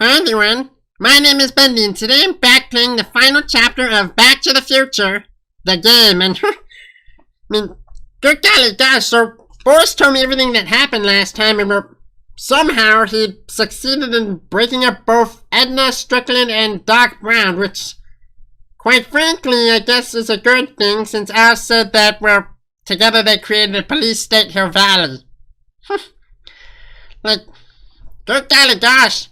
Hi everyone, my name is Bendy and today I'm back playing the final chapter of Back to the Future, the game, and good golly gosh, so Boris told me everything that happened last time and somehow he succeeded in breaking up both Edna Strickland and Doc Brown, which, quite frankly, I guess is a good thing since Al said that, well, together they created a police state Hill Valley. Good golly gosh.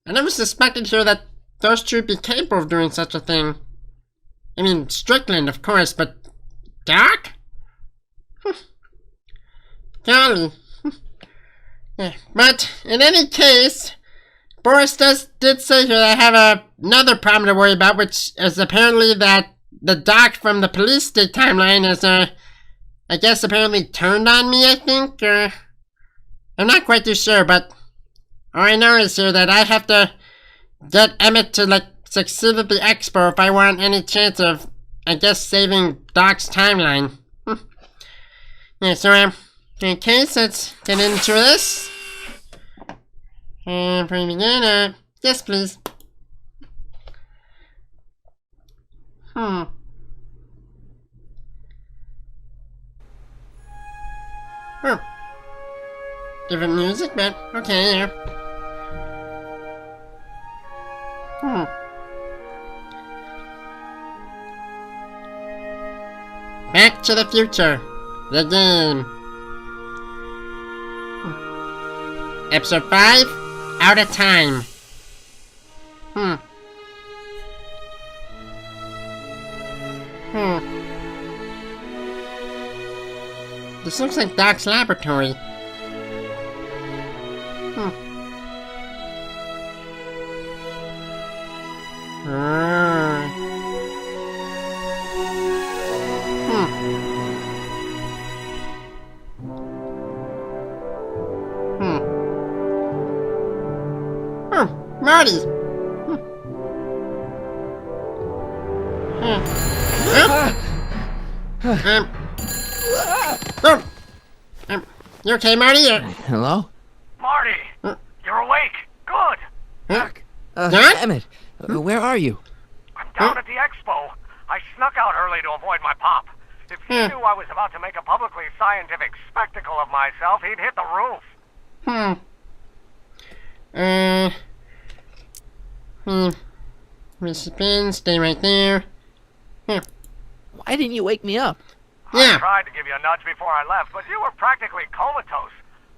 I never suspected here that those two would be capable of doing such a thing. I mean, Strickland, of course, but Doc? Golly. Yeah, but in any case, Boris did say here that I have another problem to worry about, which is apparently that the Doc from the police state timeline is, I guess apparently turned on me, I think, or I'm not quite too sure, but all I know is here that I have to get Emmett to, succeed at the expo if I want any chance of, I guess, saving Doc's timeline. Yeah, so, in case, let's get into this. And before we begin, yes, please. Different music, but okay, yeah. Back to the Future, the game. Episode 5, Outatime. This looks like Doc's laboratory. Marty! You okay, Marty? Hello? Marty! You're awake! Good! Doc? Doc? Emmett, where are you? I'm down at the expo. I snuck out early to avoid my pop. If he knew I was about to make a publicly scientific spectacle of myself, he'd hit the roof. Spin, stay right there. Why didn't you wake me up? I tried to give you a nudge before I left, but you were practically comatose.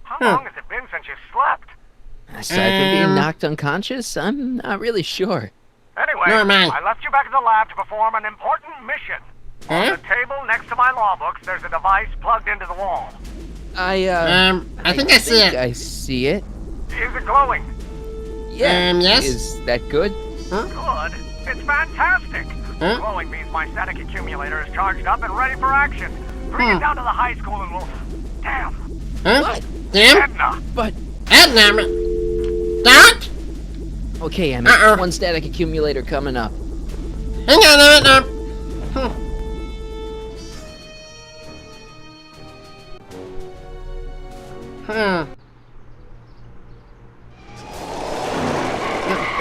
How long has it been since you slept? Aside from being knocked unconscious, I'm not really sure. Anyway, Nor am I. I left you back at the lab to perform an important mission. On the table next to my law books, there's a device plugged into the wall. I think I see it. I see it. Is it glowing? Yeah. Yes? Is that good? Good. It's fantastic. Glowing means my static accumulator is charged up and ready for action. Bring it down to the high school and we'll... Damn. What? Damn? Edna. But... Edna? Doc? Okay, Emmett. One static accumulator coming up. Hang on, Edna.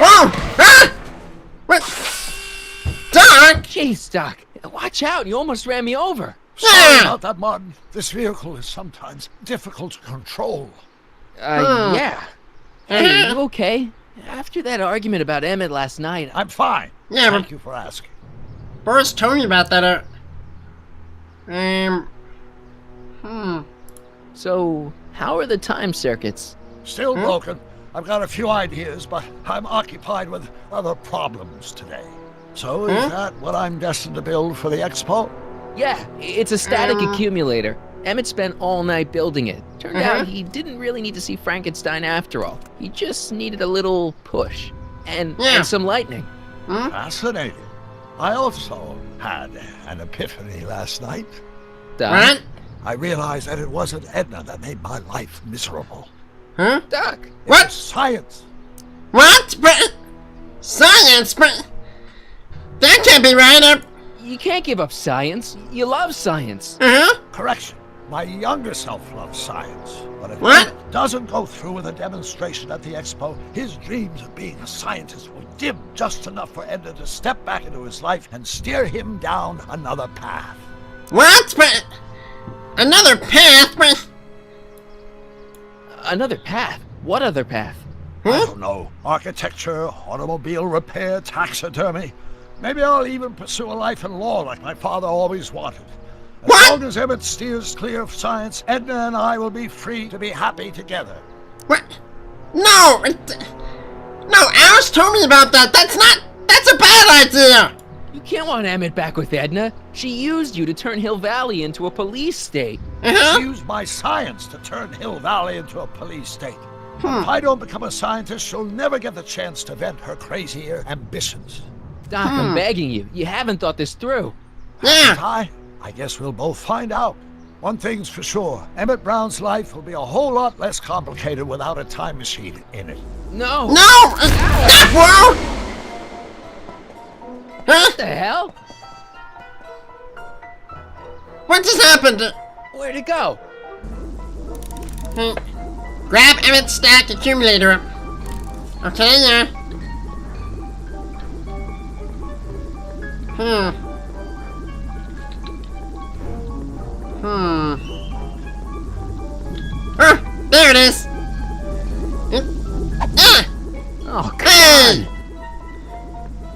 Whoa! Ah! What? Doc! Jeez, Doc. Watch out. You almost ran me over. Sorry about that, Martin. This vehicle is sometimes difficult to control. Yeah. Hey, you okay? After that argument about Emmett last night... I'm fine. Yeah, Thank you for asking. Boris told me about that. So, how are the time circuits? Still broken. I've got a few ideas, but I'm occupied with other problems today. So is that what I'm destined to build for the expo? Yeah, it's a static accumulator. Emmett spent all night building it. Turned out he didn't really need to see Frankenstein after all. He just needed a little push. And some lightning. Fascinating. I also had an epiphany last night. What? I realized that it wasn't Edna that made my life miserable. Doc. What? It's science. What? But science? But that can't be right. You can't give up science. You love science. Correction. My younger self loves science. But if What? Emmett doesn't go through with a demonstration at the expo, his dreams of being a scientist will dim just enough for Edna to step back into his life and steer him down another path. What? But another path? But Another path? What other path? I don't know. Architecture, automobile repair, taxidermy. Maybe I'll even pursue a life in law like my father always wanted. As What? long as Emmett steers clear of science, Edna and I will be free to be happy together. what? No! No, Alice told me about that. That's a bad idea! You can't want Emmett back with Edna. She used you to turn Hill Valley into a police state. Uh-huh. Use my science to turn Hill Valley into a police state. If I don't become a scientist, she'll never get the chance to vent her crazy ambitions. Doc, I'm begging you. You haven't thought this through. Yeah. I guess we'll both find out. One thing's for sure, Emmett Brown's life will be a whole lot less complicated without a time machine in it. No. No! Whoa! Huh? What the hell? What just happened? Where'd it go? Grab Emmett's stack accumulator. Okay, yeah. Oh, there it is. Oh, come Hey!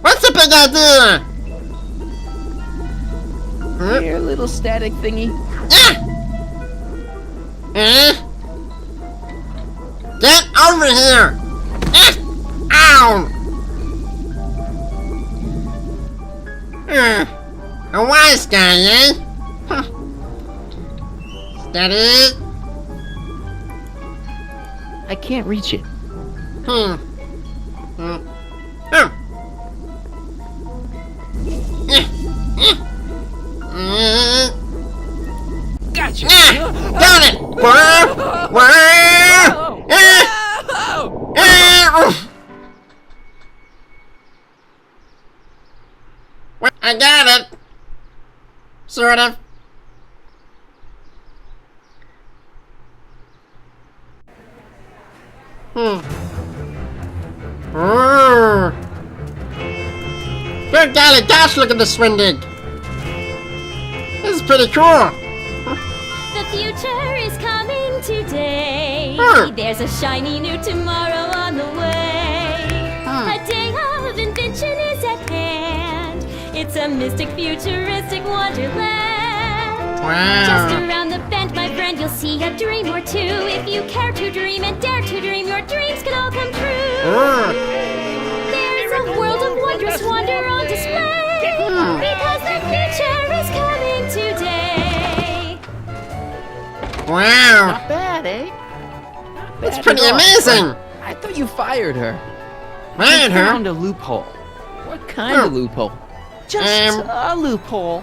What's the big idea? on. Here, little static thingy. Get over here! Ow! A wise guy, eh? Steady. I can't reach it. Gotcha. Got it! I got it. Sort of. Good golly gosh, look at this shindig. This is pretty cool. The future is coming today. Huh. There's a shiny new tomorrow on the way. A day of invention is at hand. It's a mystic, futuristic wonderland. Just Wow. around the bend, my friend, you'll see a dream or two. If you care to dream and dare to dream, your dreams can all come true. There's a world of wondrous wonder on display. Because the future is coming today. Wow. Not bad, eh? That's pretty amazing. I thought you fired her. Fired her? Found a loophole. What kind of loophole? Just a loophole.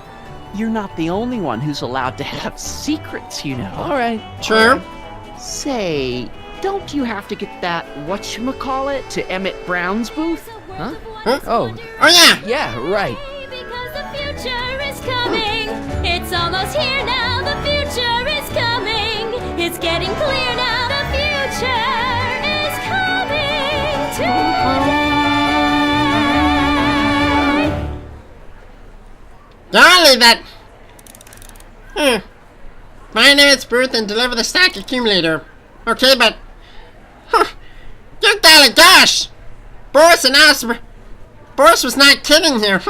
You're not the only one who's allowed to have secrets, you know. All right. True. Say, don't you have to get that whatchamacallit to Emmett Brown's booth? Huh? Oh. Oh, Oh yeah. yeah, right. Because the future is coming. It's almost here now. The future is coming. It's getting clear now. The future is coming today. Golly, that. Find Emmett's booth and deliver the stack accumulator. Okay, but. Good golly gosh! Boris and Alice. Boris was not kidding here.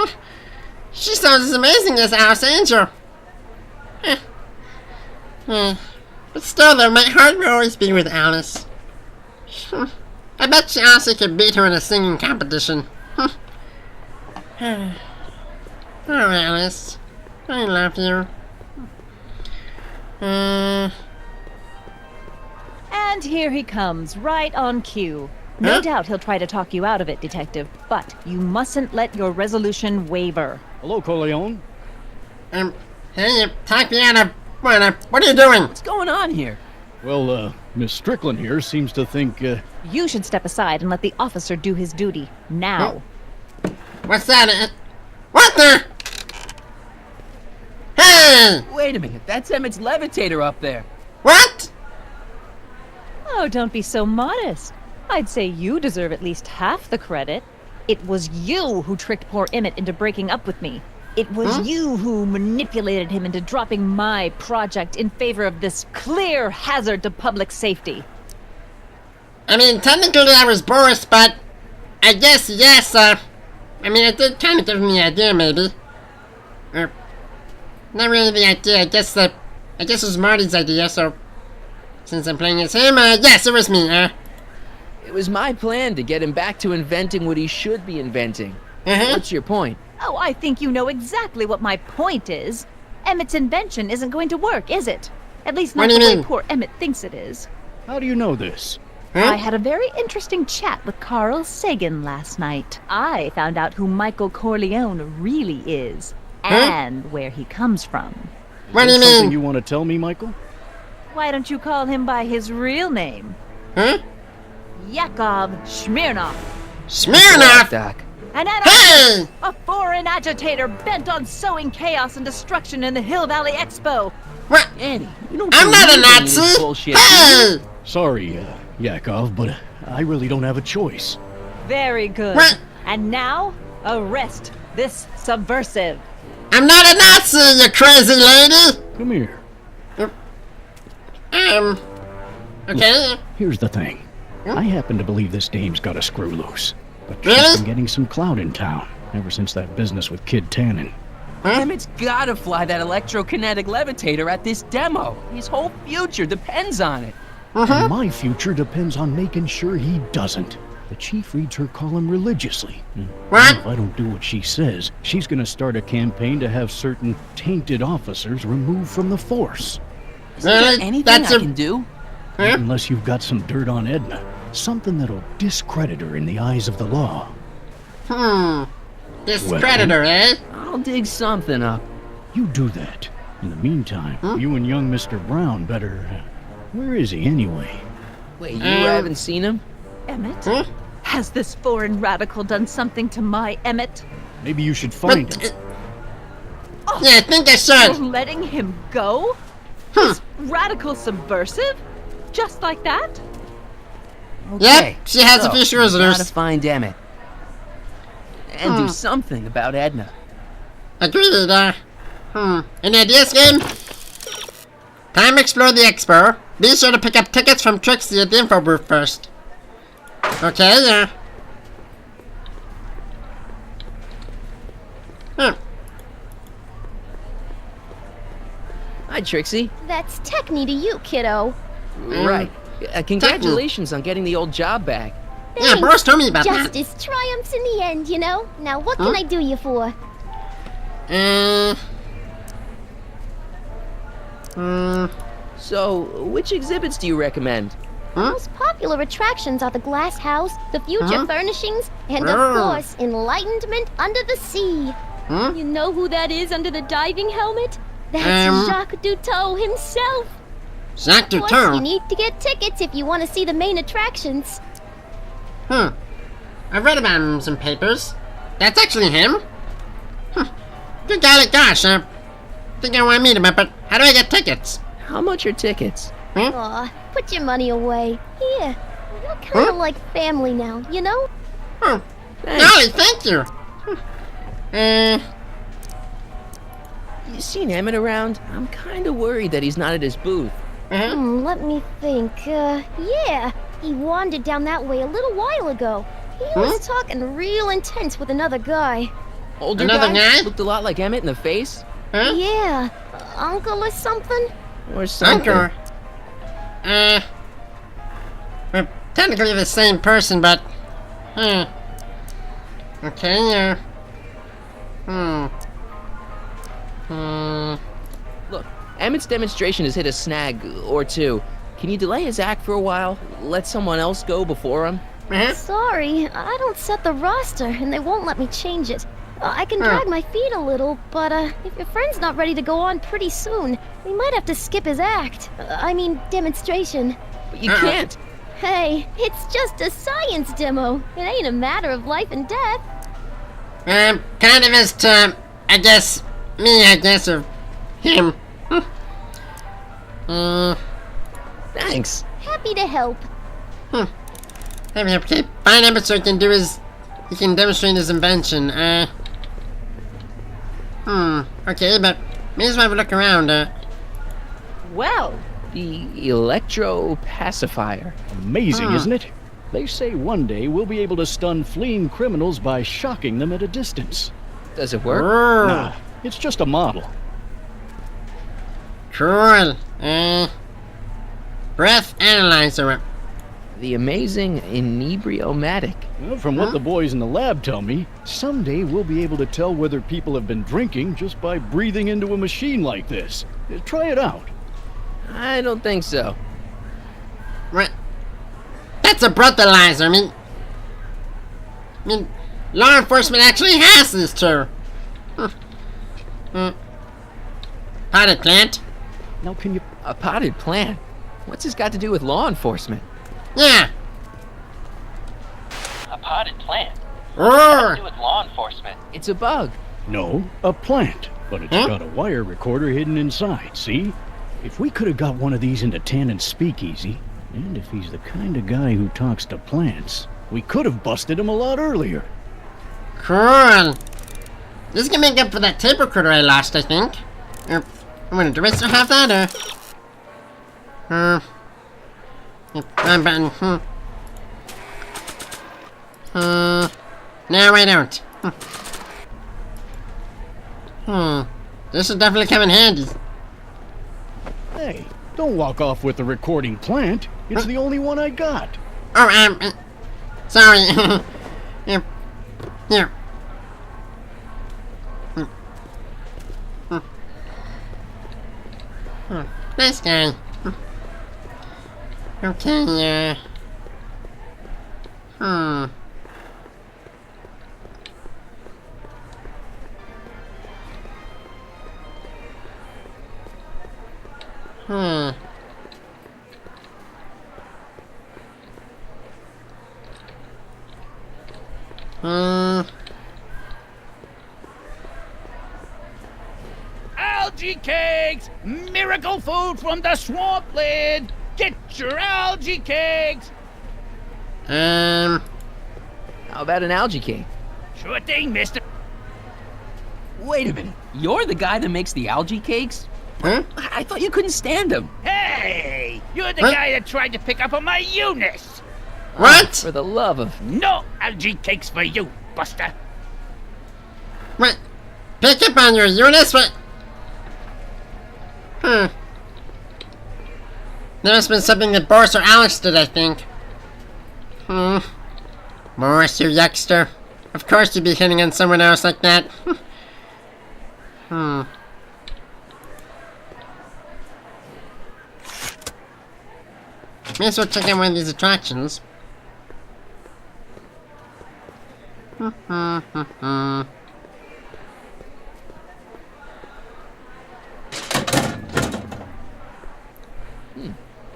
She sounds as amazing as Alice Angel. But still, though, my heart will always be with Alice. I bet you Alice could beat her in a singing competition. Oh, Alice. I love you. And here he comes, right on cue. No Huh? doubt he'll try to talk you out of it, Detective, but you mustn't let your resolution waver. Hello, Corleone. Hey, talk me out of what are you doing? What's going on here? Well, Miss Strickland here seems to think, You should step aside and let the officer do his duty. Now. What's that? What the? Hey! Hey! Wait a minute, that's Emmett's levitator up there. What? Oh, don't be so modest. I'd say you deserve at least half the credit. It was you who tricked poor Emmett into breaking up with me. It was you who manipulated him into dropping my project in favor of this clear hazard to public safety. I mean, technically I was Boris, but I guess yes, I mean, it did kind of give me the idea, maybe. Or, not really the idea, I guess it was Marty's idea, so since I'm playing as him, yes, it was me, It was my plan to get him back to inventing what he should be inventing. What's your point? Oh, I think you know exactly what my point is. Emmett's invention isn't going to work, is it? At least What not do you the way mean? poor Emmett thinks it is. How do you know this? I had a very interesting chat with Carl Sagan last night. I found out who Michael Corleone really is, and where he comes from. What do you Something mean? you want to tell me, Michael? Why don't you call him by his real name? Huh? Yakov Smirnov. Smirnoff! Doc. An Hey! anarchist! A foreign agitator bent on sowing chaos and destruction in the Hill Valley Expo. What? Annie, you don't I'm not a believe any of this Nazi! bullshit, do you? Hey! Sorry, Yakov, but I really don't have a choice. Very good. What? And now, arrest this subversive. I'm not a Nazi, you crazy lady! Come here. Okay. Here's the thing. I happen to believe this dame's got a screw loose. But Really? she's been getting some clout in town ever since that business with Kid Tannen. Emmett's gotta fly that electrokinetic levitator at this demo. His whole future depends on it. And my future depends on making sure he doesn't. The chief reads her column religiously. What? If I don't do what she says, she's gonna start a campaign to have certain tainted officers removed from the force. Really? Anything That's I a... can do? Huh? Unless you've got some dirt on Edna. Something that'll discredit her in the eyes of the law. This Well- predator, eh? I'll dig something up. You do that. In the meantime, you and young Mr. Brown better... where is he anyway? Wait, you haven't seen him? Emmett? Huh? Has this foreign radical done something to my Emmett? Maybe you should find But, him. yeah, I think I You're should. letting him go? This radical subversive? Just like that? Yep, she has a few screws Gotta loose. find Emmett. And do something about Edna. Agreed, Any ideas, game? Time to explore the expo. Be sure to pick up tickets from Trixie at the info booth first. Okay, Hi, Trixie. That's Techni to you, kiddo. Right. Congratulations on getting the old job back. Yeah, Boris told me about that. Justice triumphs in the end, you know? Now, what can I do you for? So, which exhibits do you recommend? Most popular attractions are the Glass House, the Future Furnishings, and of course, Enlightenment Under the Sea. You know who that is under the diving helmet? That's Jacques Duteau himself. Jacques Of course, you Duteau. need to get tickets if you want to see the main attractions. I've read about him in some papers. That's actually him? Good golly gosh, I think I want to meet him, but how do I get tickets? How much are tickets? Aw, put your money away. Here, you're kind of like family now, you know? Golly, thank you. You seen Emmett around? I'm kind of worried that he's not at his booth. Let me think. Yeah, he wandered down that way a little while ago. He was talking real intense with another guy. Older Another guy? Looked a lot like Emmett in the face? Yeah, uncle or something? Or something? Uncle. We're technically the same person, but... Okay, Look, Emmett's demonstration has hit a snag or two. Can you delay his act for a while? Let someone else go before him? Sorry, I don't set the roster, and they won't let me change it. I can drag my feet a little, but if your friend's not ready to go on pretty soon, we might have to skip his act. I mean, demonstration. But you can't. Hey, it's just a science demo. It ain't a matter of life and death. kind of is to, I guess, or him. Thanks. Happy to help. Okay, find Emmett so he can do his... He can demonstrate his invention. Okay, but may as well have a look around. Well, The electro pacifier. Amazing, isn't it? They say one day we'll be able to stun fleeing criminals by shocking them at a distance. Does it work? Nah, it's just a model. Cool. Breath analyzer. The amazing inebriomatic. Well, from what the boys in the lab tell me, someday we'll be able to tell whether people have been drinking just by breathing into a machine like this. Try it out. I don't think so. What? That's a breathalyzer. I mean, law enforcement actually has these two. Potted plant? Now can you... A potted plant? What's this got to do with law enforcement? Yeah. A potted plant? Roar. with law enforcement? It's a bug. No, a plant. But it's got a wire recorder hidden inside, see? If we could have got one of these into Tannen's speakeasy, and if he's the kind of guy who talks to plants, we could have busted him a lot earlier. Cool. This can make up for that tape recorder I lost, I think. I wonder, do I still have that, wrong button, no, I don't. This will definitely come in handy. Hey, don't walk off with the recording plant. It's the only one I got. Oh, sorry. Here. Nice guy. Okay, Algae cakes! Miracle food from the swamp lid! Get your algae cakes! How about an algae cake? Sure thing, mister. Wait a minute. You're the guy that makes the algae cakes? Huh? I thought you couldn't stand them. Hey! You're the What? guy that tried to pick up on my Eunice! What? For the love of... No algae cakes for you, Buster! What? Pick up on your Eunice? What? There must have been something that Boris or Alex did, I think. Boris, you youngster. Of course you'd be hitting on someone else like that. May as well check out one of these attractions.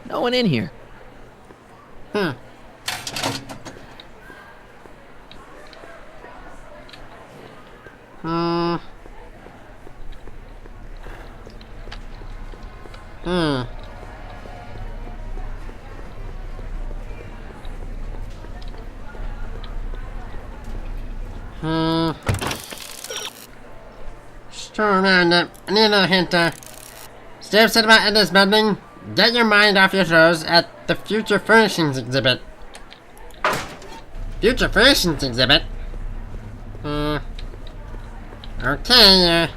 No one in here. Sure, man, I need another hint, stay upset about Edna's building. Get your mind off your toes at the Future Furnishings exhibit. Future Furnishings exhibit? Okay,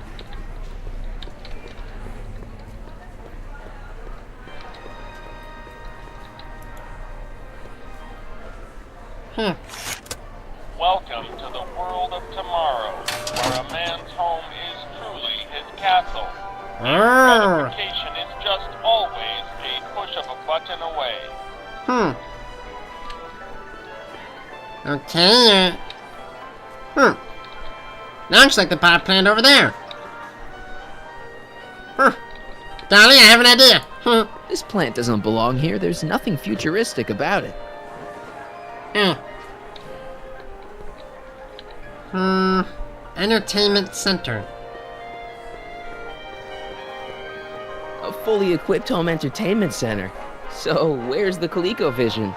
Welcome to the world of tomorrow, where a man's home is truly his castle. Gratification is just always a push of a button away. Okay, looks like the pot plant over there. Dolly, I have an idea. This plant doesn't belong here. There's nothing futuristic about it. Entertainment center. A fully equipped home entertainment center. So, where's the ColecoVision?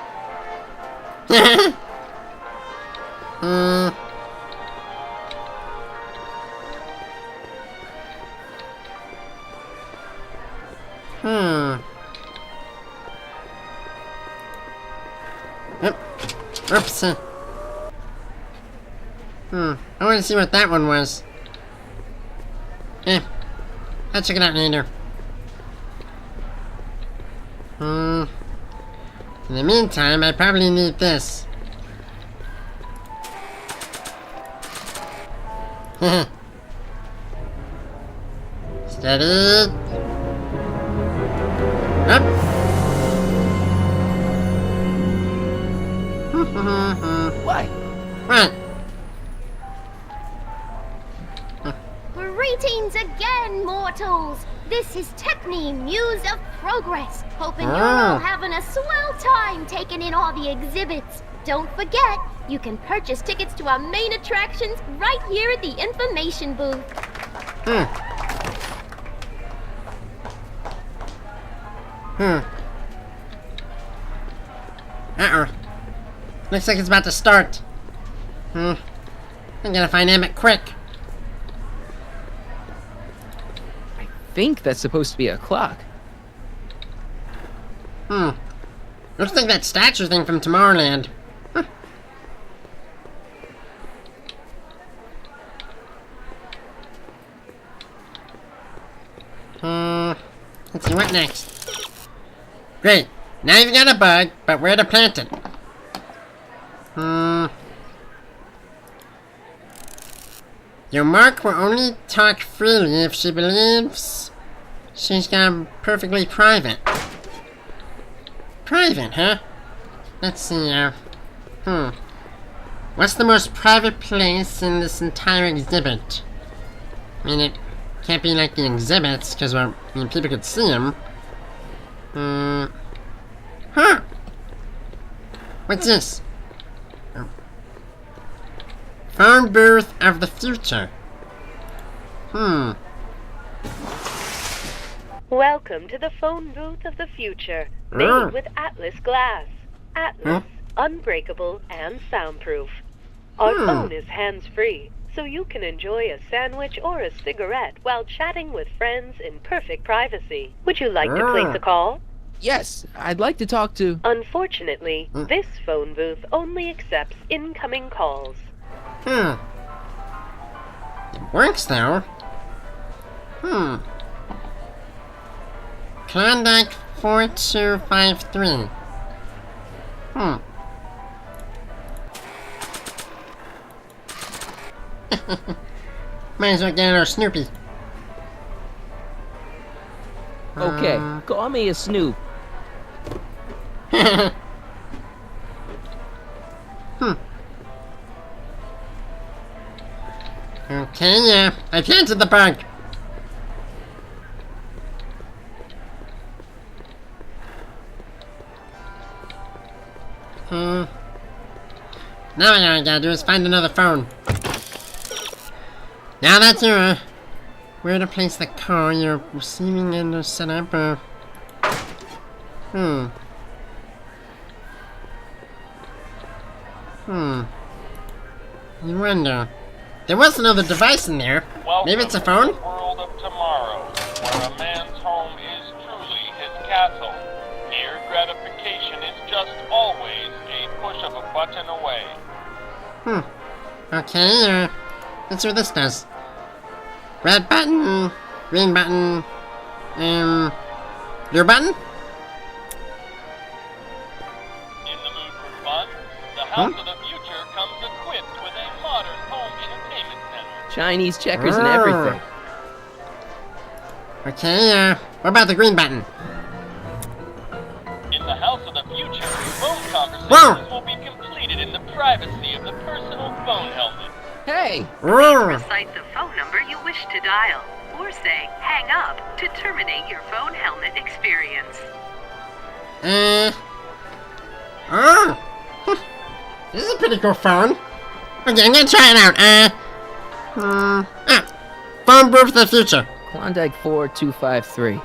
Oops. I want to see what that one was. I'll check it out later. In the meantime, I probably need this. Steady. Up. What? What? Greetings again, mortals! This is Techne, Muse of Progress. Hoping you're all having a swell time taking in all the exhibits. Don't forget, you can purchase tickets to our main attractions right here at the information booth. Looks like it's about to start. I'm gonna find Emmett quick. I think that's supposed to be a clock. Looks like that statue thing from Tomorrowland. Let's see, what next? Great. Now you've got a bug, but where to plant it? Your mark will only talk freely if she believes she's gone perfectly private. Private, huh? Let's see, what's the most private place in this entire exhibit? I mean, it can't be like the exhibits, because, people could see them. What's this? Phone booth of the future. Welcome to the phone booth of the future, made with Atlas glass. Atlas, unbreakable and soundproof. Our phone is hands-free, so you can enjoy a sandwich or a cigarette while chatting with friends in perfect privacy. Would you like to place a call? Yes, I'd like to talk to... Unfortunately, this phone booth only accepts incoming calls. It works, though. Klondike 4253. Might as well get our Snoopy. Okay, call me a Snoop. Okay, yeah. I planted the bug. Now all I gotta do is find another phone. Now that's your, where to place the call you're receiving and to set up, You wonder. There was another device in there. Maybe it's a phone? To the world of tomorrow, where a man's home is truly his castle. Here, gratification is just always a push of a button away. Okay, let's see what this does. Red button, green button, blue button? In the mood for fun, the house of the future comes equipped with a modern home entertainment center. Chinese checkers and everything. Okay, what about the green button? In the house of the future, phone conversations will be completed in the privacy of the personal phone helmet. Hey! Recite the phone number you wish to dial, or say hang up to terminate your phone helmet experience. This is a pretty cool phone. Okay, I'm gonna try it out. Phone booth of the future. Klondike 4253.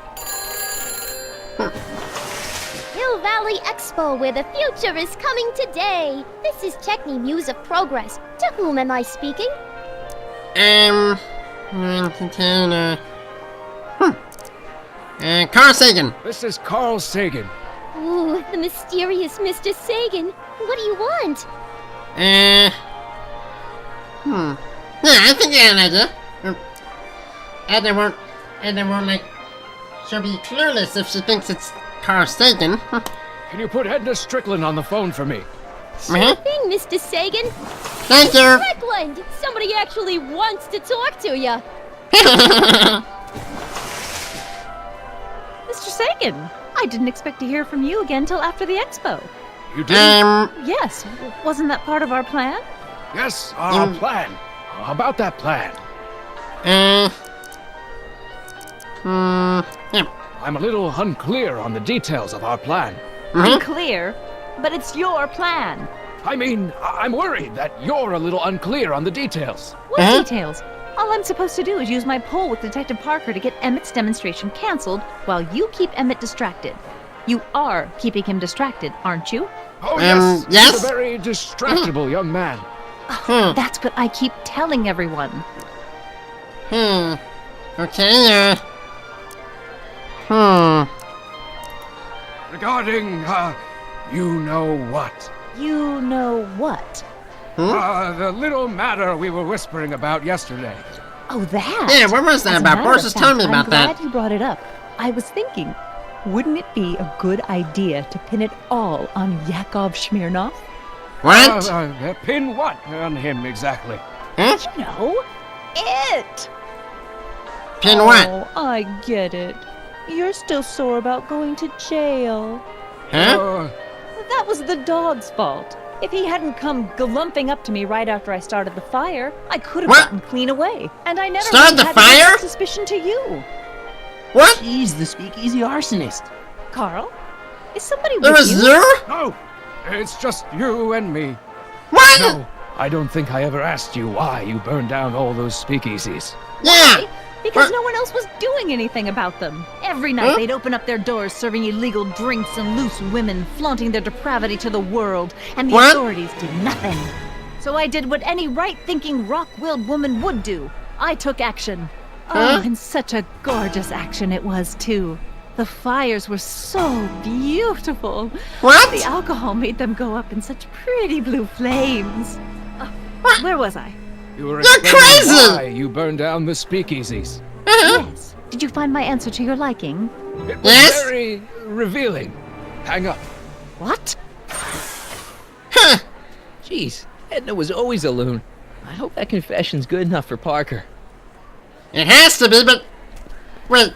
Hill Valley Expo, where the future is coming today. This is Techni Muse of Progress. To whom am I speaking? Carl Sagan. This is Carl Sagan. Ooh, the mysterious Mr. Sagan. What do you want? Yeah, I think I have an idea. Edna won't, like, she'll be clueless if she thinks it's Carl Sagan. Can you put Edna Strickland on the phone for me? Sure thing, Mr. Sagan. Thank you. Strickland! Somebody actually wants to talk to you. Mr. Sagan, I didn't expect to hear from you again till after the expo. You did? Yes, wasn't that part of our plan? Yes, our plan. How about that plan? Yeah. I'm a little unclear on the details of our plan. Unclear? But it's your plan. I mean, I'm worried that you're a little unclear on the details. What details? All I'm supposed to do is use my poll with Detective Parker to get Emmett's demonstration canceled while you keep Emmett distracted. You are keeping him distracted, aren't you? Oh, yes. Yes? He's a very distractible young man. That's what I keep telling everyone. Okay, Regarding, you know what? You know what? The little matter we were whispering about yesterday. Oh, that? Yeah, what was that As a about? matter Boris of was fact, telling me about I'm that. glad you brought it up. I was thinking, wouldn't it be a good idea to pin it all on Yakov Smirnov? What? Pin what on him exactly? Huh? You know, it! Pin what? Oh, I get it. You're still sore about going to jail. Huh? That was the dog's fault. If he hadn't come glumping up to me right after I started the fire, I could have gotten clean away. And I never Started the had fire? any suspicion to you. What? He's the speakeasy arsonist. Carl? Is somebody It with was you? you? No, it's just you and me. What? No, I don't think I ever asked you why you burned down all those speakeasies. Yeah. Because no one else was doing anything about them. Every night they'd open up their doors serving illegal drinks and loose women, flaunting their depravity to the world, and the authorities did nothing. So I did what any right-thinking, rock-willed woman would do. I took action. Oh, and such a gorgeous action it was, too. The fires were so beautiful. What? The alcohol made them go up in such pretty blue flames. Where was I? You were You're explaining crazy! why you burned down the speakeasies. Yes. Did you find my answer to your liking? It was very revealing. Hang up. What? Jeez, Edna was always a loon. I hope that confession's good enough for Parker. It has to be, but... Wait.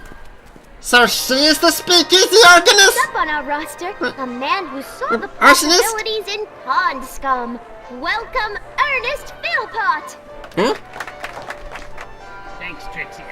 So she is the speakeasy organist? Up on our roster, a man who saw the Arsonist? possibilities in pond scum. Welcome, Ernest Philpott. Thanks, Trixie,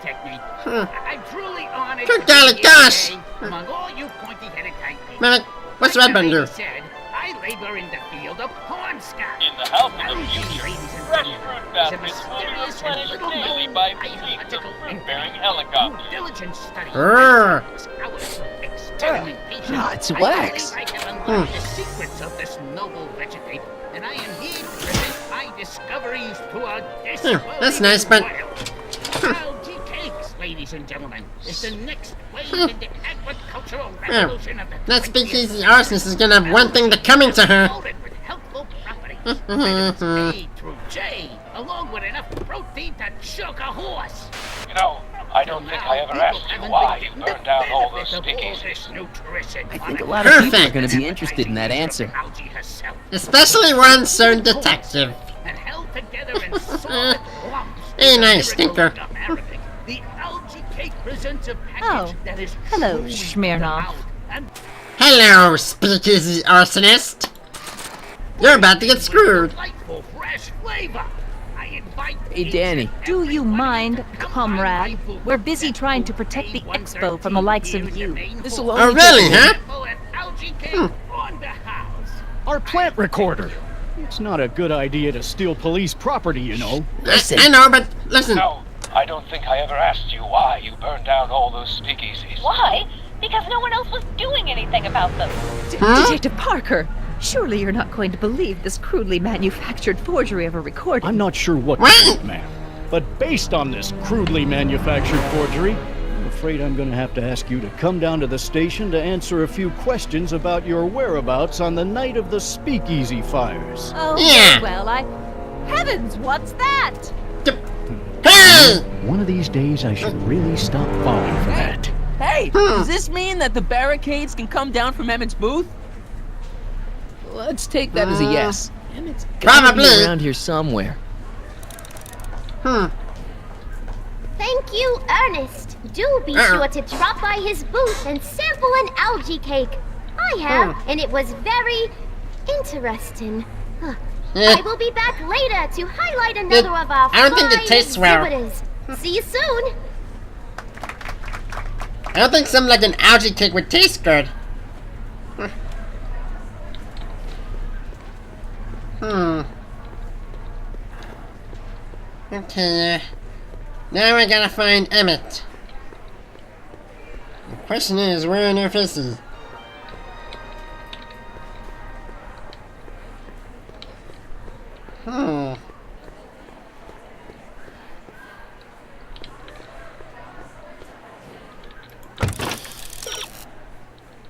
Technique. I'm truly honored Good to golly be gosh. here today among all you pointy-headed type people. Man, what's Like Red Button the do? lady said, I labor in the field of porn scum. In the house of the future, fresh fruit baskets will be replenished daily by fleets of fruit-bearing helicopters. Diligent study. Urgh. Hours of experimentation. It's I wax. believe I have unlocked the secrets of this noble vegetate, and I am here to present my discoveries to our That's nice, but... Algae cakes, ladies and gentlemen, is the next wave in the agricultural revolution of the That speakeasy arsonist is gonna have one thing to coming to her. loaded with healthful properties. Vitamins A through J, along with enough protein to choke a horse. You know, I don't think I ever asked you why you burned down all those speakeasies. Nutrition. I think a lot of people are going to be interested in that answer. Algae herself. Especially one certain detective. And held together in solid lumps. Hey, nice stinker. The algae cake presents a package Oh, that is hello, truly Smirnov. the mouth and Hello, speakeasy arsonist. You're about to get screwed. delightful fresh flavor. I invite Hey, each Danny. and Do every you one mind, to come comrade? by my We're busy trying to protect the expo from the likes of you. This'll Oh, only really, huh? Algae cake on the house. Our plant recorder. It's not a good idea to steal police property, you know. I know, but listen. No, I don't think I ever asked you why you burned down all those speakeasies. Why? because no one else was doing anything about them. Detective Parker, surely you're not going to believe this crudely manufactured forgery of a recording. I'm not sure what to think, ma'am. But based on this crudely manufactured forgery, I'm afraid I'm going to have to ask you to come down to the station to answer a few questions about your whereabouts on the night of the Speakeasy fires. Oh, Yeah. well, Heavens, what's that? Hey! One of these days, I should really stop falling for that. Hey, does this mean that the barricades can come down from Emmett's booth? Let's take that as a yes. Emmett's gotta Probably. be around here somewhere. Thank you, Ernest. Do be sure to drop by his booth and sample an algae cake. I have, and it was very interesting. I will be back later to highlight another of our I don't think it fine tastes well. exhibitors. See you soon. I don't think something like an algae cake would taste good. Okay, now I gotta find Emmett. The question is, where on earth is he?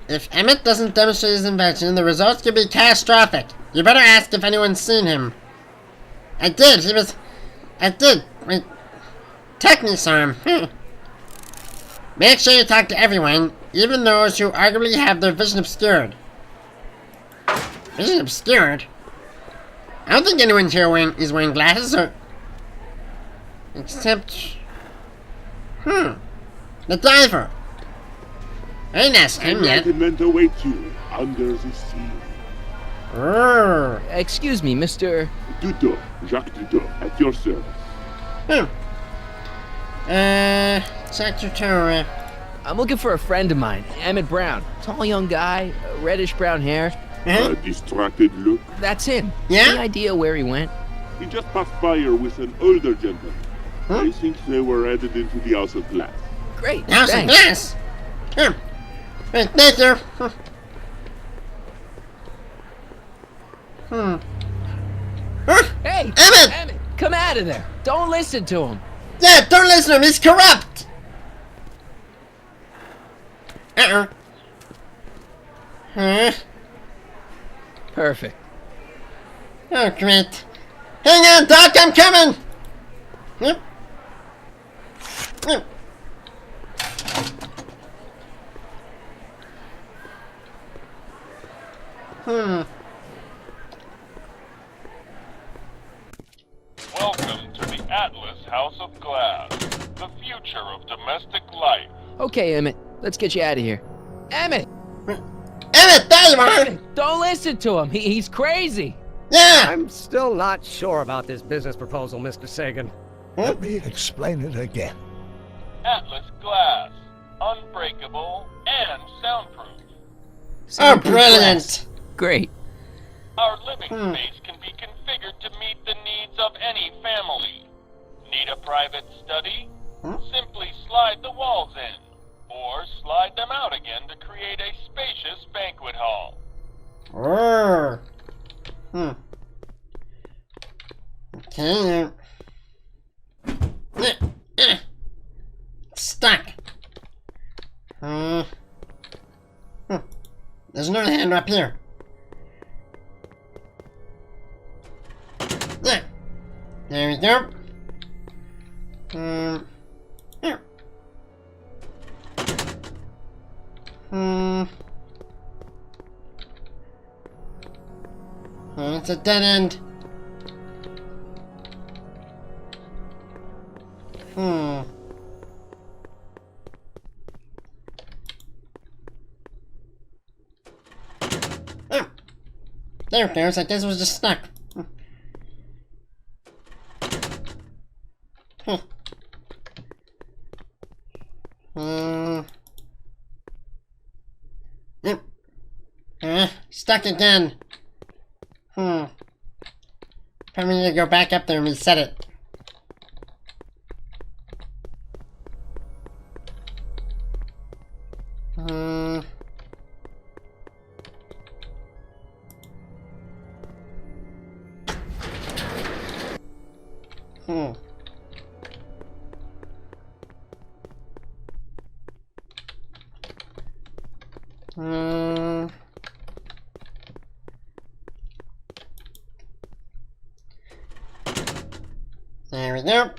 If Emmett doesn't demonstrate his invention, the results could be catastrophic. You better ask if anyone's seen him. I did. I did. Wait. Technically saw him. Make sure you talk to everyone, even those who arguably have their vision obscured. Vision obscured? I don't think anyone here is wearing glasses or... Except... The diver. I didn't ask him yet. Enlightenment awaits you under the sea. Excuse me, Mr. Duto, Jacques Duto, at your service. Secretary. I'm looking for a friend of mine, Emmett Brown. Tall young guy, reddish brown hair. A distracted look. That's him. Yeah? Any idea where he went? He just passed by here with an older gentleman. I think they were headed into the House of Glass. Great, House of thanks. Glass. Hey, thank you. Hey, Emmett! come out of there. Don't listen to him. Yeah, don't listen to him. He's corrupt. Perfect. Oh, great. Hang on, Doc. I'm coming. Yep. Welcome to the Atlas House of Glass, the future of domestic life. Okay, Emmett. Let's get you out of here. Emmett! Emmett, there you are! Emmett, don't listen to him. He's crazy. Yeah! I'm still not sure about this business proposal, Mr. Sagan. Let me explain it again. Atlas Glass, unbreakable and soundproof. Oh, brilliant! Great. Our living space can be configured to meet the needs of any family. Need a private study? Simply slide the walls in, or slide them out again to create a spacious banquet hall. Okay. Stuck. There's another hand up here. There we go. Here. It's a dead end. There it goes. I guess it was just stuck. Stuck again. Probably need to go back up there and reset it. There we go.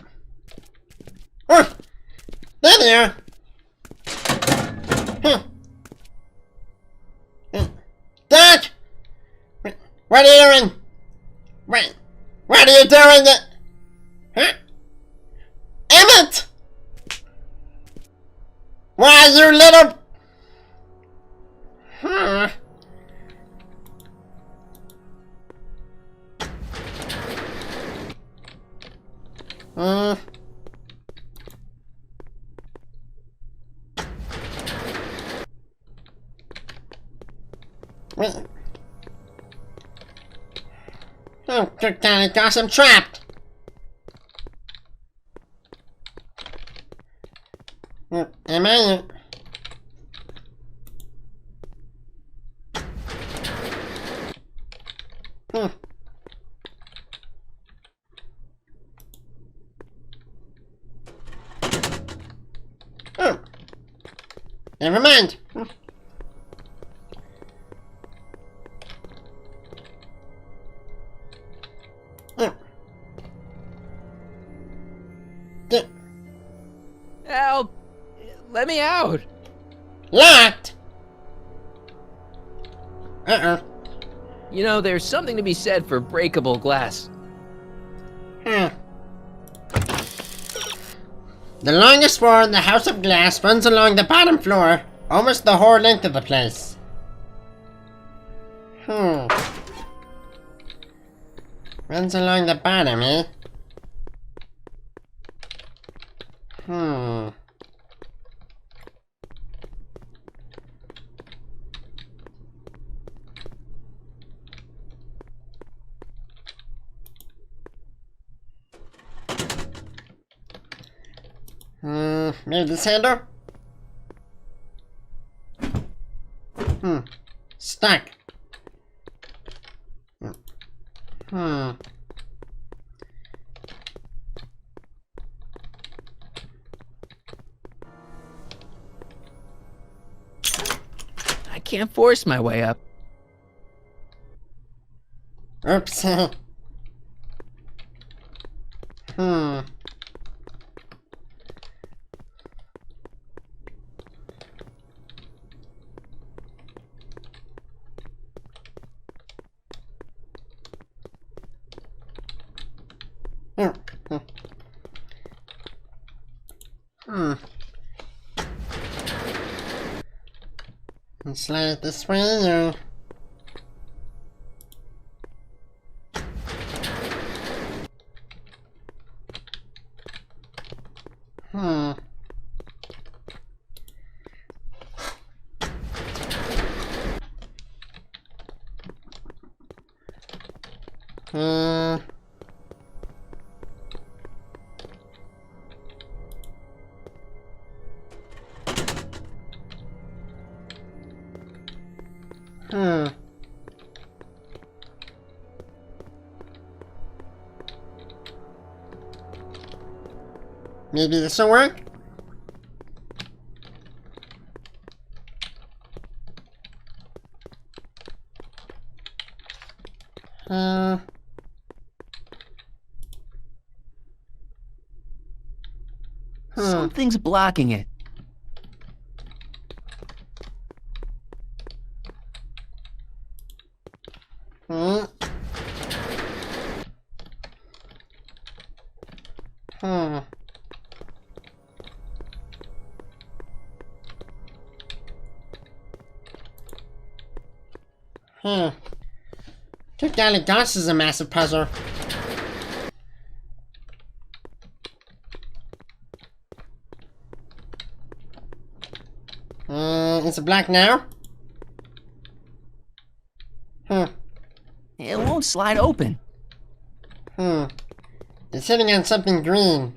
Oh! There they are! Huh. Doc! What are you doing? Wait, what are you doing? Huh? Emmett! Why, you little... Huh? Wait. Oh, good golly gosh, I'm trapped! Am I? Oh. Never mind. Help! Let me out! Locked! Uh-oh. You know, there's something to be said for breakable glass. The longest floor in the House of Glass runs along the bottom floor, almost the whole length of the place. Runs along the bottom, eh? Maybe this handle? Stuck. I can't force my way up. Oops. Let's slide it this way, Maybe this will work? Something's blocking it. Good golly gosh, this is a massive puzzle. Is it black now? It won't slide open. It's hitting on something green.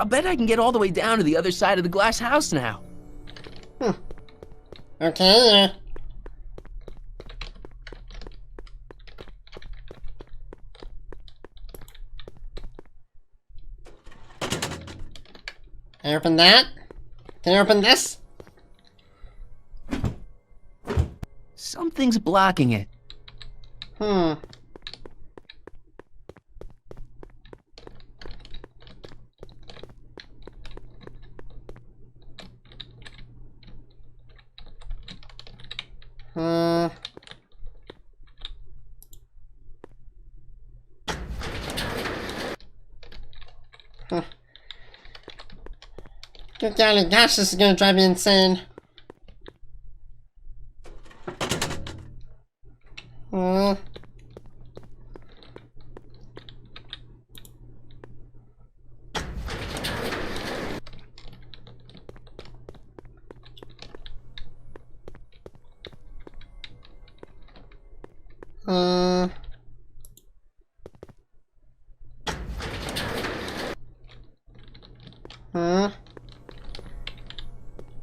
I'll bet I can get all the way down to the other side of the glass house now. Okay, Can I open that? Can I open this? Something's blocking it. Good golly gosh, this is gonna drive me insane.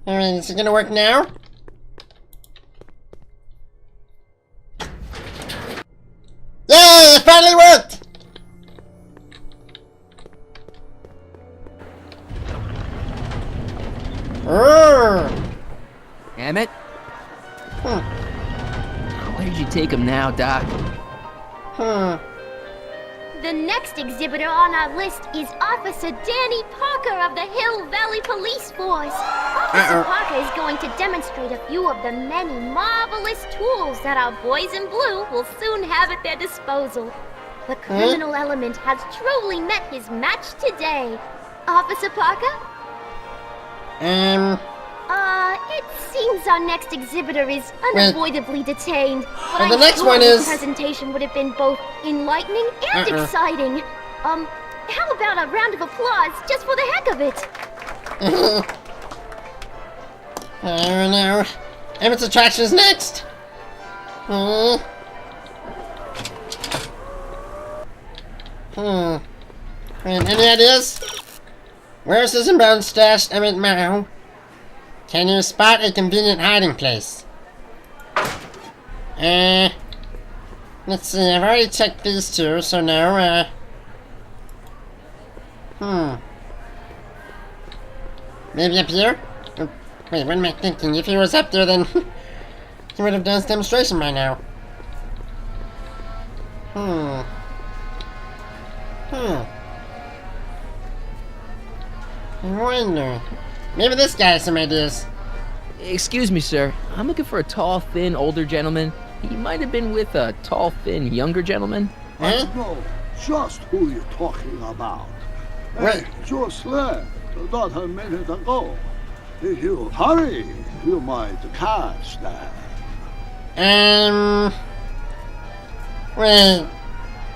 Alright, is it gonna work now? Yay! It finally worked! Emmett? Where did you take him now, Doc? The next exhibitor on our list is Officer Danny Parker of the Hill Valley Police Force. Officer Parker is going to demonstrate a few of the many marvelous tools that our boys in blue will soon have at their disposal. The criminal element has truly met his match today. Officer Parker? It seems our next exhibitor is unavoidably detained. But the next one his is... presentation would have been both enlightening and exciting. How about a round of applause just for the heck of it? I don't know. Emmett's attraction is next. Any ideas? Where's this inbound stashed Emmett Mao? Can you spot a convenient hiding place? Let's see, I've already checked these two, so no, maybe up here? Wait, what am I thinking? If he was up there, then he would have done his demonstration by now. I wonder. Maybe this guy has some ideas. Excuse me, sir. I'm looking for a tall, thin, older gentleman. He might have been with a tall, thin, younger gentleman. I know just who you're talking about. Right. Just left, not a minute ago. If you hurry, you might catch them. Wait.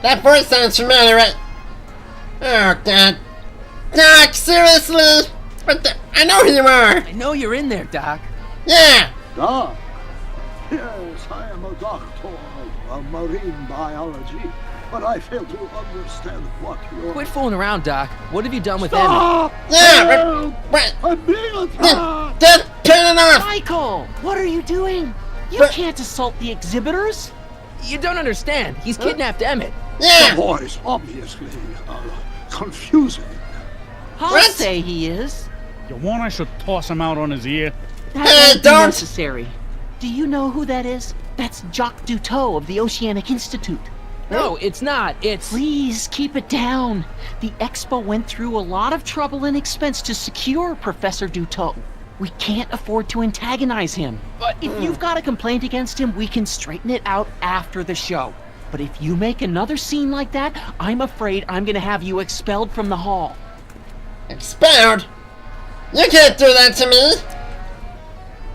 That voice sounds familiar, right? Oh, God. Doc, seriously? What the? I know who you are! I know you're in there, Doc. Yeah! Doc? Yes, I am a doctor of marine biology, but I fail to understand what you're... Quit fooling around, Doc. What have you done with Stop! Emmett? Yeah, but... I'm being attacked! Just turn it off! Michael, what are you doing? You can't assault the exhibitors. You don't understand. He's kidnapped Emmett. Yeah! The voice obviously confusing. I'll say he is. You want I should toss him out on his ear? That won't be necessary. Do you know who that is? That's Jacques Duteau of the Oceanic Institute. No, it's not. It's... Please, keep it down. The Expo went through a lot of trouble and expense to secure Professor Duteau. We can't afford to antagonize him. But if you've got a complaint against him, we can straighten it out after the show. But if you make another scene like that, I'm afraid I'm gonna have you expelled from the hall. Expelled? You can't do that to me!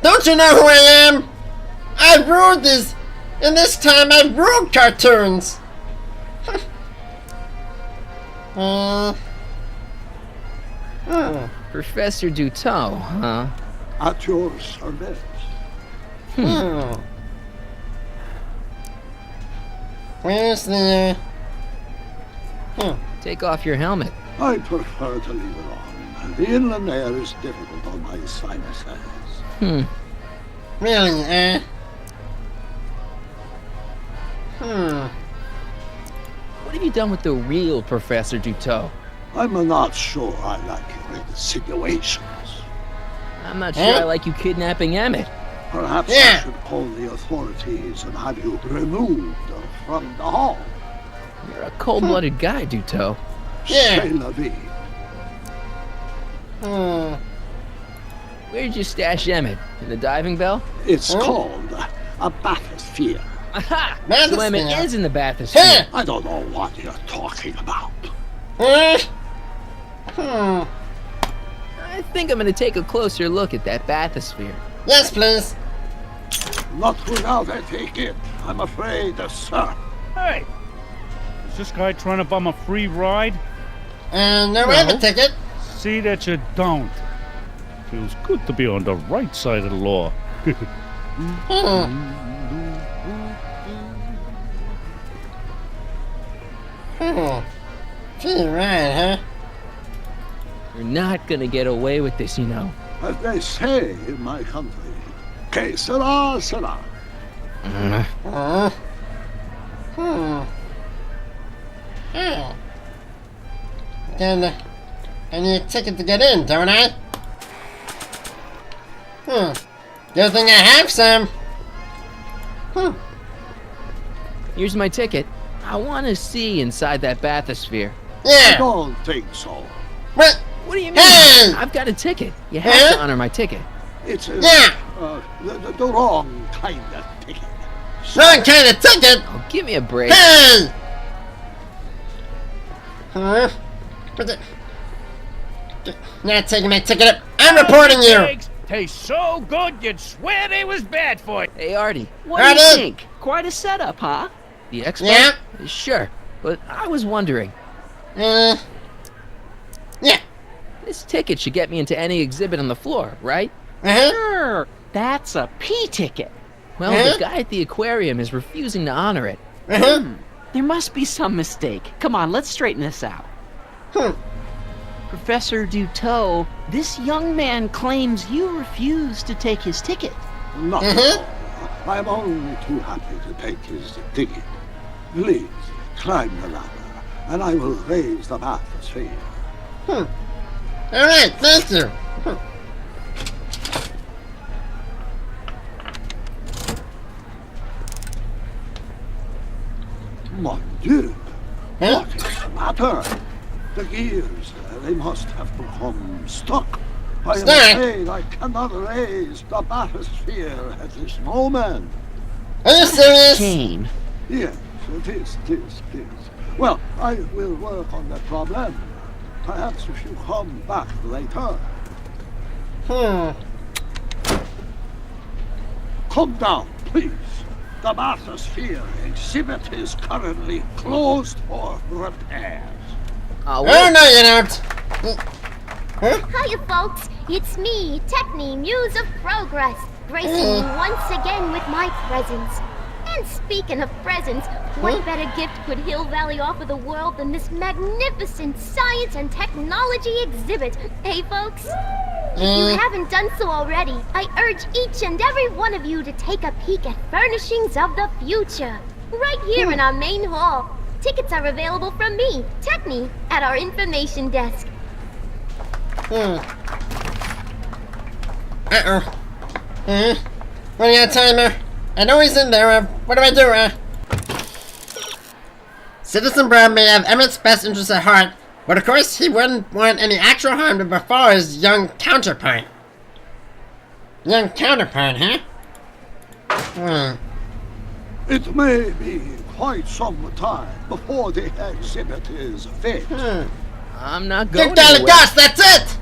Don't you know who I am? I ruled this, and this time I ruled cartoons! Professor Duteau, huh? At your service. Where's the... Take off your helmet. I prefer to leave it on. The inland air is difficult on my sinuses. Really, What have you done with the real Professor Duteau? I'm not sure I like your insinuations. I'm not sure I like you kidnapping Emmett. Perhaps I should call the authorities and have you removed from the hall. You're a cold-blooded guy, Duteau. C'est la vie. Where'd you stash Emmett? In the diving bell? It's called a bathysphere. Aha! So Emmett is in the bathysphere. I don't know what you're talking about. I think I'm gonna take a closer look at that bathysphere. Yes, please. Not without a ticket, I'm afraid, sir. Hey! Is this guy trying to bum a free ride? No, I have a ticket. See that you don't. Feels good to be on the right side of the law. Gee, right, huh? You're not gonna get away with this, you know. As they say in my country, que sera, sera. Then I need a ticket to get in, don't I? Good thing I have some. Here's my ticket. I want to see inside that bathysphere. I don't think so. What? What do you mean? Hey! I've got a ticket. You have to honor my ticket. It's the wrong kind of ticket. Wrong kind of ticket? Oh, give me a break. Hey! Not taking my ticket up. I'm reporting you. Tastes so good you'd swear they was bad for you. Hey, Artie. What do you think? Quite a setup, huh? The expo? Yeah. Sure, but I was wondering. Yeah. This ticket should get me into any exhibit on the floor, right? Sure. That's a P ticket. Well, the guy at the aquarium is refusing to honor it. There must be some mistake. Come on, let's straighten this out. Professor Duteau, this young man claims you refused to take his ticket. Not at all. I'm only too happy to take his ticket. Please, climb the ladder, and I will raise the bathysphere. Alright, thank you. Mon Dieu! What is the matter? The gears, they must have become stuck. I am afraid I cannot raise the bathysphere at this moment. Are you serious? Shame. Yes, it is. Well, I will work on that problem. Perhaps if you come back later. Come down, please. The bathysphere exhibit is currently closed for repairs. Oh, no, you don't. Hiya, folks. It's me, Techni, Muse of Progress, gracing you once again with my presence. And speaking of presents, what better gift could Hill Valley offer the world than this magnificent science and technology exhibit? Hey, folks? If you haven't done so already, I urge each and every one of you to take a peek at Furnishings of the Future, right here in our main hall. Tickets are available from me, Techni, at our information desk. What do you got, timer? I know he's in there. What do I do? Citizen Brown may have Emmett's best interests at heart, but of course he wouldn't want any actual harm to befall his young counterpart. Young counterpart, huh? It may be quite some time before the exhibit is finished. I'm not going Good golly anywhere. gosh, that's it!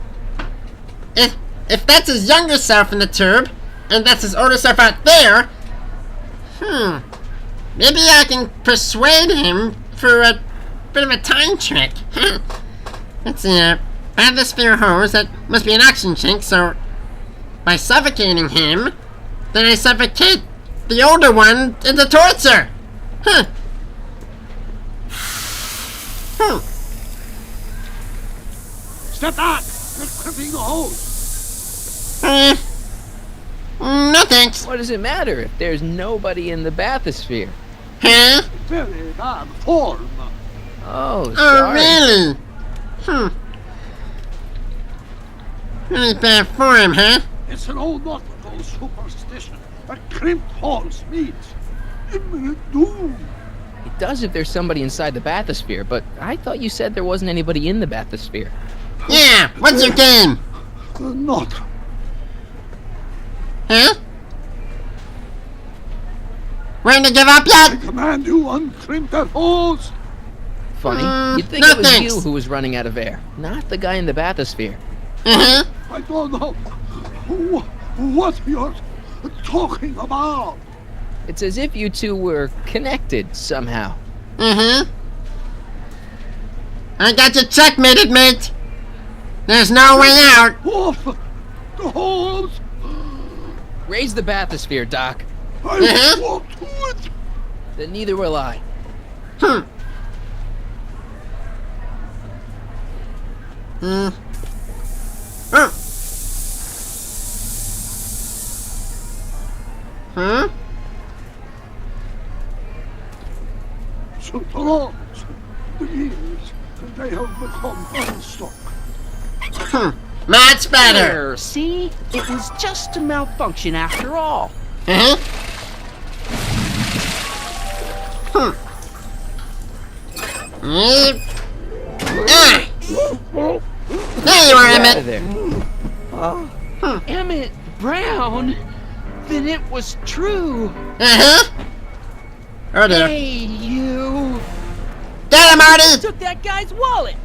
If that's his younger self in the tube, and that's his older self out there, maybe I can persuade him for a bit of a time trick. Let's see, bathysphere hose, that must be an oxygen tank, so by suffocating him, then I suffocate the older one into torture. Step back! Crimping the hose. No thanks. What does it matter if there's nobody in the bathysphere? Huh? Very bad form. Oh, Oh, sorry. really? Really bad form, huh? It's an old nautical superstition that crimped holes means imminent doom. It does if there's somebody inside the bathysphere, but I thought you said there wasn't anybody in the bathysphere. Yeah, what's your game? Not. Huh? Ready to give up I yet? command you uncrimp that hose. Funny, you'd think no it was thanks. you who was running out of air, not the guy in the bathysphere. Uh-huh. I don't know what you're talking about. It's as if you two were connected somehow. Mm-hmm. I got you checkmated, mate. There's no way out. Off the hose. Raise the bathysphere, Doc. I won't do it. Then neither will I. Hmm. Oh. Huh? Superlongs, the gears, they have become unstuck. Much better. There, see? It was just a malfunction after all. Uh-huh. There you are, Get out of Emmett. there. Emmett Brown? Then it was true. Uh-huh. Oh dear. Hey, you. Get him, Marty! Took that guy's wallet.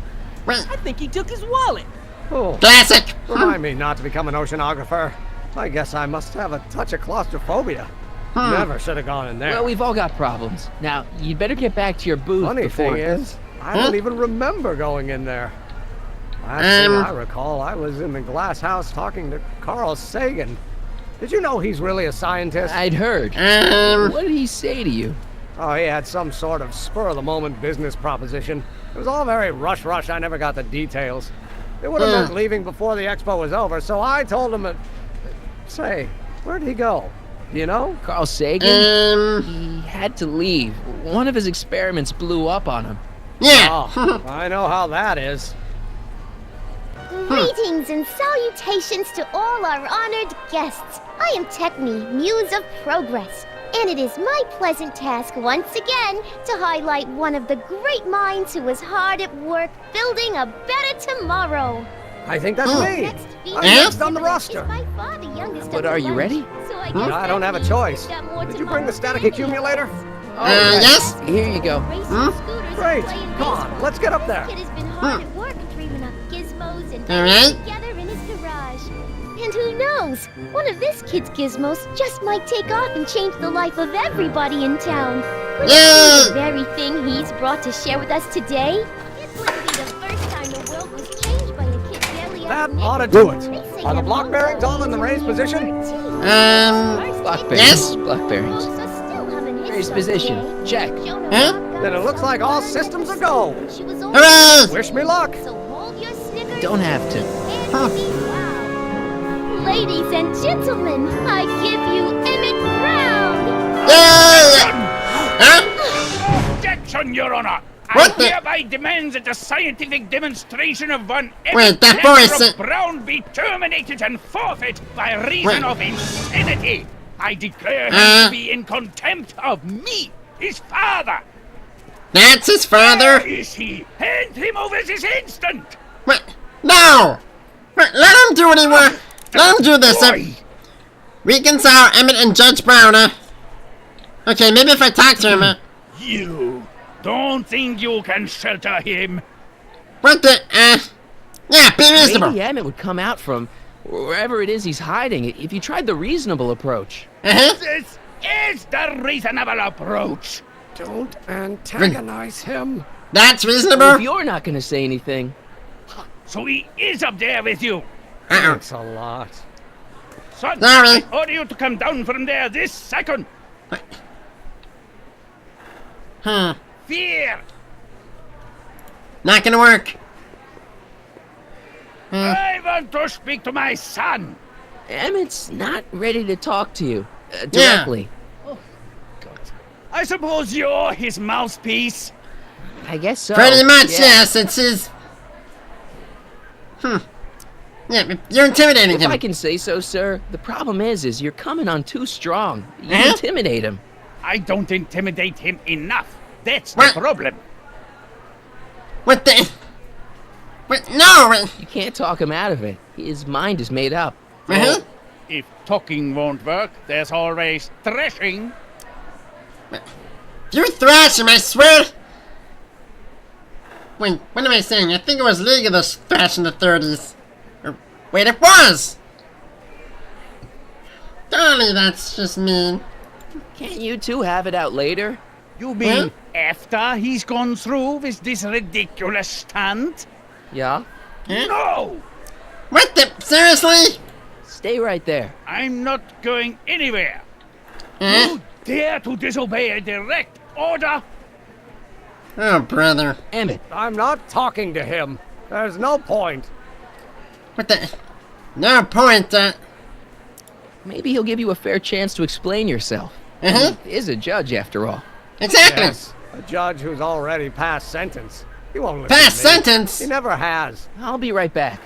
Wait. I think he took his wallet. Oh, Classic. remind me not to become an oceanographer. I guess I must have a touch of claustrophobia. Never should have gone in there. Well, we've all got problems. Now, you'd better get back to your booth Funny before... thing is, I don't even remember going in there. Last thing I recall, I was in the glass house talking to Carl Sagan. Did you know he's really a scientist? I'd heard. What did he say to you? Oh, he had some sort of spur-of-the-moment business proposition. It was all very rush. I never got the details. It would have meant leaving before the expo was over, so I told him say, where'd he go? You know? Carl Sagan? He had to leave. One of his experiments blew up on him. Yeah. Oh, I know how that is. Greetings and salutations to all our honored guests. I am Techne, Muse of Progress, and it is my pleasant task once again to highlight one of the great minds who was hard at work building a better tomorrow. I think that's me. Next I'm next on the roster. by far the youngest But of are the you bunch, ready? So I guess I don't that have a means choice. we've got more Did you bring the tomorrow static than accumulator? Yes? Here you go. Racing scooters Great. and playing Come on, baseball. let's get up there. This kid has been hard at work dreaming up gizmos and All right. together in his garage. And who knows? One of this kid's gizmos just might take off and change the life of everybody in town. Could it be the very thing he's brought to share with us today? It wouldn't be the first time the world was changed by a kid barely That out ought to do it. They say Are the that block bearings all in the raised position? Block bearings. Yes? Block bearings. Raised position. Check. Huh? Then it looks like all systems are go. Hooray! Wish me luck. So hold your Snickers Don't have to. and be loud. Ladies and gentlemen, I give you Emmett Brown. Yay! Huh? Objection, Your Honor! What I the- hereby demand that the scientific demonstration of one Wait, that Emmett boy Lambert said- Brown be terminated and forfeit by reason Wait. of insanity. I declare him to be in contempt of me, his father. That's his father? Where is he? Hand him over this instant. Wait, no! Wait, let him do what he wants. Let him do this. Boy. Reconcile Emmett and Judge Brown, Okay, maybe if I talk to him, You don't think you can shelter him? What the, yeah, be reasonable. Maybe Emmett would come out from wherever it is he's hiding if you tried the reasonable approach. This is the reasonable approach. Don't antagonize him. That's Well, reasonable? if you're not going to say anything... So he is up there with you. Thanks a lot. Son, Sorry. I order you to come down from there this second. Not gonna work. I want to speak to my son. Emmett's not ready to talk to you directly. Oh, God. I suppose you're his mouthpiece. I guess so. Pretty much, yes. It's his. Yeah, you're intimidating If him. I can say so, sir, the problem is you're coming on too strong. You intimidate him. I don't intimidate him enough. That's the problem. What the? What? No! You can't talk him out of it. His mind is made up. If talking won't work, there's always thrashing. You thrash him, I swear! Wait, what am I saying? I think it was legal to thrash in the 30s. Or, wait, it was! Darling, that's just mean. Can't you two have it out later? You mean after he's gone through with this ridiculous stunt? Yeah? No! What the? Seriously? Stay right there. I'm not going anywhere. You dare to disobey a direct order? Oh, brother. Emmett. I'm not talking to him. There's no point. What the? No point, Maybe he'll give you a fair chance to explain yourself. He is a judge, after all. Exactly. Yes, a judge who's already passed sentence. He won't listen Past to me. sentence? He never has. I'll be right back.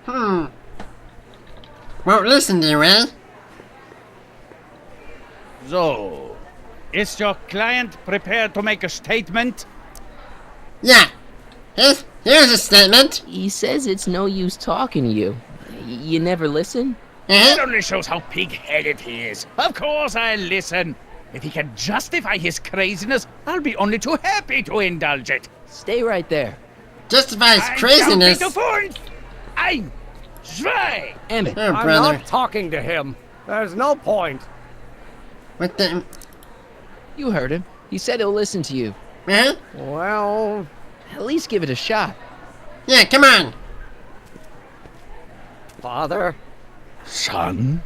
Won't listen to you, eh? So, is your client prepared to make a statement? Yeah. Here's a statement. He says it's no use talking to you. You never listen? That only shows how pig-headed he is. Of course I'll listen. If he can justify his craziness, I'll be only too happy to indulge it. Stay right there. Justify his craziness. I'm zwei. Emmett. Oh, I'm brother. not talking to him. There's no point. What the? You heard him. He said he'll listen to you. Well, at least give it a shot. Yeah, come on. Father? Son?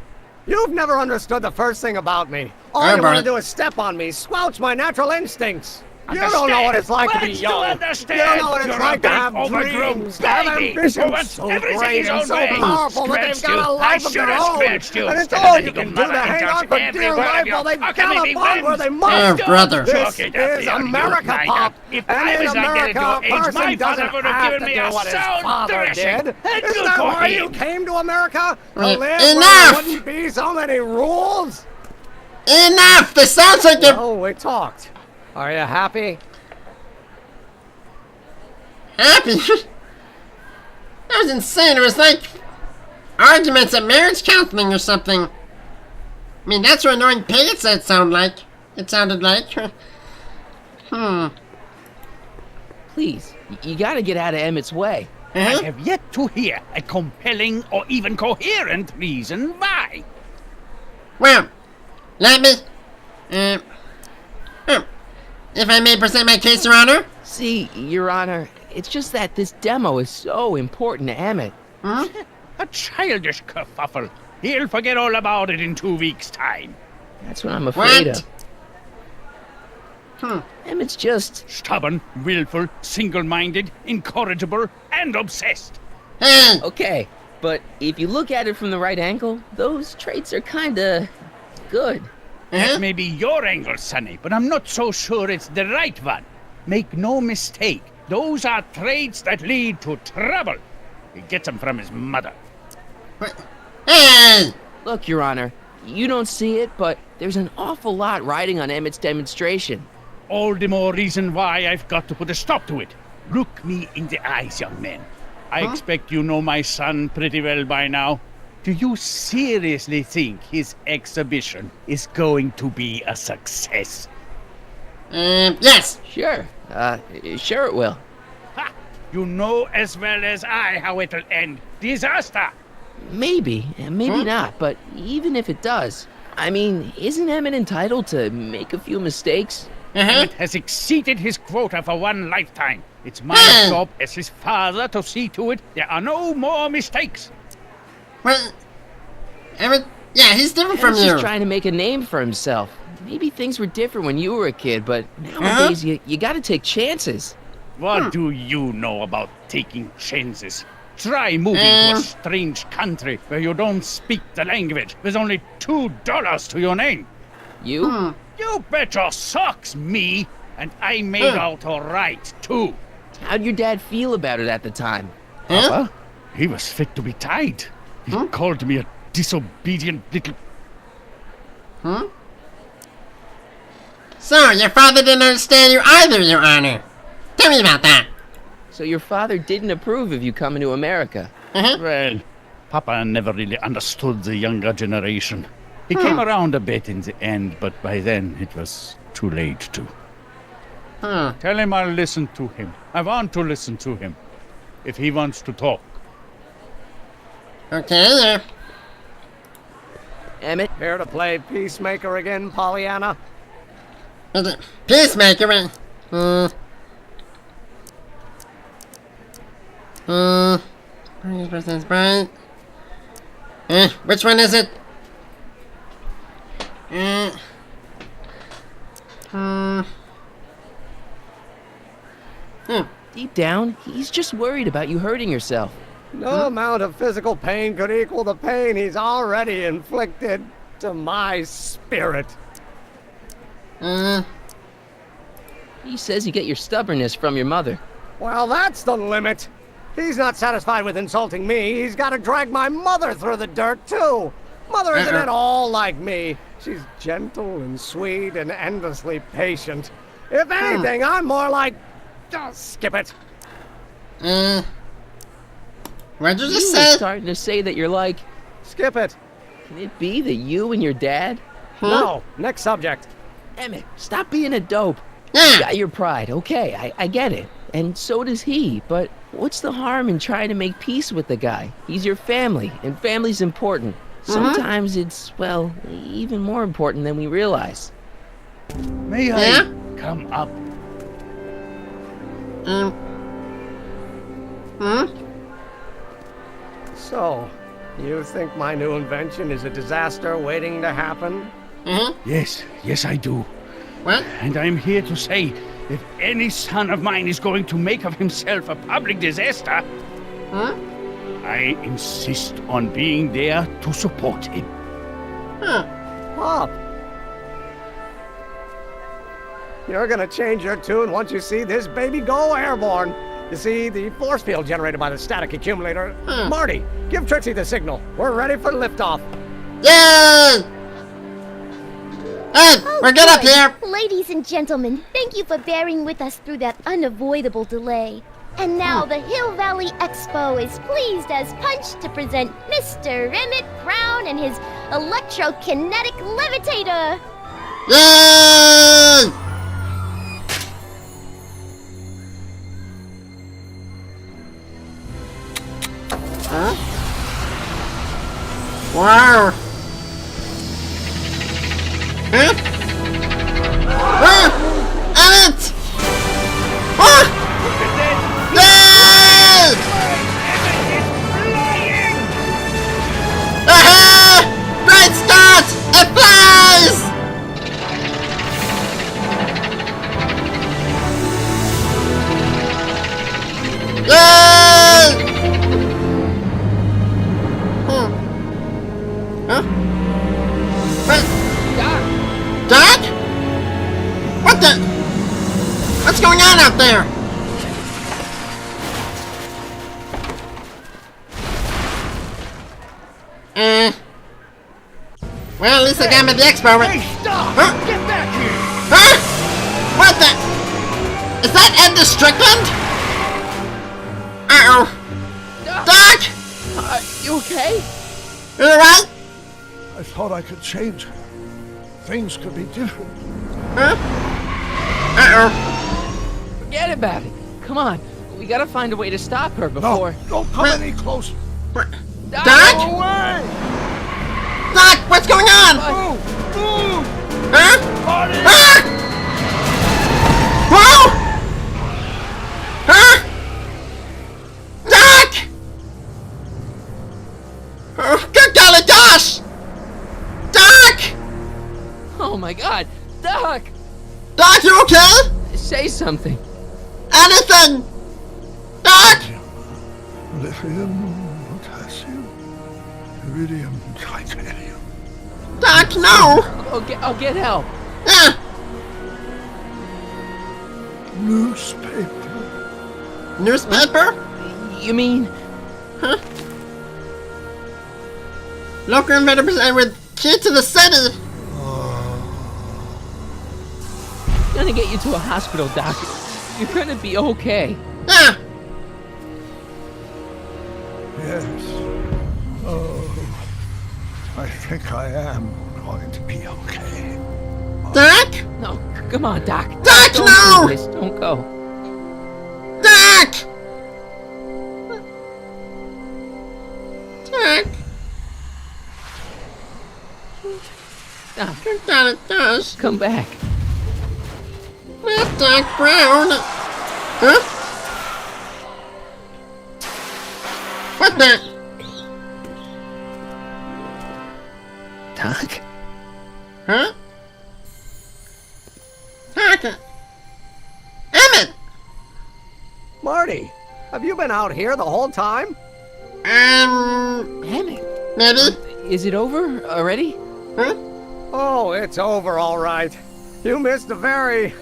You've never understood the first thing about me. All you want to do is step on me, squelch my natural instincts. You don't know what it's like to be young. You don't know what it's like to have dreams, to have ambitions so great and so powerful that they've got a life of their own. And it's all you can do to hang on for dear life while they've galloped where they must. Oh, brother. This is America, Pop. And in America, a person doesn't have to do what his father did. Isn't that why you came to America? To live where there wouldn't be so many rules? Enough! This sounds like a... Oh, we talked. Are you happy? Happy? That was insane. It was like arguments at marriage counseling or something. I mean, that's what annoying pigs that sound like. It sounded like. Please, you gotta get out of Emmett's way. I have yet to hear a compelling or even coherent reason why. Well, let me... if I may present my case, Your Honor? See, Your Honor, it's just that this demo is so important to Emmett. A childish kerfuffle. He'll forget all about it in 2 weeks' time. That's what I'm afraid What? of. Emmett's just... Stubborn, willful, single-minded, incorrigible, and obsessed. Hey! Okay, but if you look at it from the right angle, those traits are kinda... good. That may be your angle, Sonny, but I'm not so sure it's the right one. Make no mistake, those are traits that lead to trouble. He gets them from his mother. Hey! Look, Your Honor, you don't see it, but there's an awful lot riding on Emmett's demonstration. All the more reason why I've got to put a stop to it. Look me in the eyes, young man. I expect you know my son pretty well by now. Do you seriously think his exhibition is going to be a success? Yes. Sure. Sure it will. Ha! You know as well as I how it'll end. Disaster! Maybe, and maybe not, but even if it does, I mean, isn't Emmett entitled to make a few mistakes? Emmett has exceeded his quota for one lifetime. It's my job as his father to see to it there are no more mistakes. Well, Emmett, yeah, he's different from Emmett's you. just trying to make a name for himself. Maybe things were different when you were a kid, but nowadays you gotta take chances. What do you know about taking chances? Try moving to a strange country where you don't speak the language with only $2 to your name. You? You bet your socks, me, and I made out all right, too. How'd your dad feel about it at the time? Papa? He was fit to be tied. He called me a disobedient little... So, your father didn't understand you either, Your Honor. Tell me about that. So your father didn't approve of you coming to America? Well, Papa never really understood the younger generation. He came around a bit in the end, but by then it was too late to. Tell him I'll listen to him. I want to listen to him. If he wants to talk. Okay, Emmett? Here to play peacemaker again, Pollyanna? Peacemaker, right? Which one is it? Deep down, he's just worried about you hurting yourself. No amount of physical pain could equal the pain he's already inflicted to my spirit. He says you get your stubbornness from your mother. Well, that's the limit. He's not satisfied with insulting me. He's got to drag my mother through the dirt, too. Mother isn't at all like me. She's gentle and sweet and endlessly patient. If anything, I'm more like... skip it. What'd you just You were say? starting to say that you're like... Skip it. Can it be that you and your dad... No, next subject. Emmett, stop being a dope. Yeah. You got your pride, okay, I get it. And so does he, but what's the harm in trying to make peace with the guy? He's your family, and family's important. Sometimes it's, well, even more important than we realize. May I come up? So, you think my new invention is a disaster waiting to happen? Yes, I do. What? And I'm here to say, if any son of mine is going to make of himself a public disaster, I insist on being there to support him. Pop! You're gonna change your tune once you see this baby go airborne. You see, the force field generated by the static accumulator. Marty, give Trixie the signal. We're ready for liftoff. Yay! Hey, we're good up here. Ladies and gentlemen, thank you for bearing with us through that unavoidable delay. And now the Hill Valley Expo is pleased as punch to present Mr. Emmett Brown and his electrokinetic levitator. Yay! Wow. Emmett! Yay! Great start! It flies! Yay! Wait. Doc? What the? What's going on out there? Well, at least I got him at the expo, right? Hey, stop! Get back here! Huh? What the? Is that Ed the Strickland? Uh-oh. Doc! You okay? You alright? I thought I could change. Things could be different. Huh? Uh-oh. Forget about it. Come on, we gotta find a way to stop her before... No, don't come any closer. Doc? Go away! Doc, what's going on? Move! Move! Huh? Marty! Ah! Whoa! Huh? Doc! Oh, good golly gosh! Doc! Oh my god, Doc! Doc, you okay? Say something. Anything! Doc! Lithium, potassium, iridium, titanium. Doc, no! I'll get help. Ah! Newspaper. Newspaper? You mean? Huh? Local invader presented with key to the city. Gonna get you to a hospital, Doc. You're gonna be okay. Ah! Yes. Oh, I think I am going to be okay. Doc? No, come on, Doc. Doc, Don't no! do this. Don't go. Doc! Doc? Doc, I thought it does. come back. Not Doc Brown. Huh? What the? Doc? Huh? Doc? Emmett! Marty, have you been out here the whole time? Emmett, Maybe? is it over already? Huh? Oh, it's over all right. You missed a very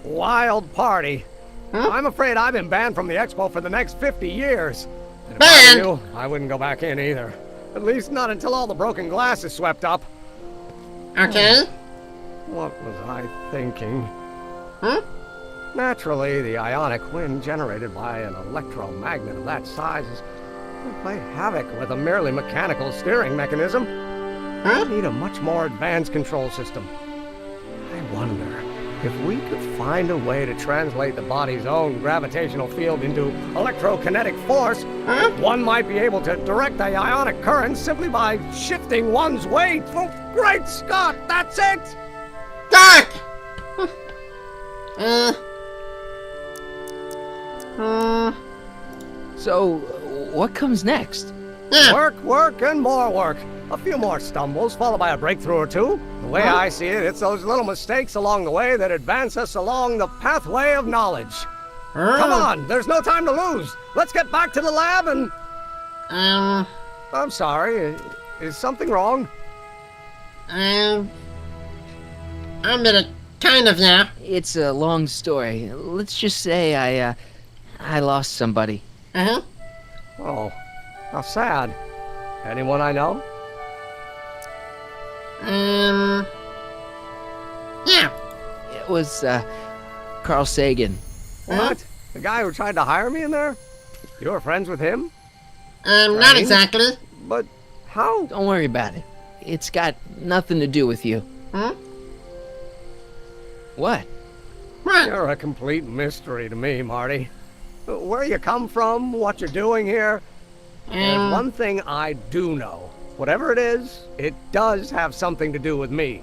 wild party. Huh? I'm afraid I've been banned from the expo for the next 50 years. And if Banned? I were you, I wouldn't go back in either. At least not until all the broken glass is swept up. Okay. What was I thinking? Huh? Naturally, the ionic wind generated by an electromagnet of that size would play havoc with a merely mechanical steering mechanism. Huh? We need a much more advanced control system. I wonder if we could find a way to translate the body's own gravitational field into electrokinetic force. Huh? One might be able to direct the ionic current simply by shifting one's weight. Oh, great Scott, that's it! Doc! So, what comes next? Yeah. Work, and more work. A few more stumbles, followed by a breakthrough or two. The way I see it, it's those little mistakes along the way that advance us along the pathway of knowledge. Come on, there's no time to lose. Let's get back to the lab and... I'm sorry, is something wrong? I mean it, kind of, yeah. It's a long story. Let's just say I lost somebody. Uh-huh. Oh, how sad. Anyone I know? Yeah. It was, Carl Sagan. What? The guy who tried to hire me in there? You were friends with him? Not Strange. exactly. But how? Don't worry about it. It's got nothing to do with you. Huh? What? What? You're a complete mystery to me, Marty. Where you come from, what you're doing here. There's one thing I do know. Whatever it is, it does have something to do with me.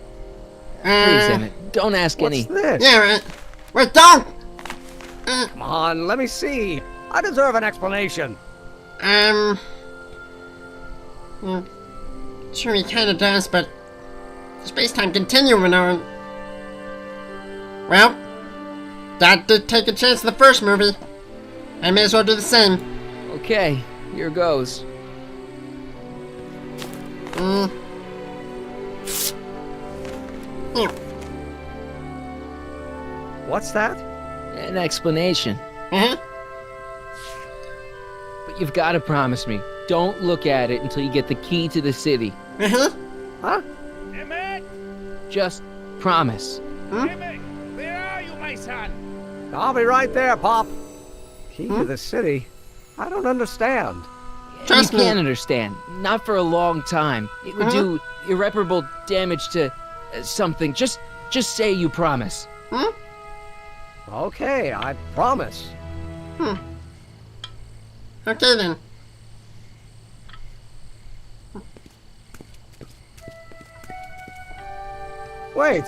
Please, Emmett, don't ask What's any. this? Yeah, right. Wait, don't! Come on, let me see. I deserve an explanation. Sure he kinda does, but space-time continuum on. Well, that did take a chance in the first movie. I may as well do the same. Okay, here goes. Yeah. What's that? An explanation. Uh-huh. But you've got to promise me, don't look at it until you get the key to the city. Uh-huh. Huh? Emmett! Just promise. Emmett! Where are you, my son? I'll be right there, Pop. Key to the city? I don't understand. Trust you me. can't understand. Not for a long time. It would do irreparable damage to something. Just say you promise. Okay, I promise. Okay then. Wait,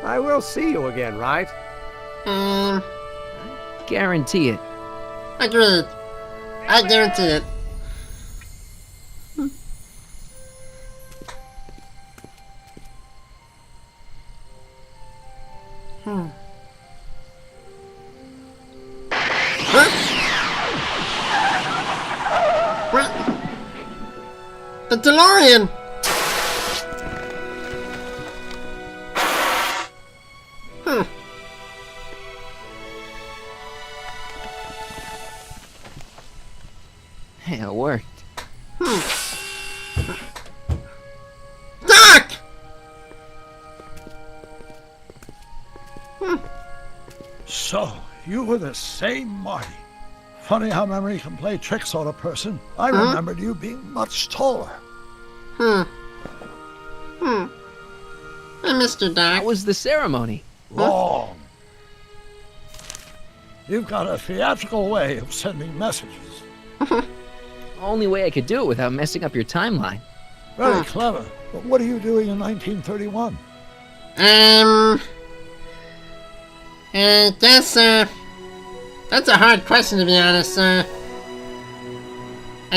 I will see you again, right? Guarantee it. Agreed. I guarantee it. Huh? What? The DeLorean! Hey, it worked. Doc! So, you were the same Marty. Funny how memory can play tricks on a person. I remembered you being much taller. Hey, Mr. Doc. How was the ceremony? Wrong. You've got a theatrical way of sending messages. Only way I could do it without messing up your timeline. Very clever. But what are you doing in 1931? I guess, that's a hard question to be honest, I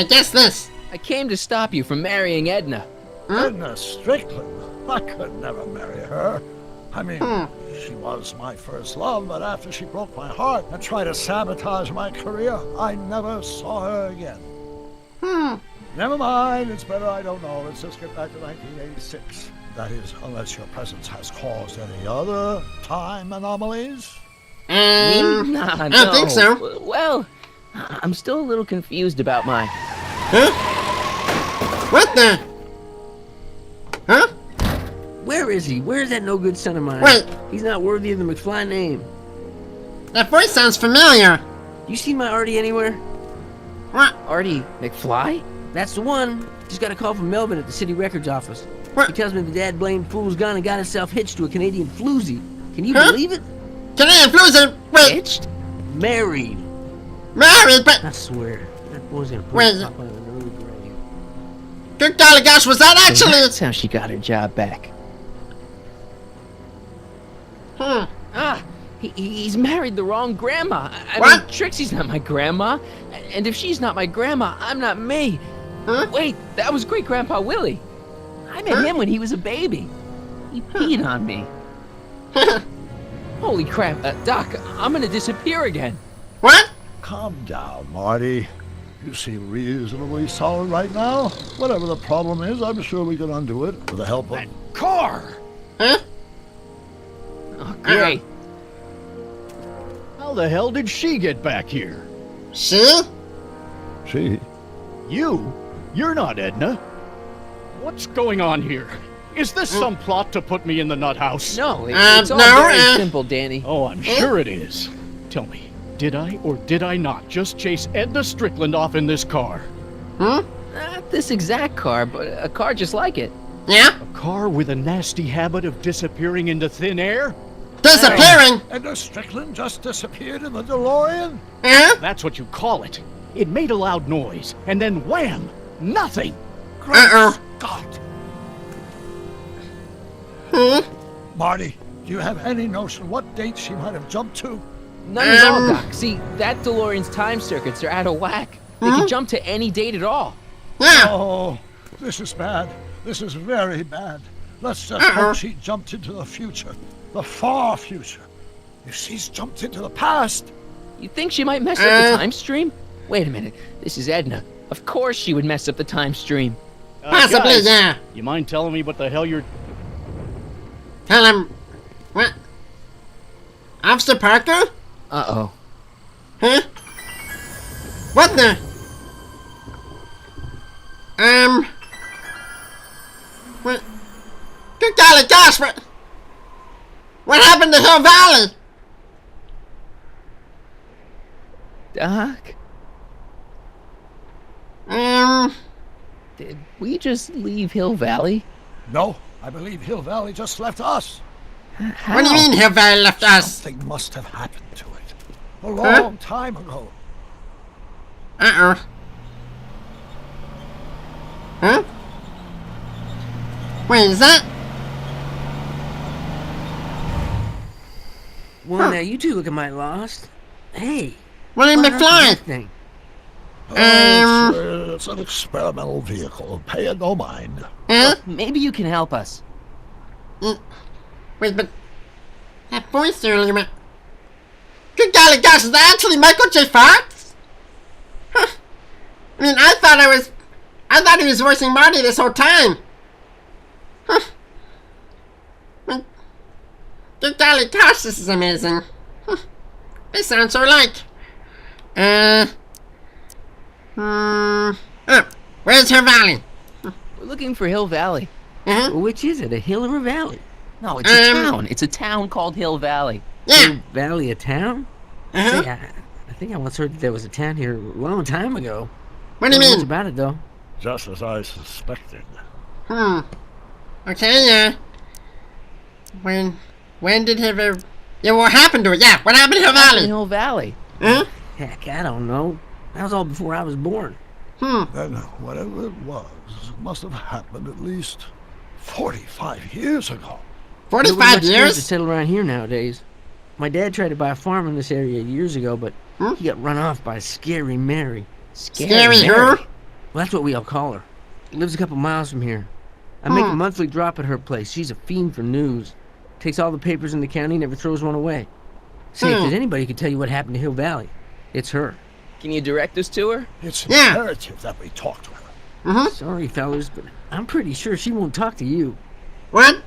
guess this. I came to stop you from marrying Edna. Edna Strickland? I could never marry her. I mean, she was my first love, but after she broke my heart and tried to sabotage my career, I never saw her again. Never mind, it's better I don't know. Let's just get back to 1986. That is, unless your presence has caused any other time anomalies. Nah, I don't think so. Well, I'm still a little confused about my... Huh? What the? Huh? Where is he? Where's that no-good son of mine? Wait. He's not worthy of the McFly name. That voice sounds familiar. You seen my Artie anywhere? What? Artie McFly? That's the one. Just got a call from Melvin at the city records office. What? He tells me the dad-blamed fool's gone and got himself hitched to a Canadian floozy. Can you Huh? believe it? Canadian floozy? Wait. Hitched? Married. Married, but... I swear. That boy's gonna Wait. put up on an early grave. Good golly gosh, was that So actually... that's how she got her job back. He's married the wrong grandma. I What? mean, Trixie's not my grandma. And if she's not my grandma, I'm not me. Huh? Wait, that was Great-Grandpa Willie. I met him when he was a baby. He peed on me. Holy crap. Doc, I'm gonna disappear again. What? Calm down, Marty. You seem reasonably solid right now. Whatever the problem is, I'm sure we can undo it with the help of... Car! Huh? Oh, great. How the hell did she get back here? She? She? You? You're not Edna. What's going on here? Is this some plot to put me in the nut house? No, it's all very simple, Danny. Oh, I'm sure it is. Tell me, did I or did I not just chase Edna Strickland off in this car? Not this exact car, but a car just like it. Yeah? A car with a nasty habit of disappearing into thin air? Disappearing? Edna Strickland just disappeared in the DeLorean? Huh? That's what you call it. It made a loud noise, and then wham! Nothing! Uh-oh. God! Marty, do you have any notion what date she might have jumped to? None at all, Doc. See, that DeLorean's time circuits are out of whack. They can jump to any date at all. Oh, this is bad. This is very bad. Let's just hope she jumped into the future. The far future. If she's jumped into the past... You think she might mess up the time stream? Wait a minute. This is Edna. Of course she would mess up the time stream. Possibly, guys, yeah. You mind telling me what the hell you're... Tell him... What? Officer Parker? Uh-oh. Huh? What the? What? Good golly gosh, what happened to Hill Valley? Doc? Did we just leave Hill Valley? No, I believe Hill Valley just left us. How? What do you mean Hill Valley left us? Something must have happened to it. A long time ago. Uh-oh. Huh? Wait, is that? Well, now you two look mighty lost. Hey. William what happened to McFly. that thing? It's an experimental vehicle. Pay it no mind. Huh? Maybe you can help us. Wait, but that voice earlier, man. Good golly gosh, is that actually Michael J. Fox? Huh. I mean, I thought he was voicing Marty this whole time. Huh. Good golly gosh, this is amazing. They sound so alike. Where's Hill Valley? We're looking for Hill Valley. Which is it, a hill or a valley? No, it's a town. It's a town called Hill Valley. Yeah. Hill Valley, a town? See, I think I once heard that there was a town here a long time ago. What do you Don't know mean? much about it, though. Just as I suspected. Okay, yeah. When did Hill... Yeah, what happened to it? Yeah, what happened to Hill Valley? Hill Valley. Heck, I don't know. That was all before I was born. Then whatever it was must have happened at least 45 years ago. 45 to years? settle around here nowadays. My dad tried to buy a farm in this area years ago, but he got run off by Scary Mary. Scary who? Well, that's what we all call her. Lives a couple miles from here. I make a monthly drop at her place. She's a fiend for news. Takes all the papers in the county, never throws one away. Say, if there's anybody who can tell you what happened to Hill Valley, it's her. Can you direct us to her? It's imperative that we talk to her. Sorry, fellas, but I'm pretty sure she won't talk to you. What?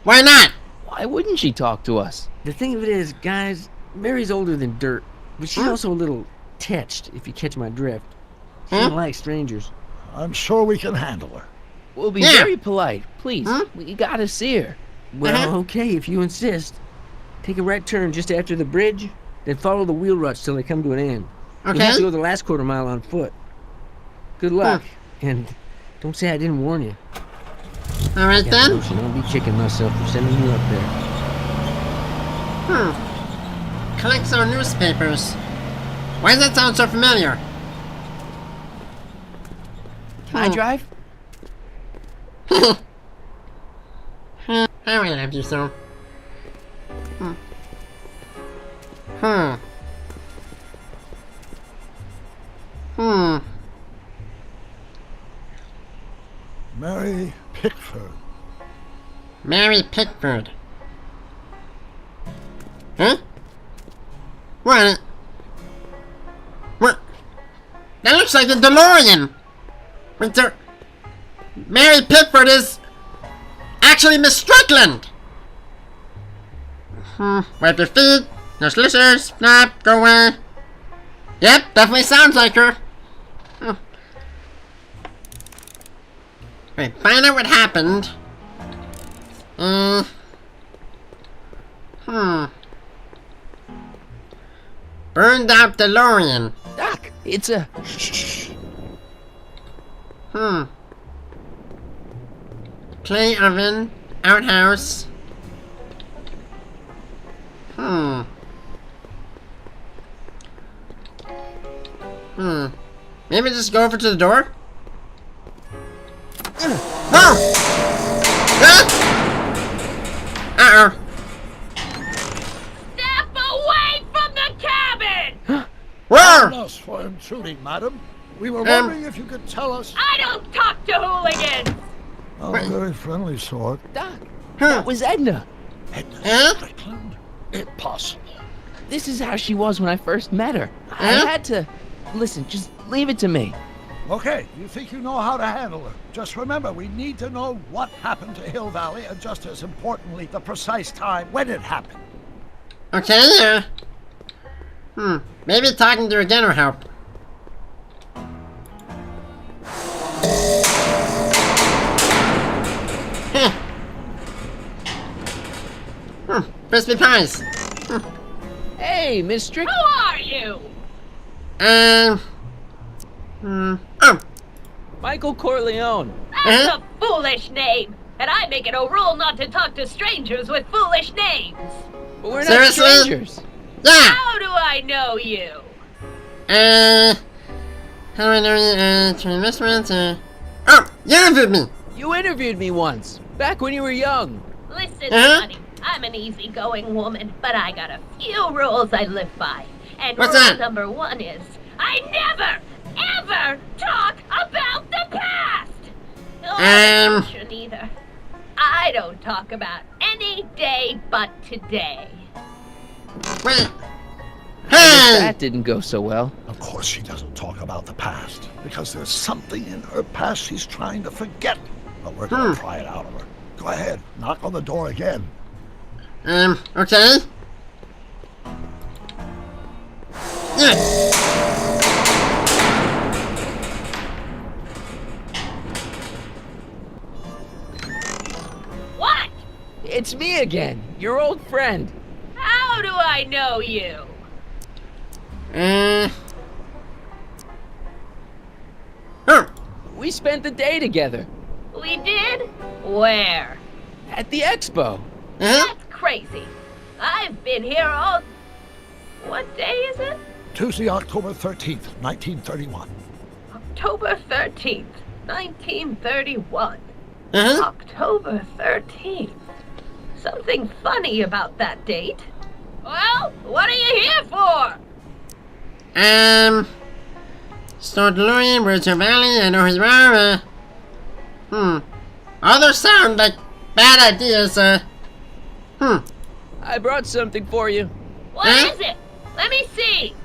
Why not? Why wouldn't she talk to us? The thing of it is, guys, Mary's older than dirt, but she's also a little tetched, if you catch my drift. She doesn't like strangers. I'm sure we can handle her. We'll be very polite. Please, we gotta see her. Well, okay, if you insist. Take a right turn just after the bridge, then follow the wheel ruts till they come to an end. You'll have to go the last quarter mile on foot. Good luck, and don't say I didn't warn you. All right then. I'll be kicking myself for sending you up there. Collect some newspapers. Why does that sound so familiar? Can I drive? I will have you so. Mary Pickford. Mary Pickford. Huh? What? What? That looks like the DeLorean. Wait, there... Mary Pickford is actually Miss Strickland. Wipe your feet. No scissors. Snap. Go away. Yep, definitely sounds like her. Wait, find out what happened. Burned out DeLorean. Doc, it's a... Clay oven. Outhouse. Maybe just go over to the door? Oh! Uh-oh. Step away from the cabin! Where? Pardon us for intruding, madam. We were wondering if you could tell us... I don't talk to hooligans! A very friendly sort. Doc, that was Edna. Edna Strickland? Impossible. This is how she was when I first met her. I had to... Listen, just leave it to me. Okay, you think you know how to handle her. Just remember, we need to know what happened to Hill Valley, and just as importantly, the precise time when it happened. Okay, maybe talking to her again will help. Crispy pies. Hey, Miss Strick. Who are you? Michael Corleone. That's a foolish name, and I make it a rule not to talk to strangers with foolish names. But we're not strangers. Yeah. How do I know you? How do I know you? Restaurants, Oh, you interviewed me. You interviewed me once, back when you were young. Listen, honey, I'm an easygoing woman, but I got a few rules I live by. And What's rule that? number 1 is, I never, ever talk about the past! Or the future neither. I don't talk about any day but today. Wait. Hey! That didn't go so well. A Of course she doesn't talk about the past, because there's something in her past she's trying to forget. But we're gonna pry it out of her. Go ahead, knock on the door again. Okay. Yeah. What? It's me again, your old friend. How do I know you? We spent the day together. We did? Where? At the expo. That's crazy. I've been here all... What day is it? Tuesday, October 13th, 1931. October 13th, 1931. October 13th. Something funny about that date. Well, what are you here for? Store DeLorean, where's your valley? I know who you are. All those sound like bad ideas, I brought something for you. What is it? Let me see.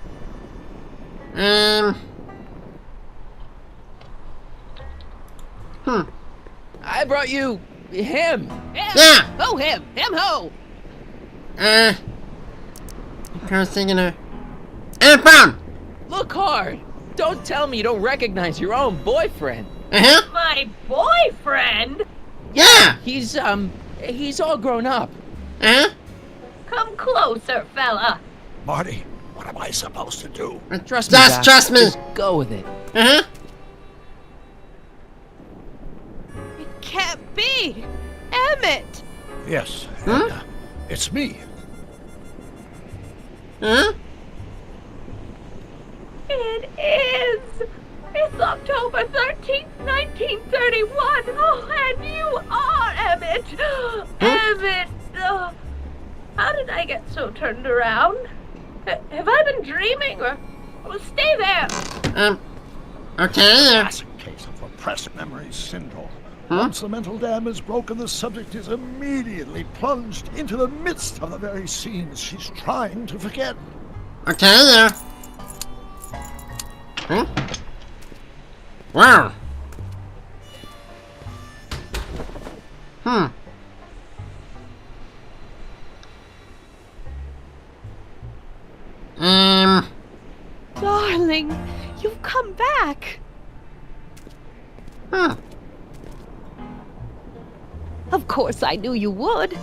I brought you him. Yeah. Ho him. Him ho. I was thinking of... And found! Look hard. Don't tell me you don't recognize your own boyfriend. My boyfriend? Yeah! He's all grown up. Come closer, fella. Marty, what am I supposed to do? Trust me, Doc. Trust me. Just go with it. It can't be. Emmett. Yes, and, it's me. It is. It's October 13th, 1931. Oh, and you are Emmett. Emmett. How did I get so turned around? Have I been dreaming or... Oh, stay there. Okay. Classic case of repressed memory syndrome. Once the mental dam is broken, the subject is immediately plunged into the midst of the very scenes she's trying to forget. Okay, Wow. Darling, you've come back. Of course I knew you would.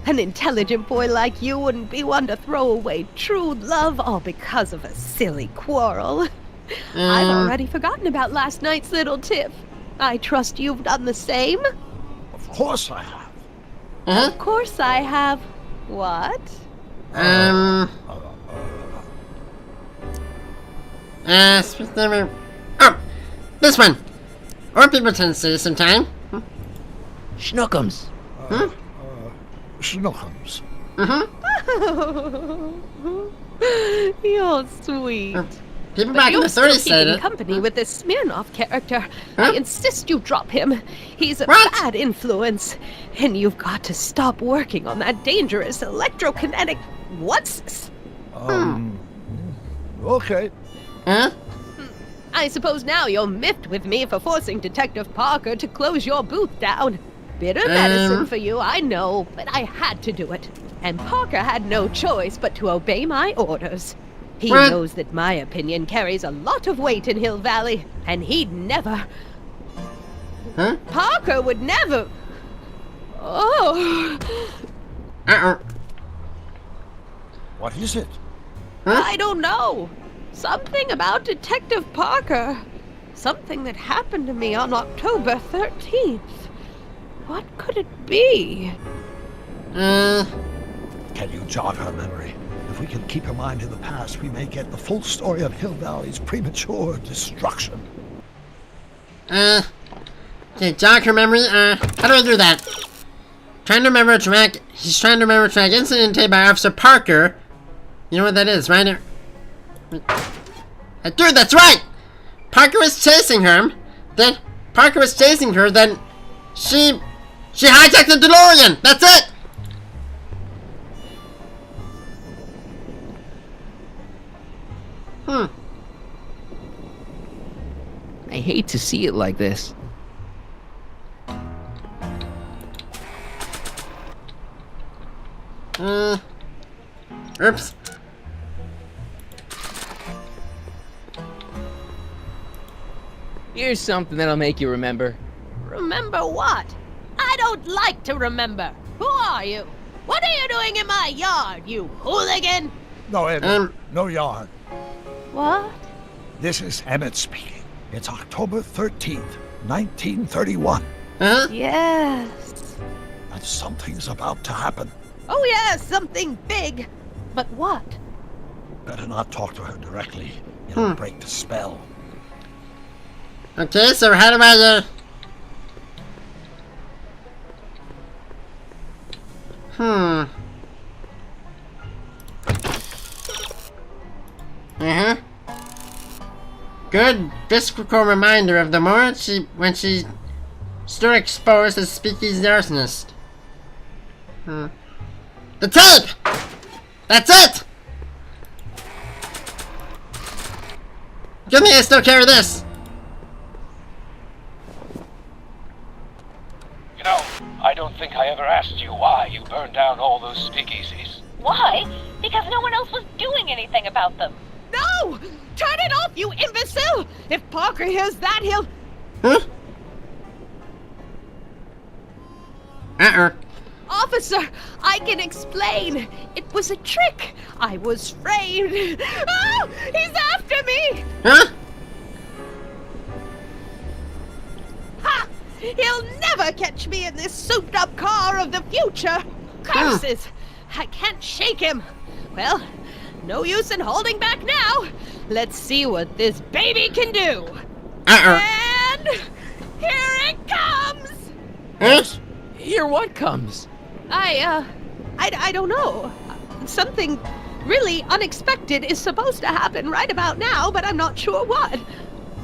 An intelligent boy like you wouldn't be one to throw away true love all because of a silly quarrel. I've already forgotten about last night's little tiff. I trust you've done the same? Of course I have. Of course I have. What? Oh, this one. Or people tend to say sometime. Schnookums. Schnookums. You're sweet. People But back in you're the still 30s said keeping it. company with this Smirnoff character. I insist you drop him. He's a bad influence. And you've got to stop working on that dangerous electrokinetic... What's this? Okay. I suppose now you're miffed with me for forcing Detective Parker to close your booth down. Bitter medicine for you, I know, but I had to do it. And Parker had no choice but to obey my orders. He knows that my opinion carries a lot of weight in Hill Valley, and he'd never... Parker would never... Oh... What is it? I don't know. Something about Detective Parker. Something that happened to me on October 13th. What could it be? Can you jog her memory? If we can keep her mind in the past, we may get the full story of Hill Valley's premature destruction. Okay, jog her memory. How do I do that? Trying to remember a track. He's trying to remember a track incident tape by Officer Parker. You know what that is, right? Dude, that's right! Parker was chasing her. Then Parker was chasing her. Then she hijacked the DeLorean. That's it. I hate to see it like this. Oops. Here's something that'll make you remember. Remember what? I don't like to remember. Who are you? What are you doing in my yard, you hooligan? No, Emmett. No yard. What? This is Emmett speaking. It's October 13th, 1931. Huh? Yes. And something's about to happen. Oh, yes, something big. But what? Better not talk to her directly. It'll break the spell. Okay, so how do I, Good physical reminder of the moment when she stood exposed as Speakeasy arsonist. The tape! That's it! Give me, I still carry this! You know, I don't think I ever asked you why you burned down all those speakeasies. Why? Because no one else was doing anything about them. No! Turn it off, you imbecile! If Parker hears that, he'll... Officer, I can explain. It was a trick. I was framed. Oh, he's after me! Ha! He'll never catch me in this souped-up car of the future. Curses! I can't shake him. Well, no use in holding back now. Let's see what this baby can do. And here it comes. Here what comes? I don't know. Something really unexpected is supposed to happen right about now, but I'm not sure what.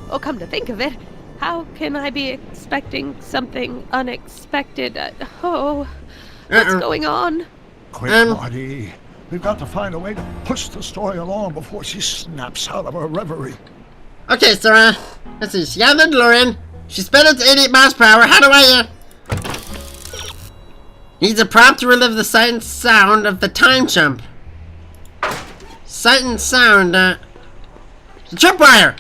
Oh, come to think of it, how can I be expecting something unexpected? What's going on? Quick, Marty. We've got to find a way to push the story along before she snaps out of her reverie. Okay, so, let's see. She got the DeLorean. She sped it to 88 miles per hour. How do I, needs a prompt to relive the sight and sound of the time jump. Sight and sound, the tripwire!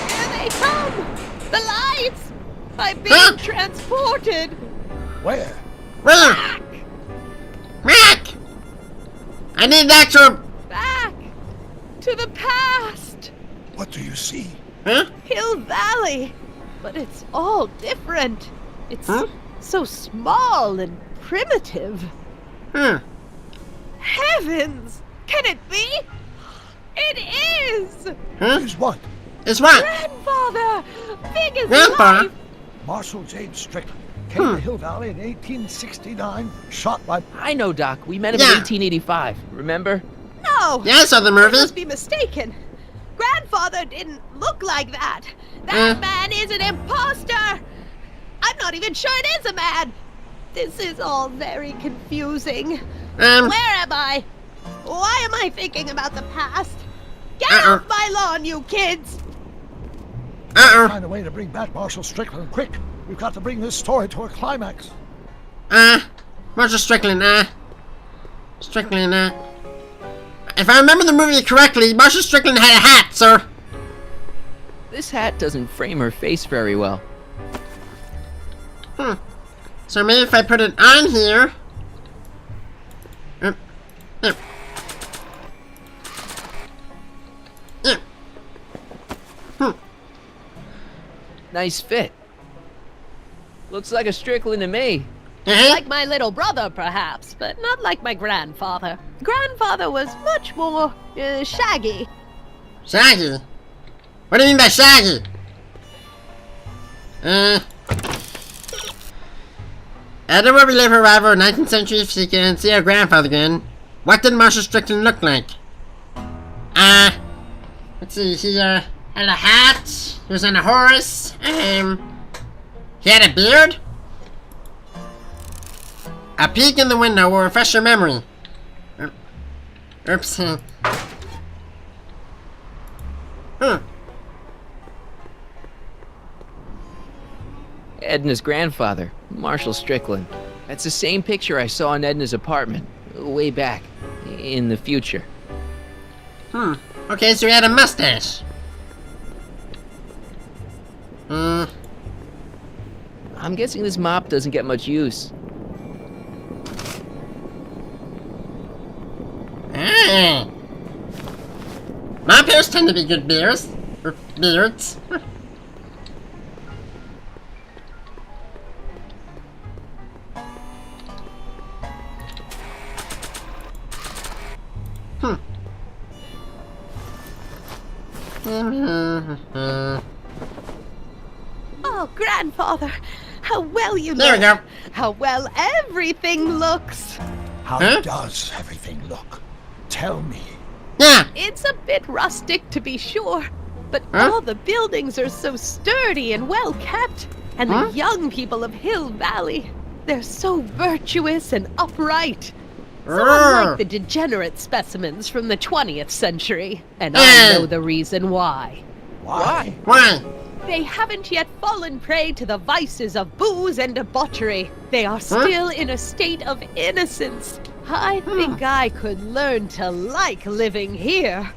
Here they come! The lights! I'm being transported! Where? Mac! I need the actual... Back! To the past! What do you see? Hill Valley! But it's all different. It's so small and primitive. Heavens! Can it be? It is! Is what? Is what? Grandfather! Big as Grandpa? life! Marshal James Strickland came to Hill Valley in 1869, shot by... I know, Doc. We met him in 1885. Remember? No! Yeah, I saw the movie. I must be mistaken. Grandfather didn't look like that. That man is an imposter! I'm not even sure it is a man! This is all very confusing. Where am I? Why am I thinking about the past? Get off my lawn, you kids! Find a way to bring back Marshal Strickland, quick! We've got to bring this story to a climax. Marshal Strickland, if I remember the movie correctly, Marshal Strickland had a hat, sir. This hat doesn't frame her face very well. So maybe if I put it on here... Nice fit. Looks like a Strickland to me. Like my little brother, perhaps, but not like my grandfather. Grandfather was much more shaggy. Shaggy? What do you mean by shaggy? Edward will live her arrival in 19th century if she can see her grandfather again. What did Marshal Strickland look like? Let's see, he had a hat, he was on a horse, he had a beard? A peek in the window will refresh your memory. Oops. Edna's grandfather, Marshall Strickland. That's the same picture I saw in Edna's apartment, way back, in the future. Okay, so he had a mustache. I'm guessing this mop doesn't get much use. Mop hairs tend to be good beards. Or beards. Oh, grandfather, how well you There look. we go. How well everything looks. How does everything look? Tell me. Yeah. It's a bit rustic, to be sure, but all the buildings are so sturdy and well kept. And the young people of Hill Valley, they're so virtuous and upright. So unlike the degenerate specimens from the 20th century. And I know the reason why. Why? Why? They haven't yet fallen prey to the vices of booze and debauchery. They are still in a state of innocence. I think I could learn to like living here.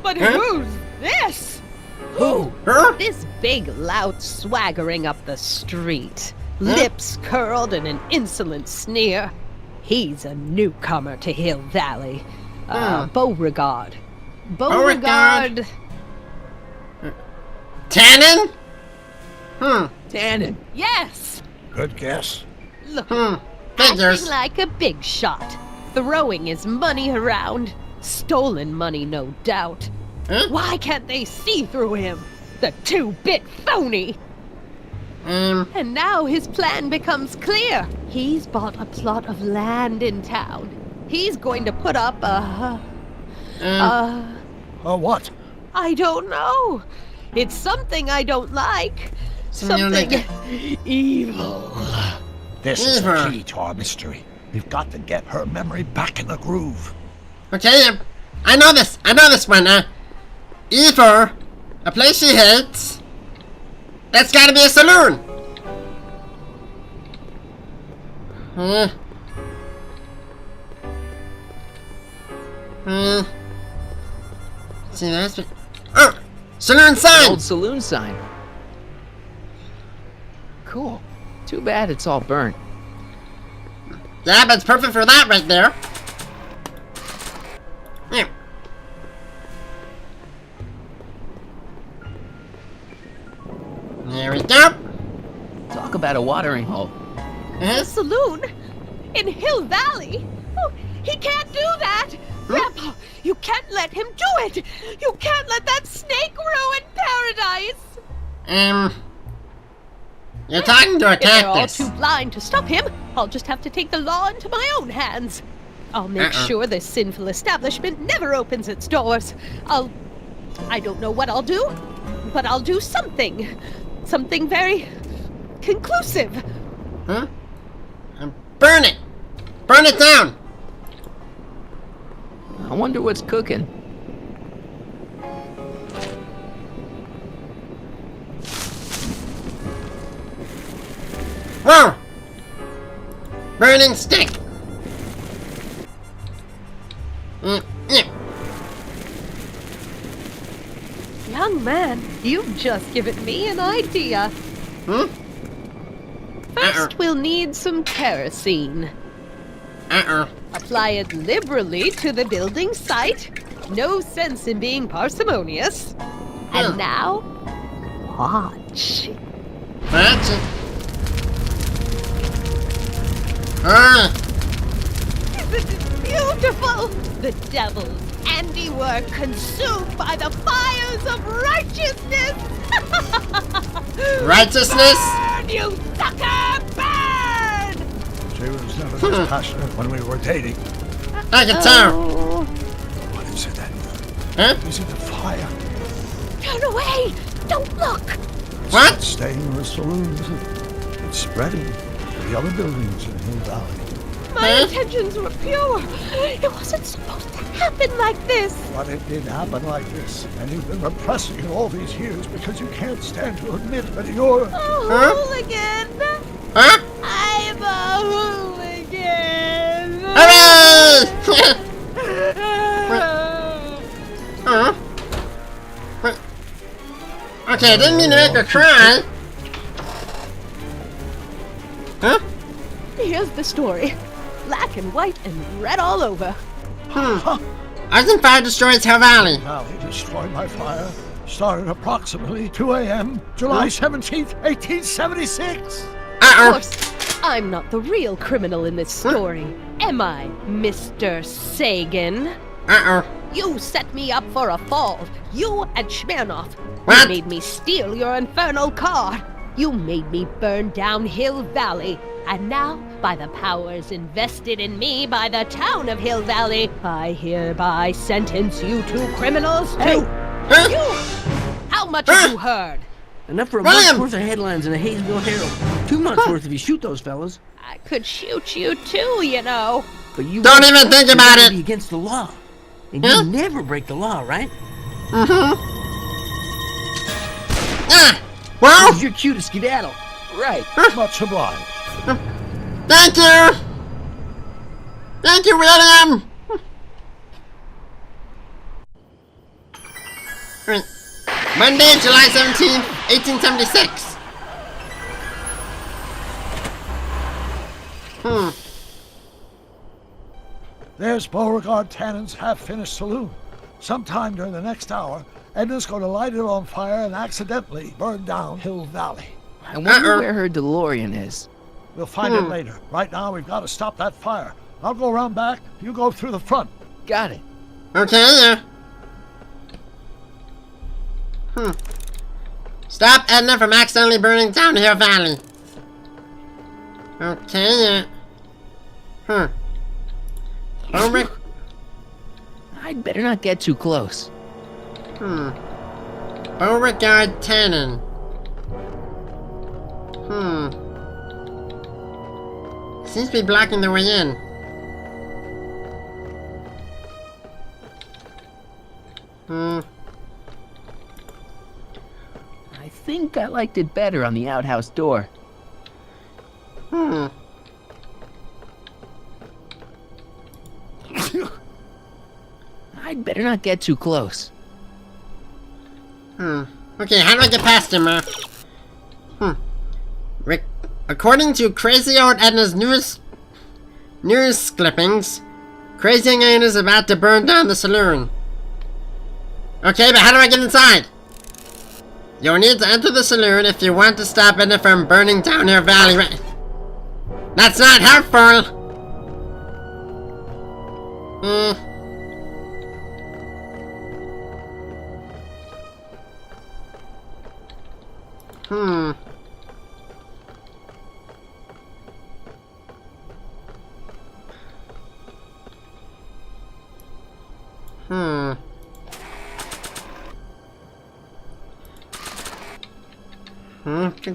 But who's this? Who? This big lout swaggering up the street. Lips curled in an insolent sneer. He's a newcomer to Hill Valley. Beauregard. Beauregard. Tannen? Tannen. Yes! Good guess. Look, Figures. acting like a big shot. Throwing his money around. Stolen money, no doubt. Why can't they see through him? The two-bit phony! And now his plan becomes clear. He's bought a plot of land in town. He's going to put up a what? I don't know. It's something I don't like. Something evil. This is the key to our mystery. We've got to get her memory back in the groove. Okay, I know this. I know this one. Either a place she hates. That's gotta be a saloon. See, that's saloon sign. Old saloon sign. Cool. Too bad it's all burnt. Yeah, but it's perfect for that right there. Yeah. There we go. Talk about a watering hole. A saloon? In Hill Valley? Oh, he can't do that! Grandpa, you can't let him do it! You can't let that snake ruin paradise! You're talking to a If they're all cactus. too blind to stop him, I'll just have to take the law into my own hands. I'll make sure this sinful establishment never opens its doors. I don't know what I'll do, but I'll do something. Something very conclusive. Burn it! Burn it down! I wonder what's cooking. Whoa! Burning stick! Young man, you've just given me an idea. First, we'll need some kerosene. Apply it liberally to the building site. No sense in being parsimonious. And now, watch. Watch it. Isn't it beautiful? The devil's handiwork consumed by the fires of righteousness. Righteousness? Burn, you sucker! Burn! She was never this passionate when we were dating. I can tell. What is it then? Huh? Is it the fire? Turn away! Don't look! What? It's staying in the saloons. It's spreading to the other buildings in Hill Valley. My intentions were pure. It wasn't supposed to happen like this. But it did happen like this. And you've been repressing it all these years because you can't stand to admit that you're... A hooligan. Huh? I'm a hooligan. Hooray! Okay, I didn't mean to make her cry. Huh? Here's the story. Black and white and red all over. Arson fire destroys Hill Valley. Valley destroyed by fire. Started approximately 2 a.m. July 17th, 1876. Of course, I'm not the real criminal in this story. Am I, Mr. Sagan? You set me up for a fall. You and Smirnoff. You made me steal your infernal car. You made me burn down Hill Valley. And now, by the powers invested in me by the town of Hill Valley, I hereby sentence you two criminals to... You! How much have you heard? Enough for a month's worth of headlines in the Hayesville Herald. 2 months worth if you shoot those fellas. I could shoot you too, you know. But you don't even think about it. Be against the law. And you never break the law, right? Well, you're cute to skedaddle. Right. Much obliged. Thank you. Thank you, William. Monday, July 17th, 1876. There's Beauregard Tannen's half-finished saloon. Sometime during the next hour, Edna's going to light it on fire and accidentally burn down Hill Valley. I wonder where her DeLorean is. We'll find it later. Right now, we've got to stop that fire. I'll go around back. You go through the front. Got it. Okay, Stop Edna from accidentally burning down Hill Valley. Okay, I'd better not get too close. Beauregard Tannen. Seems to be blocking the way in. I think I liked it better on the outhouse door. I'd better not get too close. Okay, how do I get past him, According to Crazy Old Edna's news clippings, Crazy Anne is about to burn down the saloon. Okay, but how do I get inside? You'll need to enter the saloon if you want to stop Edna from burning down her valley. That's not helpful!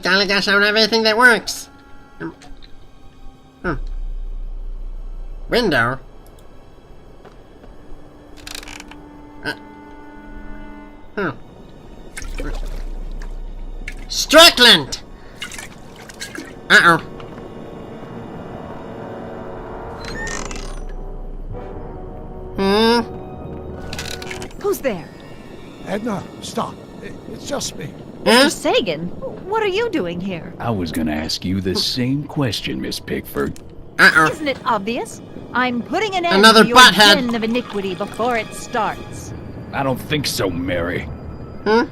Golly gosh, I don't have anything that works. Window? Strickland! Uh-oh. Who's there? Edna, stop. It's just me. Mr. Sagan, what are you doing here? I was gonna ask you the same question, Miss Pickford. Isn't it obvious? I'm putting an end Another to your butthead. den of iniquity before it starts. I don't think so, Mary. I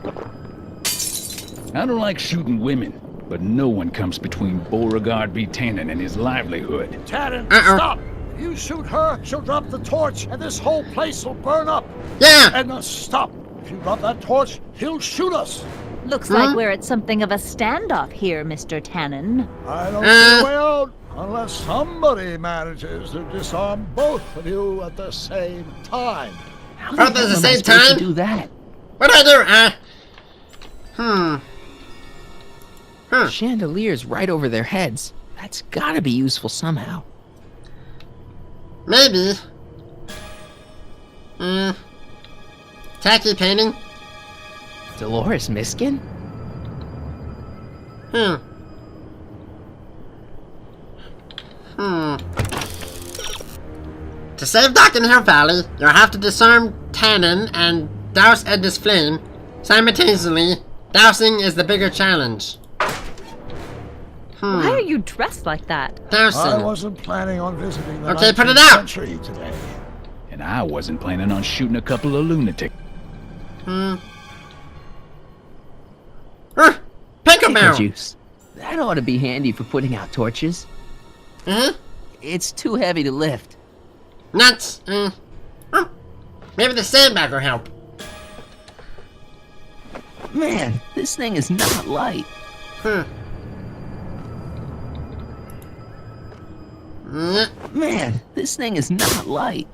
don't like shooting women, but no one comes between Beauregard v. Tannen and his livelihood. Tannen, stop! If you shoot her, she'll drop the torch, and this whole place will burn up. Yeah! Edna, stop! If you drop that torch, he'll shoot us. Looks like we're at something of a standoff here, Mr. Tannen. I don't see a way out unless somebody manages to disarm both of you at the same time. How Both at the same supposed time? to do that? What do I do? Chandelier's right over their heads. That's gotta be useful somehow. Maybe. Tacky painting? Dolores Miskin? To save Doc in Hill Valley, you'll have to disarm Tannen and douse Edna's flame. Simultaneously, dousing is the bigger challenge. Why are you dressed like that? Dousing. I wasn't planning on visiting the Okay, put it 19th out! century today. And I wasn't planning on shooting a couple of lunatics. Pickle Pickle barrel! juice. That ought to be handy for putting out torches. It's too heavy to lift. Nuts! Maybe the sandbag will help. Man, this thing is not light. Man, this thing is not light.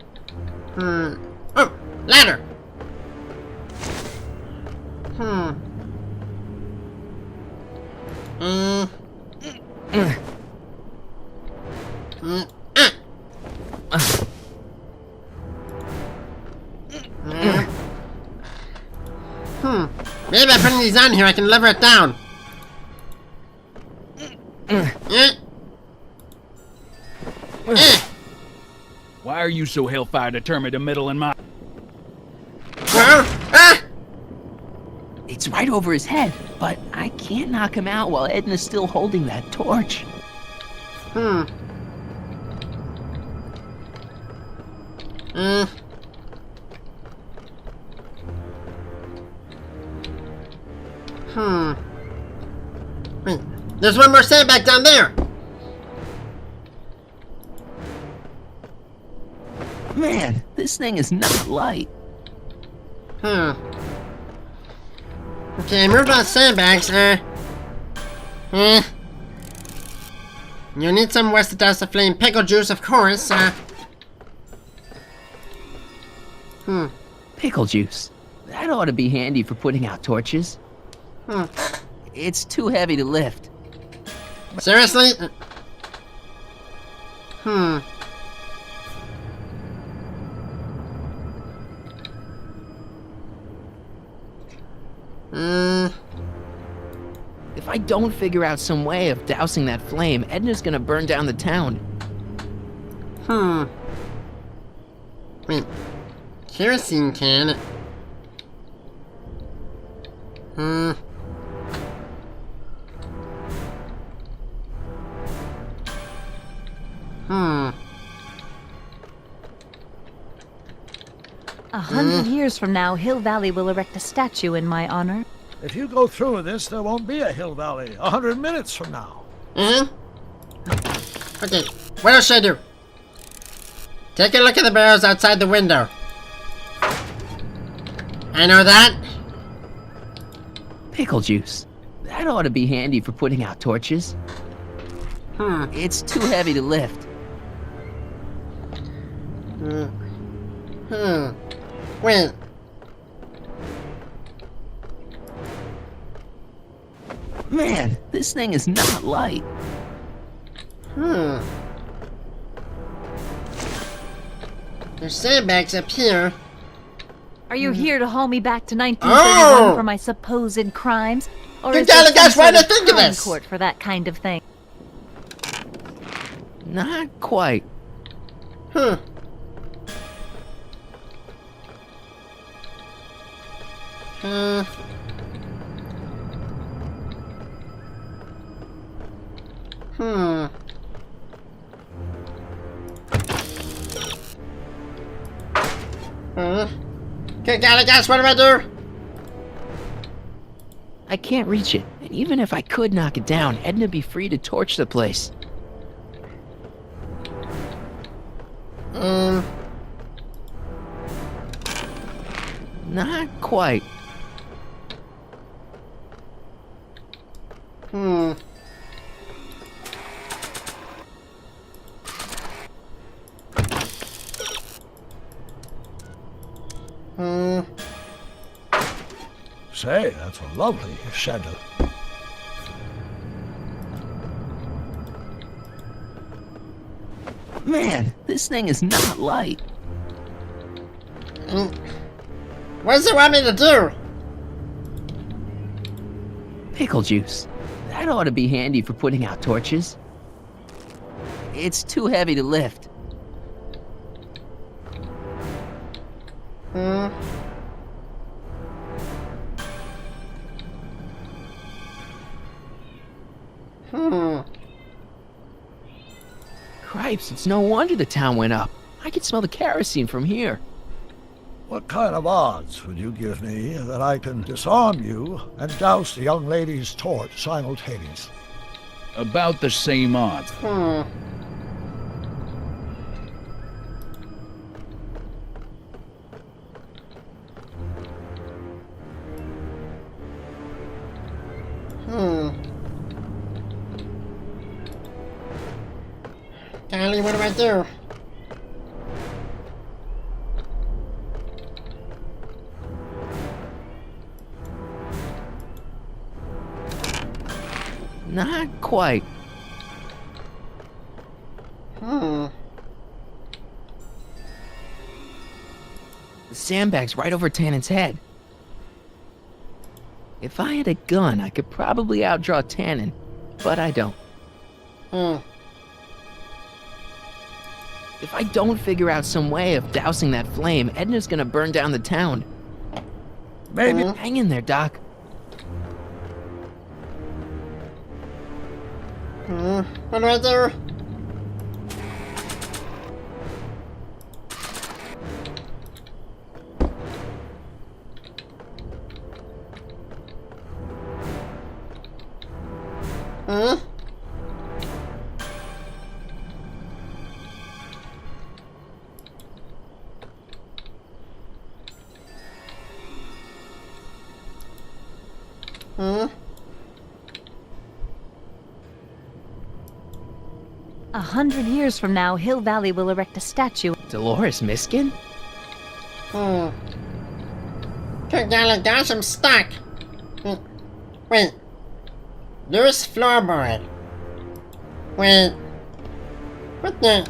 Oh, ladder! Maybe by putting these on here I can lever it down. Why are you so hellfire determined to meddle in my... It's right over his head, but I can't knock him out while Edna's still holding that torch. Wait, there's one more sandbag down there! Man, this thing is not light. Okay, moved on sandbags, you'll need some West to douse the flame. Pickle juice, of course, Pickle juice. That ought to be handy for putting out torches. It's too heavy to lift. Seriously? If I don't figure out some way of dousing that flame, Edna's gonna burn down the town. Wait. Kerosene can. A 100 years from now, Hill Valley will erect a statue in my honor. If you go through with this, there won't be a Hill Valley 100 minutes from now. Okay, what else should I do? Take a look at the barrels outside the window. I know that. Pickle juice. That ought to be handy for putting out torches. It's too heavy to lift. Wait. Man, this thing is not light. There's sandbags up here. Are you here to haul me back to 1931 for my supposed crimes? Or is there some why sort did I of think of crime this? court for that kind of thing? Not quite. Okay, got it, guys. What do I do? I can't reach it. And even if I could knock it down, Edna'd be free to torch the place. Not quite. Say, that's a lovely shadow. Man, this thing is not light. What does it want me to do? Pickle juice. That ought to be handy for putting out torches. It's too heavy to lift. Cripes, it's no wonder the town went up. I can smell the kerosene from here. What kind of odds would you give me that I can disarm you and douse the young lady's torch simultaneously? About the same odds. Golly, what do I do? Not quite. The sandbag's right over Tannen's head. If I had a gun, I could probably outdraw Tannen, but I don't. If I don't figure out some way of dousing that flame, Edna's gonna burn down the town. Maybe. Hang in there, Doc. What do I do? Hmm? 100 years from now, Hill Valley will erect a statue. Dolores Miskin? Good golly gosh, I'm stuck. Wait. Loose floorboard. Wait. What the?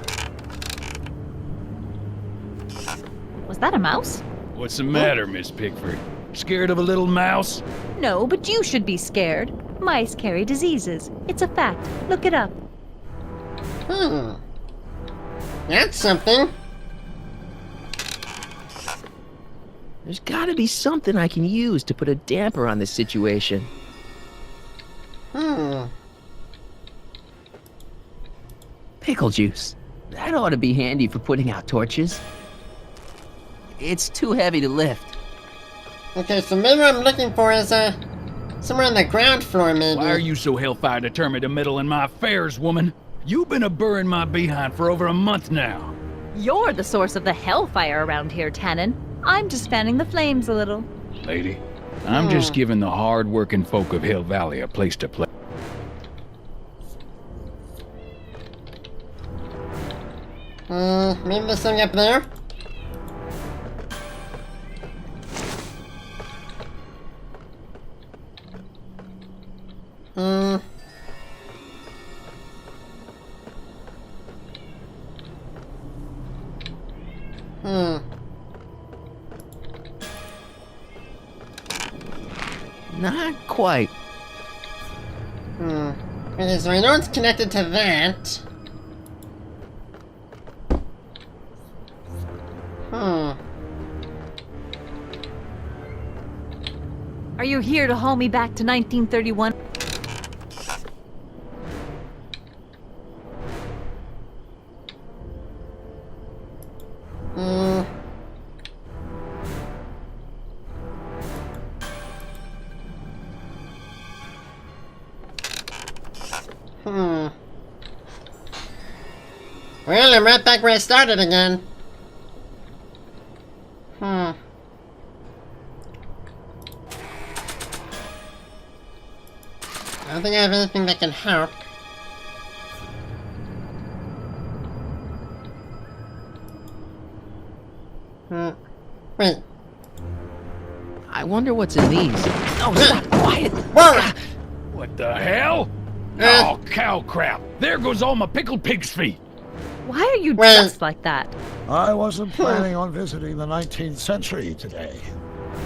Was that a mouse? What's the matter, Miss Pickford? Scared of a little mouse? No, but you should be scared. Mice carry diseases. It's a fact. Look it up. That's something. There's gotta be something I can use to put a damper on this situation. Pickle juice. That ought to be handy for putting out torches. It's too heavy to lift. Okay, so maybe what I'm looking for is somewhere on the ground floor, maybe. Why are you so hellfire determined to meddle in my affairs, woman? You've been a-burring my behind for over a month now. You're the source of the hellfire around here, Tannen. I'm just fanning the flames a little. Lady, I'm just giving the hard-working folk of Hill Valley a place to play. Maybe there's something up there? Not quite. Okay, so I know it's connected to that. Are you here to haul me back to 1931? Well, I'm right back where I started again. I don't think I have anything that can help. Wait. I wonder what's in these. Oh, stop! Quiet! Whoa! What the hell? Oh, cow crap! There goes all my pickled pig's feet! Why are you Wait. dressed like that? I wasn't planning on visiting the 19th century today.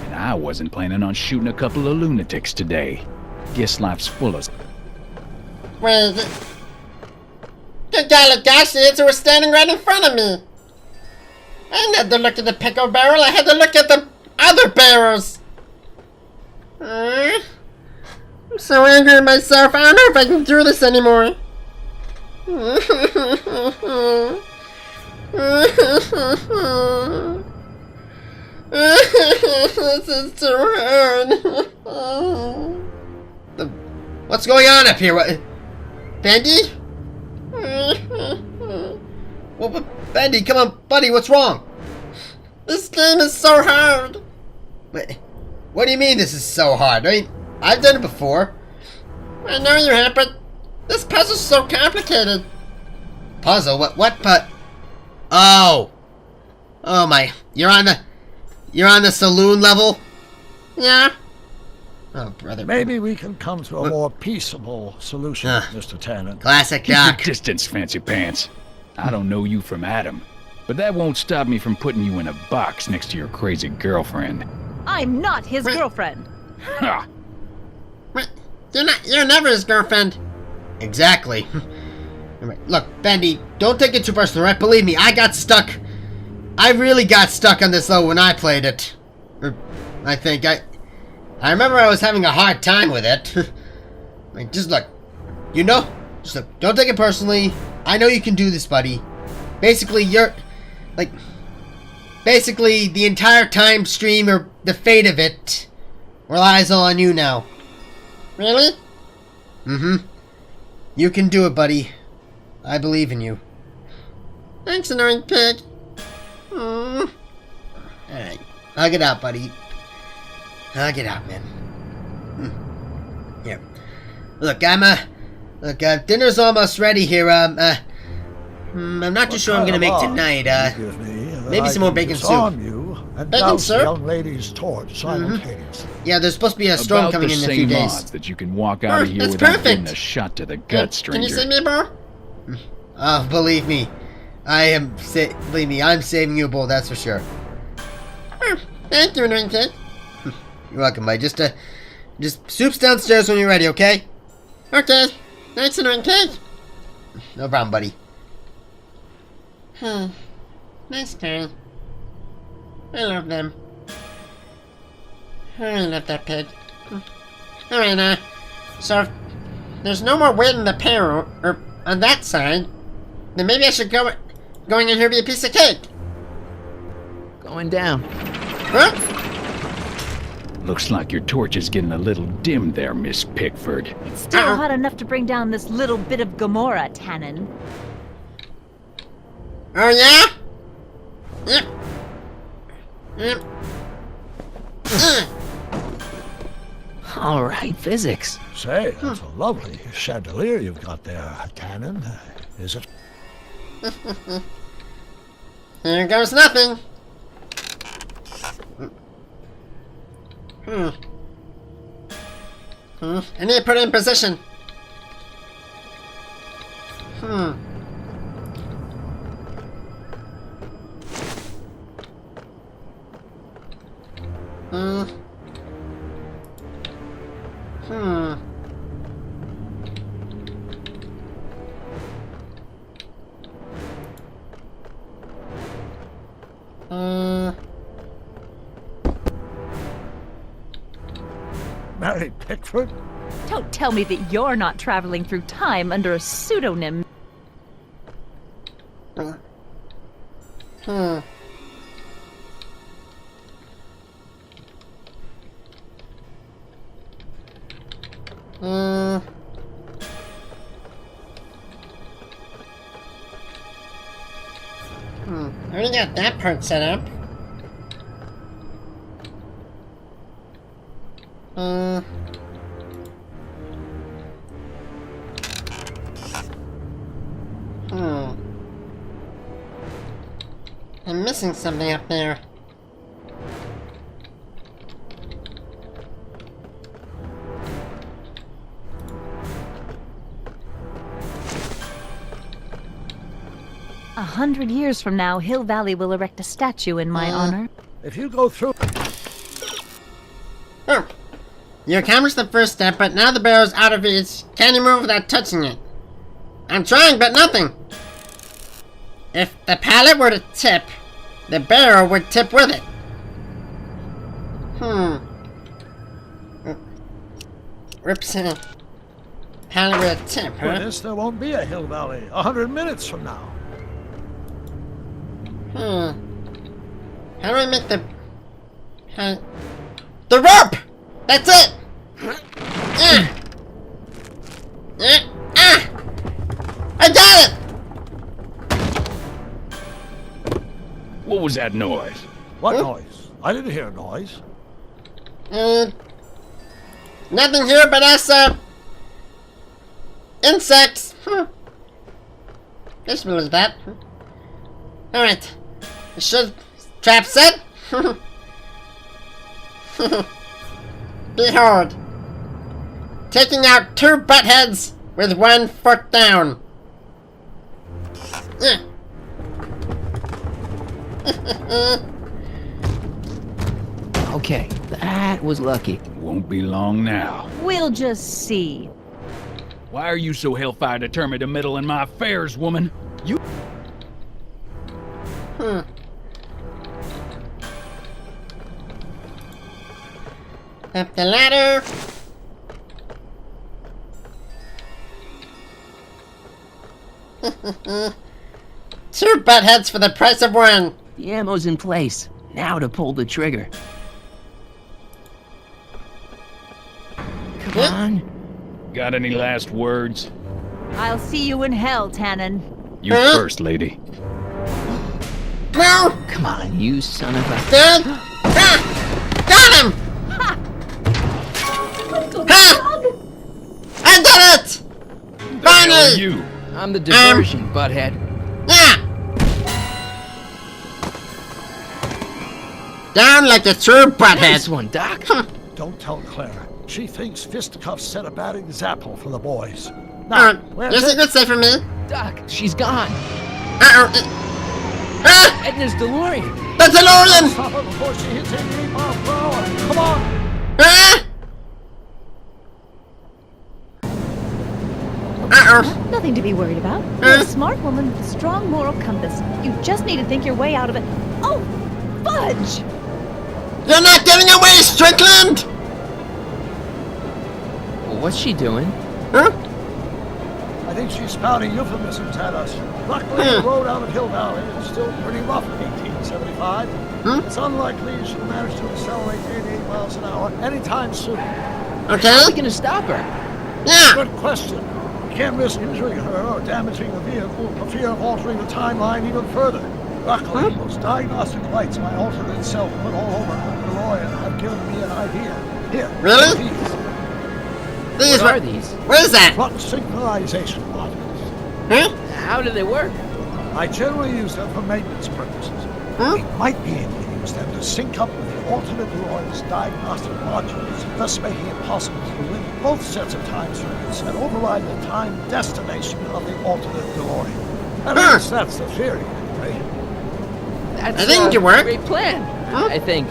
And I wasn't planning on shooting a couple of lunatics today. Guess life's full of... Wait. Good golly gosh, the answer was standing right in front of me. I didn't have to look at the pickle barrel, I had to look at the other barrels. I'm so angry at myself, I don't know if I can do this anymore. This is too hard. What's going on up here? What? Bendy? Well, Bendy, come on, buddy, what's wrong? This game is so hard. Wait, what do you mean this is so hard? I mean, I've done it before. I know you have, but this puzzle's so complicated. Puzzle? What Oh my, you're on the saloon level? Yeah. Oh, brother. Maybe we can come to a more peaceable solution, Mr. Tannen. Classic Keep your Doc. distance, fancy pants. I don't know you from Adam, but that won't stop me from putting you in a box next to your crazy girlfriend. I'm not his girlfriend. Ha! You're never his girlfriend. Exactly. Look, Bendy, don't take it too personal, right? Believe me, I got stuck. I really got stuck on this level when I played it. I think I remember I was having a hard time with it. I mean, just look. Just look. Don't take it personally. I know you can do this, buddy. Basically, basically, the entire time stream or the fate of it relies all on you now. Really? Mm-hmm. You can do it, buddy. I believe in you. Thanks, annoying pig. Alright. Hug it out, buddy. Hug it out, man. Here. Look, dinner's almost ready here. I'm not too sure I'm gonna make tonight. Maybe some more bacon soup. Bacon soup? Young lady's torch simultaneously. Yeah, there's supposed to be a storm coming in a few days. Odds that you can walk out of here that's without perfect. getting a shot to the gut, stranger. Can you see me, bro? Oh, believe me, I'm saving you a bowl, that's for sure. Thank you, annoying kid. You're welcome, buddy. Just soup's downstairs when you're ready, okay? Okay. Thanks, annoying kid. No problem, buddy. Nice guy. I love them. I love that pig. Alright, so if there's no more weight in the barrel, or on that side, then maybe I should going in here be a piece of cake. Going down. Huh? Looks like your torch is getting a little dim there, Miss Pickford. It's still hot enough to bring down this little bit of Gomorrah, Tannen. Oh, yeah? Yep. Yep. All right, physics. Say, that's a lovely chandelier you've got there, Tannen. Is it? Here goes nothing. I need to put it in position. Mary Pickford? Don't tell me that you're not traveling through time under a pseudonym. I already got that part set up. I'm missing something up there. 100 years from now, Hill Valley will erect a statue in my honor. If you go through... Oh. You accomplished the first step, but now the barrel's out of reach. Can you move without touching it? I'm trying, but nothing. If the pallet were to tip, the barrel would tip with it. Rips in. Pallet with a tip, huh? With this, there won't be a Hill Valley 100 minutes from now. How do I make the... The rope! That's it! I got it! What was that noise? What noise? I didn't hear a noise. Nothing here but us, insects. Just believe that. Alright. Trap set? Behold. Taking out 2 butt heads with 1 foot down. Okay, that was lucky. Won't be long now. We'll just see. Why are you so hellfire determined to meddle in my affairs, woman? You... Up the ladder. Two butt heads for the price of 1. The ammo's in place. Now to pull the trigger. Come on. Got any last words? I'll see you in hell, Tannen. You first, lady. No! Come on, you son of a... Got him! Ha! I did it! Finally! You. I'm the diversion, butthead. Yeah! Down like a true butthead. Nice one, Doc. Don't tell Clara. She thinks fisticuffs set a bad example for the boys. Now, your secret's safe for me. Doc, she's gone. Edna's DeLorean. The DeLorean! Stop her before she hits 88 miles per hour. Come on! Nothing to be worried about. You're a smart woman with a strong moral compass. You just need to think your way out of it. Oh, fudge! You're not getting away, Strickland! Well, what's she doing? I think she's spouting euphemisms at us. Luckily, the road out of Hill Valley is still pretty rough in 1875. It's unlikely she'll manage to accelerate to 88 miles an hour anytime soon. Okay. How are we gonna stop her? Yeah. Good question. We can't risk injuring her or damaging the vehicle for fear of altering the timeline even further. Luckily, those diagnostic lights my alternate self put all over the DeLorean have given me an idea. Here. Really? These what are these? What is that? Front synchronization modules. Huh? How do they work? I generally use them for maintenance purposes. We might be able to use them to sync up with the alternate DeLorean's diagnostic modules, thus making it possible to link both sets of time circuits and override the time destination of the alternate DeLorean. At least that's the theory, anyway. That's I think it work. Great plan, I think.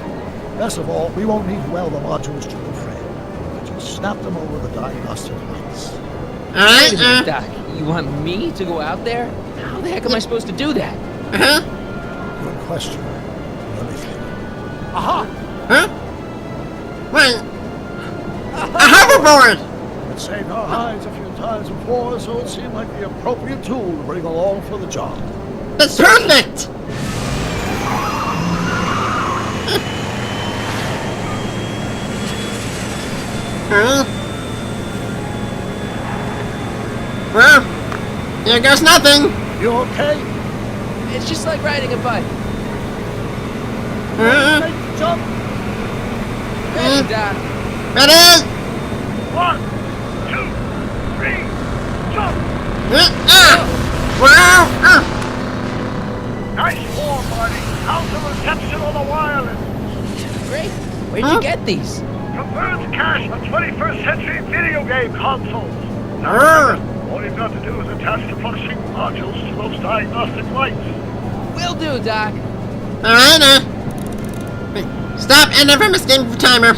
Best of all, we won't need to weld the modules to the frame. We'll just snap them over the diagnostic lights. Wait a minute, Doc. You want me to go out there? How the heck am I supposed to do that? Good question. Let me think. Aha! Huh? Wait. A hoverboard! It saved our hides a few times before, so it seemed like the appropriate tool to bring along for the job. That's perfect! Well, here goes nothing. You okay? It's just like riding a bike. Make the jump. Ready, Doc. Ready? 1, 2, 3, jump! Nice form, buddy. How's the reception on the wireless? Great. Where'd you get these? From Bird's cache of 21st century video game consoles. All you've got to do is attach the functioning modules to those diagnostic lights. Will do, Doc. Alright, wait, stop ending from escape timer.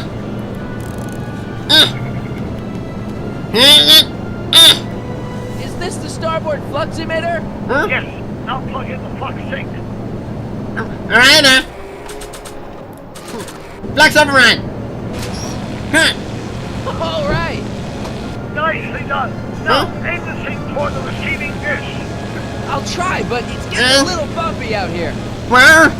Is this the starboard flux emitter? Yes, now plug in the flux sink. Alright, flux override. Alright. Nicely done. Now, aim the sink toward the receiving dish. I'll try, but it's getting a little bumpy out here. Where?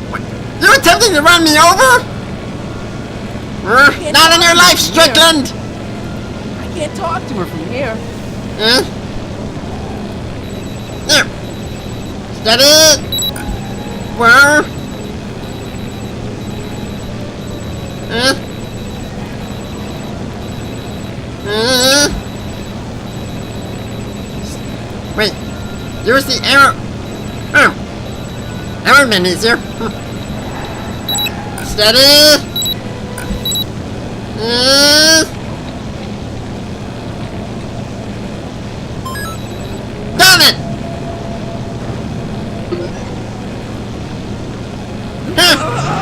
What? You attempting to run me over? Not in your life, Strickland! I can't talk to her from here. There. Steady! Where? Wait, use the arrow. Oh, that would have been easier. Steady. Done it.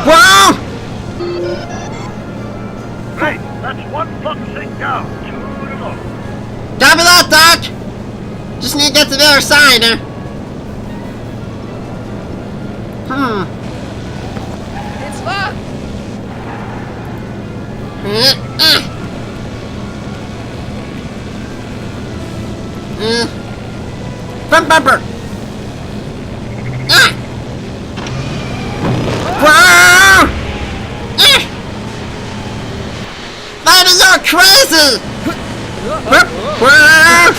Whoa! Great, that's one flux sink down. 2 to go. Copy that, Doc. Just need to get to the other side. It's locked. Front bumper. Whoa! Lady, you're crazy! Whoa!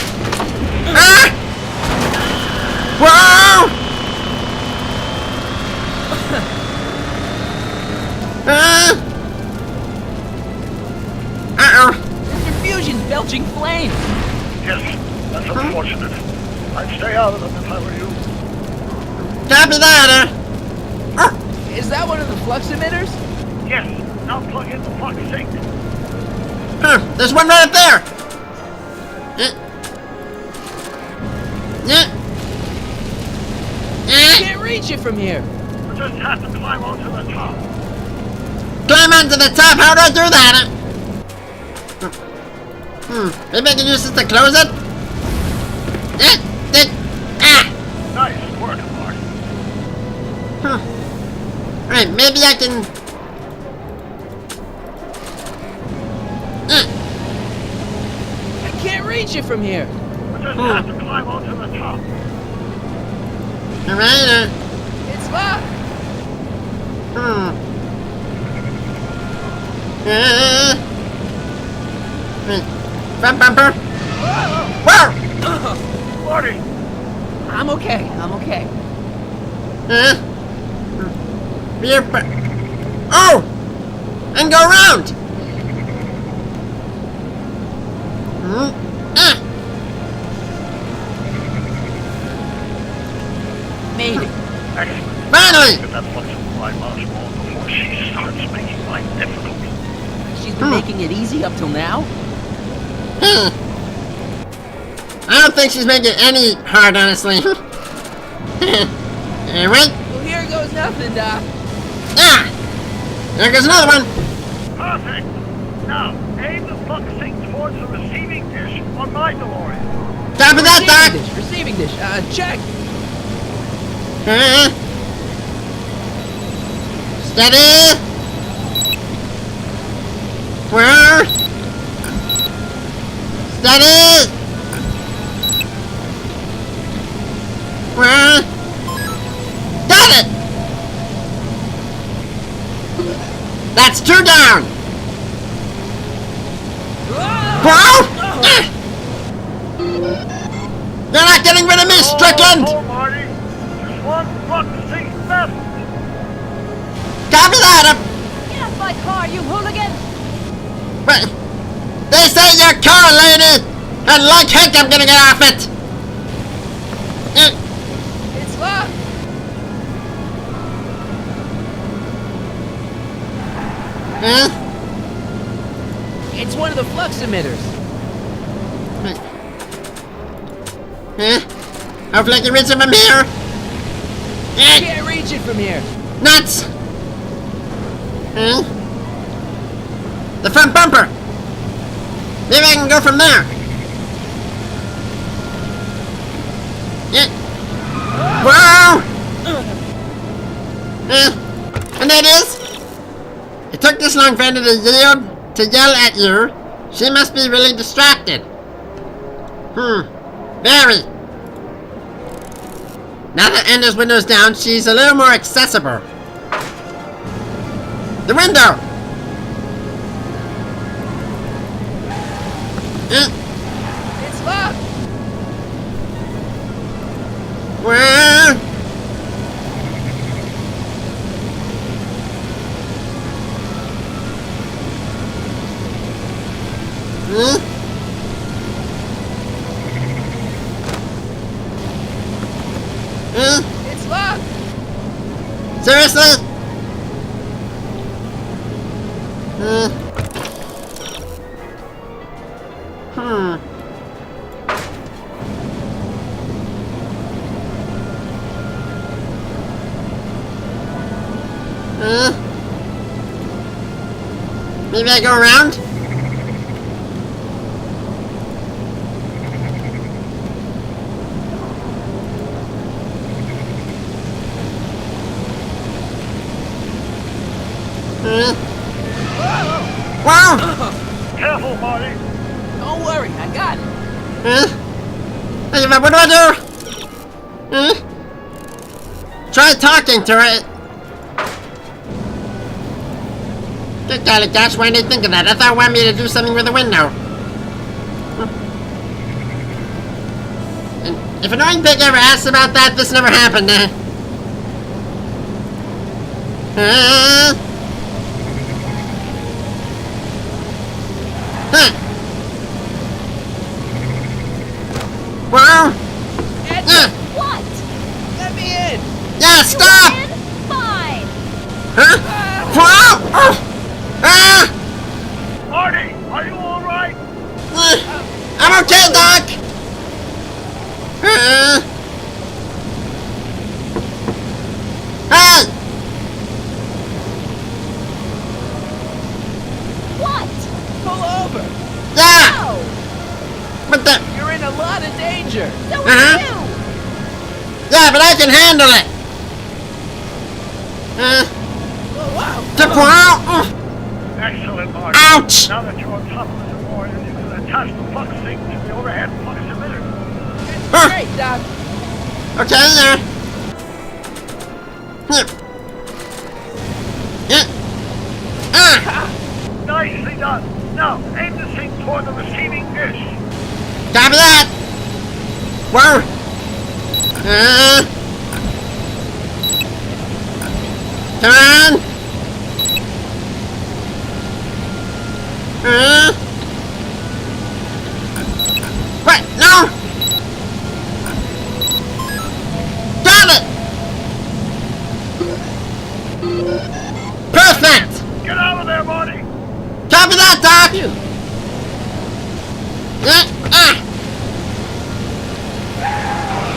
Whoa! Uh-oh. The confusion's belching flames. Yes, that's unfortunate. I'd stay out of them if I were you. Copy that, Is that one of the flux emitters? Yes, now plug in the flux sink. There's one right up there. I can't reach it from here. We just have to climb onto the top. Climb onto the top. How do I do that? Maybe I can use this to close it. Nice work, Mark. Alright, maybe I can. I can't reach it from here. We just have to climb onto the top. Alright, It's locked. Front bumper. Whoa! Marty! I'm okay. I'm okay. Rear Oh! And go around! Made it. Excellent. Finally! Get that flux supply module before she starts making life difficult. She's been making it easy up till now? I don't think she's making it any hard, honestly. Alright. Well, here goes nothing, Doc. There goes another one. Perfect. Now, aim the flux sink towards the receiving dish on my DeLorean. Copy that, Doc. Receiving dish. Check. Steady. Where? Steady. Where? Got it. That's 2 down. Whoa! You're not getting rid of me, Strickland. Oh, Marty. Just one flux sink left. Copy that. Get off my car, you hooligan! But this ain't your car, lady. And like heck, I'm gonna get off it. It's locked. Huh? It's one of the flux emitters. Huh? Hopefully I can reach it from here. Can't reach it from here. Nuts! Huh? The front bumper! Maybe I can go from there. Yeah. Whoa! And there it is. It took this long for Ender to yell at you. She must be really distracted. Very. Now that Ender's window's down, she's a little more accessible. The window! It's locked. Well... It's locked. Seriously? Maybe I go around? Wow! Careful, Marty. Don't worry, I got it. What do I do? Try talking to it. Good golly gosh, why didn't I think of that? I thought it wanted me to do something with the window. And if Annoying Pig ever asks about that, this never happened. Well, What? Let me in. Yeah, stop! Fine. Huh? Wow! Marty, are you all right? I'm okay, Doc! Hey! What? Pull over. Yeah! No. What the? You're in a lot of danger. So are you. Yeah, but I can handle it! Excellent, Marty. Ouch! Now that you're on top of the warrior, you can attach the flux sync to the overhead flux emitter. Great, Doc. Okay, there. Nicely done. Now, aim the sync toward the receiving dish. Copy that! Whoa! Come on! What? No! Got it! Perfect! Get out of there, Marty! Copy that, Doc!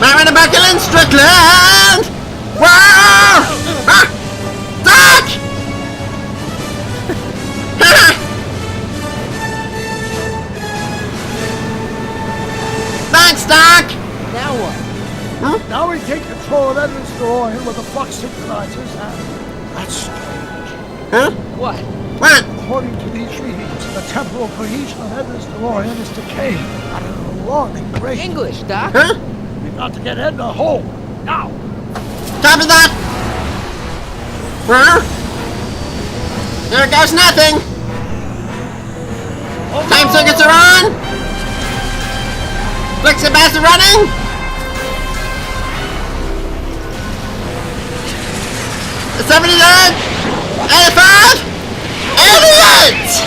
Might want to buckle in, Strickland! Whoa! Doc! Thanks, Doc! Now what? Now we take control of Edward's DeLorean with the flux synchronizers, and that's strange. Huh? What? What? According to these readings, the temporal cohesion of Edward's DeLorean is decaying at an alarming rate. English, Doc. Huh? We've got to get Edna home, now! Copy that! Well, there goes nothing! Time circuits are on! Flux capacitor running! The 79! 85! 88!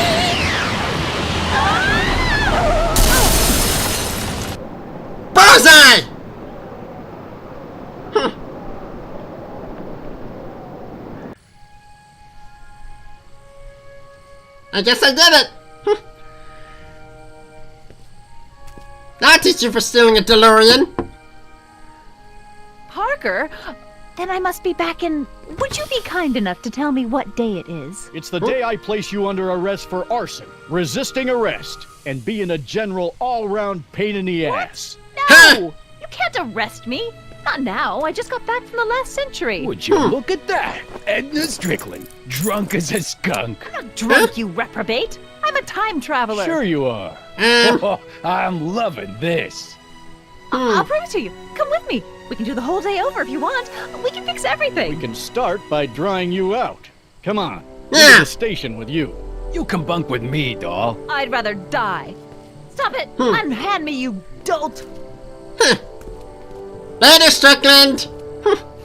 Bullseye! I guess I did it. I'll teach you for stealing a DeLorean. Parker? Then I must be back in... Would you be kind enough to tell me what day it is? It's the day I place you under arrest for arson, resisting arrest, and being a general all-round pain in the ass. No! You can't arrest me. Not now. I just got back from the last century. Would you look at that? Edna Strickland, drunk as a skunk. I'm not drunk, you reprobate. I'm a time traveler. Sure you are. Oh, I'm loving this. I'll prove it to you. Come with me. We can do the whole day over if you want. We can fix everything. We can start by drying you out. Come on. Yeah. To the station with you. You can bunk with me, doll. I'd rather die. Stop it. Unhand me, you dolt. Later, Strickland.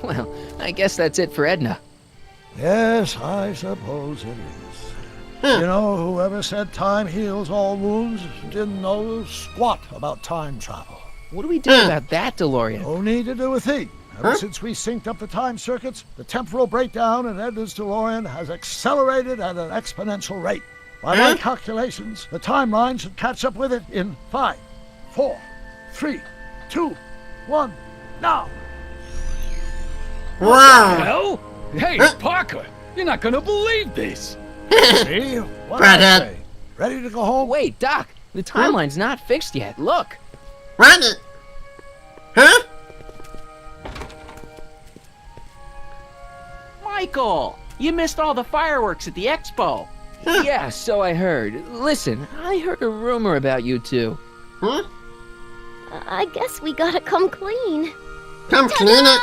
Well, I guess that's it for Edna. Yes, I suppose it is. You know, whoever said time heals all wounds didn't know squat about time travel. What do we do about that, DeLorean? No need to do a thing. Ever since we synced up the time circuits, the temporal breakdown in Edna's DeLorean has accelerated at an exponential rate. By my calculations, the timeline should catch up with it in 5, 4, 3, 2, 1, now! Wow. Hell? Hey, Parker, you're not gonna believe this. See? What did I say? Ready to go home? Wait, Doc. The timeline's not fixed yet. Look. Run it. Huh? Michael, you missed all the fireworks at the expo. Yeah, so I heard. Listen, I heard a rumor about you two. I guess we gotta come clean. Come clean it.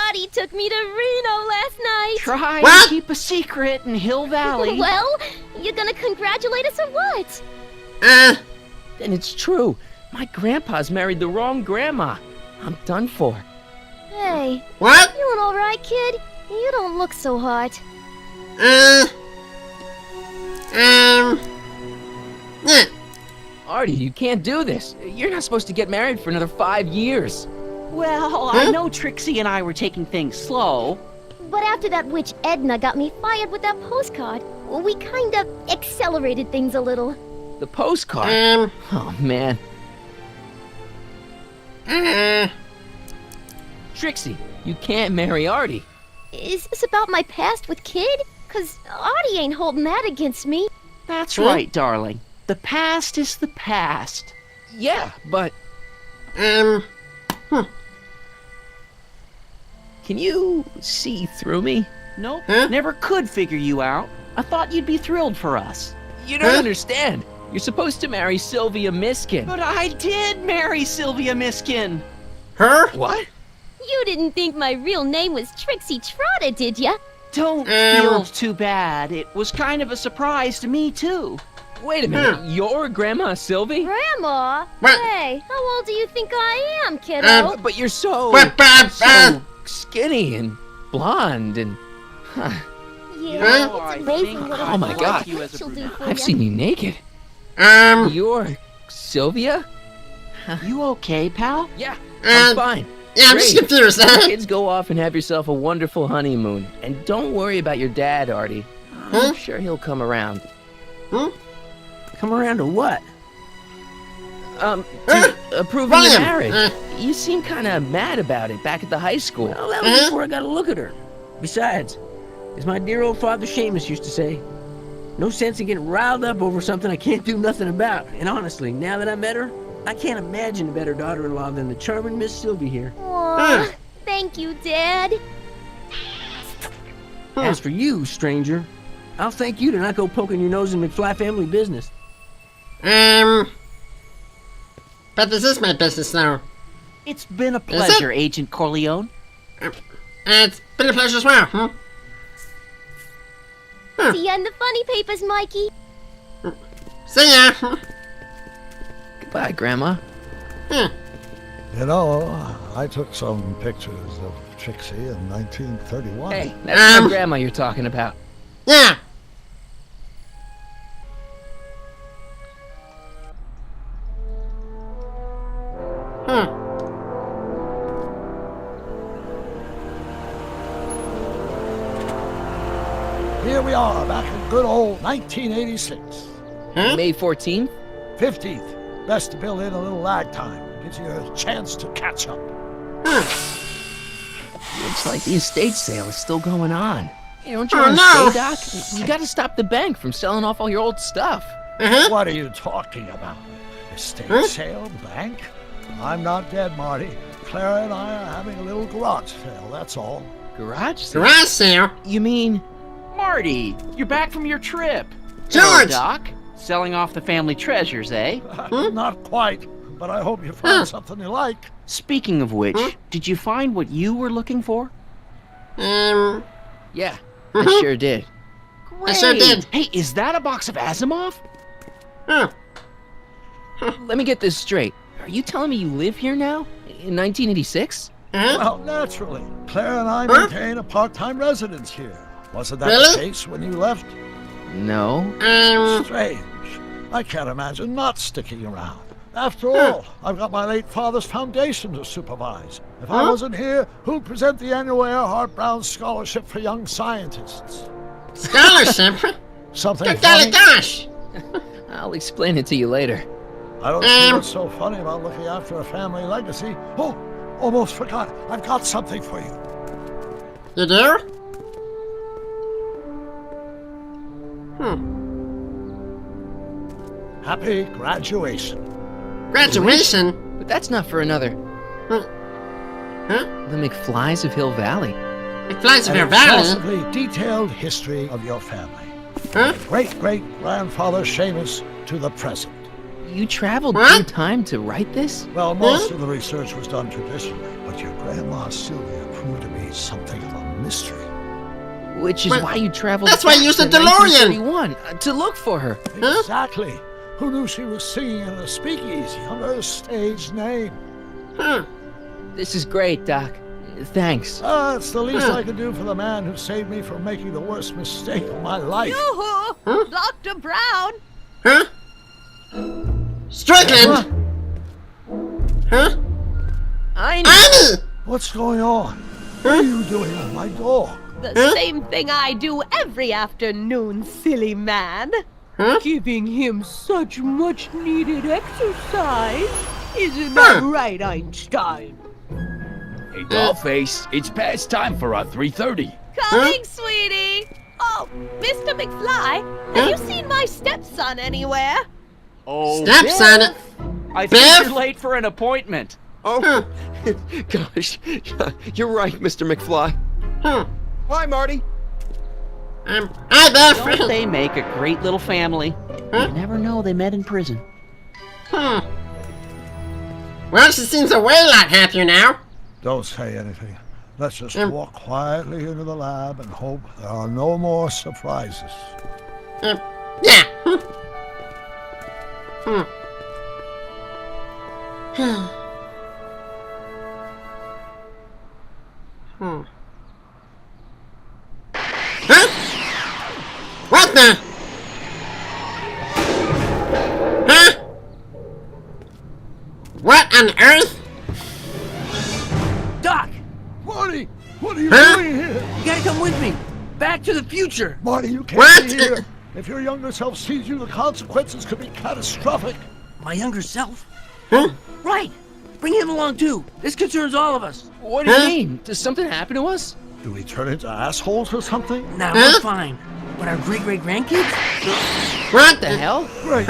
Artie took me to Reno last night. Try What? and keep a secret in Hill Valley. Well, you gonna congratulate us or what? And it's true. My grandpa's married the wrong grandma. I'm done for. Hey. What? You an alright, kid? You don't look so hot. Yeah. Artie, you can't do this. You're not supposed to get married for another 5 years. Well, I know Trixie and I were taking things slow. But after that witch Edna got me fired with that postcard, we kind of accelerated things a little. The postcard? Oh, man. Trixie, you can't marry Artie. Is this about my past with Kid? 'Cause Artie ain't holding that against me. That's right, darling. The past is the past. Yeah, but... Can you see through me? Nope, never could figure you out. I thought you'd be thrilled for us. You don't understand. You're supposed to marry Sylvia Miskin. But I did marry Sylvia Miskin. Her? What? You didn't think my real name was Trixie Trotter, did ya? Don't feel too bad. It was kind of a surprise to me, too. Wait a minute, your grandma Sylvie? Grandma? What? Hey, how old do you think I am, kiddo? But you're so... so skinny and blonde and... Yeah, it's amazing what Oh my God, she'll do for I've ya. seen you naked. You're Sylvia? You okay, pal? Yeah, I'm fine. Yeah, I'm just Great. confused. Kids, go off and have yourself a wonderful honeymoon. And don't worry about your dad, Artie. I'm sure he'll come around. Come around to what? To approving your William! marriage. You seem kind of mad about it back at the high school. Well, that was before I got a look at her. Besides, as my dear old father Seamus used to say, no sense in getting riled up over something I can't do nothing about. And honestly, now that I met her, I can't imagine a better daughter-in-law than the charming Miss Sylvie here. Aw, thank you, Dad. As for you, stranger, I'll thank you to not go poking your nose in McFly family business. But this is my business now. It's been a pleasure, Agent Corleone. It's been a pleasure as well, See ya in the funny papers, Mikey. See ya. Goodbye, Grandma. You know, I took some pictures of Trixie in 1931. Hey, that's my grandma you're talking about. Yeah. Here we are, back in good old 1986. May 14th? 15th. Best to build in a little lag time. Gives you a chance to catch up. Looks like the estate sale is still going on. Hey, don't you Oh, want to no. stay, Doc? You gotta stop the bank from selling off all your old stuff. What are you talking about? Estate sale, bank? I'm not dead, Marty. Clara and I are having a little garage sale, that's all. Garage sale? Garage sale? You mean... Marty, you're back from your trip. Hello, George! Doc. Selling off the family treasures, eh? Not quite, but I hope you find something you like. Speaking of which, did you find what you were looking for? Yeah, I sure did. I sure did. Hey, is that a box of Asimov? Let me get this straight. Are you telling me you live here now? In 1986? Well, naturally. Claire and I maintain a part-time residence here. Wasn't that Really? the case when you left? No. Strange. I can't imagine not sticking around. After all, I've got my late father's foundation to supervise. If I wasn't here, who'd present the annual Earhart Brown Scholarship for Young Scientists? Scholarship? Something Good golly funny? gosh! I'll explain it to you later. I don't see what's so funny about looking after a family legacy. Oh, almost forgot. I've got something for you. You do? Happy graduation. Graduation? But that's not for another... The McFlys of Hill Valley. McFlys of An Hill Valley? exhaustively detailed history of your family. Great-great-grandfather Seamus to the present. You traveled through time to write this? Well, most of the research was done traditionally, but your grandma Sylvia proved to be something of a mystery. Which is why you traveled That's why you back used the to DeLorean! 1931, to look for her. Exactly. Who knew she was singing in a speakeasy under a stage name? This is great, Doc. Thanks. It's the least I could do for the man who saved me from making the worst mistake of my life. Yoo-hoo! Dr. Brown! Strickland? Annie! What's going on? What are you doing with my dog? The same thing I do every afternoon, silly man. Giving him such much needed exercise. Isn't that right, Einstein? Hey, Dollface, it's past time for our 3:30. Coming, sweetie. Oh, Mr. McFly, have you seen my stepson anywhere? Oh, Stepson? I think Biff? you're late for an appointment. Oh, gosh. You're right, Mr. McFly. Hi, Marty. Hi, Biff. Don't they make a great little family? You never know, they met in prison. Well, she seems a way lot happier now. Don't say anything. Let's just walk quietly into the lab and hope there are no more surprises. Yeah. What the? What on earth? Doc! Marty! What are you doing here? You gotta come with me! Back to the future! Marty, you can't be here. If your younger self sees you, the consequences could be catastrophic. My younger self? Right! Bring him along too! This concerns all of us! What do you mean? Does something happen to us? Do we turn into assholes or something? Nah, we're fine. But our great-great-grandkids? What the hell? Great.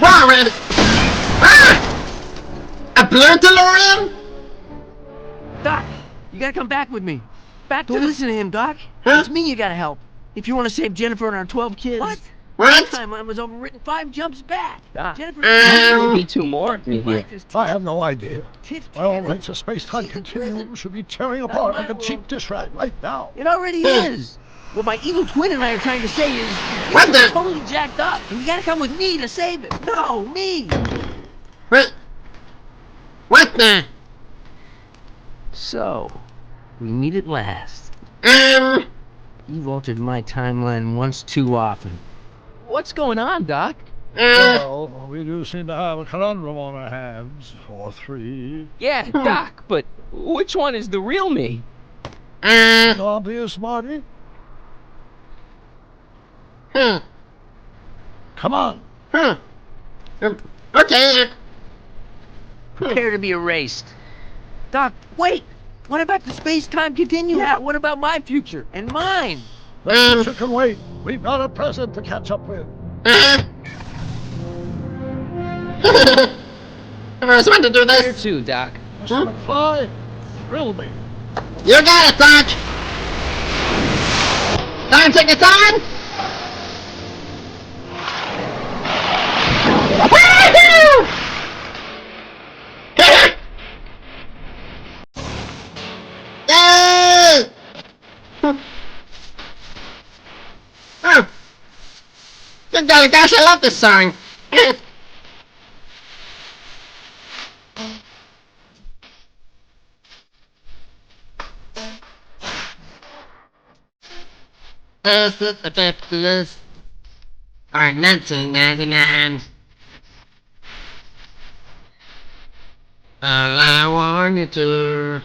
Warren! A blue DeLorean? Doc, you gotta come back with me. Don't listen to him, Doc. It's me you gotta help. If you want to save Jennifer and our 12 kids. What? Last time I was overwritten 5 jumps back. Jennifer. Maybe 2 more to here. I have no idea. My all rights of space-time continuum should be tearing apart like a cheap dish rag right now. It already is. What my evil twin and I are trying to say is, What you're the- totally jacked up, and you gotta come with me to save it. No, me. What the? So, we meet at last. You've altered my timeline once too often. What's going on, Doc? Well, we do seem to have a conundrum on our hands. 4, 3. Yeah, Doc, but which one is the real me? Obvious, Marty. Come on. Okay. Prepare to be erased. Doc, wait! What about the space-time continuum? Yeah, what about my future? And mine? The future can wait. We've got a present to catch up with. I was wanting to do this. Where to, Doc? Mr. McFly, thrill me. You got it, Doc. Time tickets on. Woohoo! Yay! Oh. Good golly gosh, I love this song. This is the 50th or 1999. All I wanted to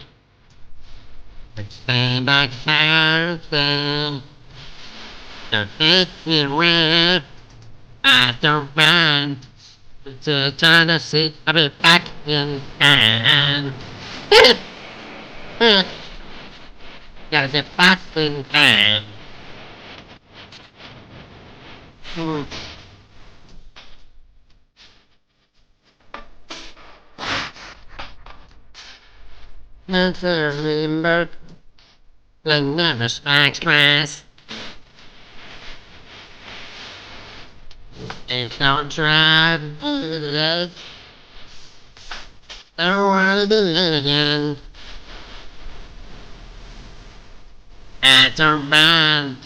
stand back fast. Don't take me away. I don't mind. To try to see, I'll be back in time. Gotta get back in time. Let's remember the never strikes twice. If don't try to do it, don't wanna do it again. I don't mind.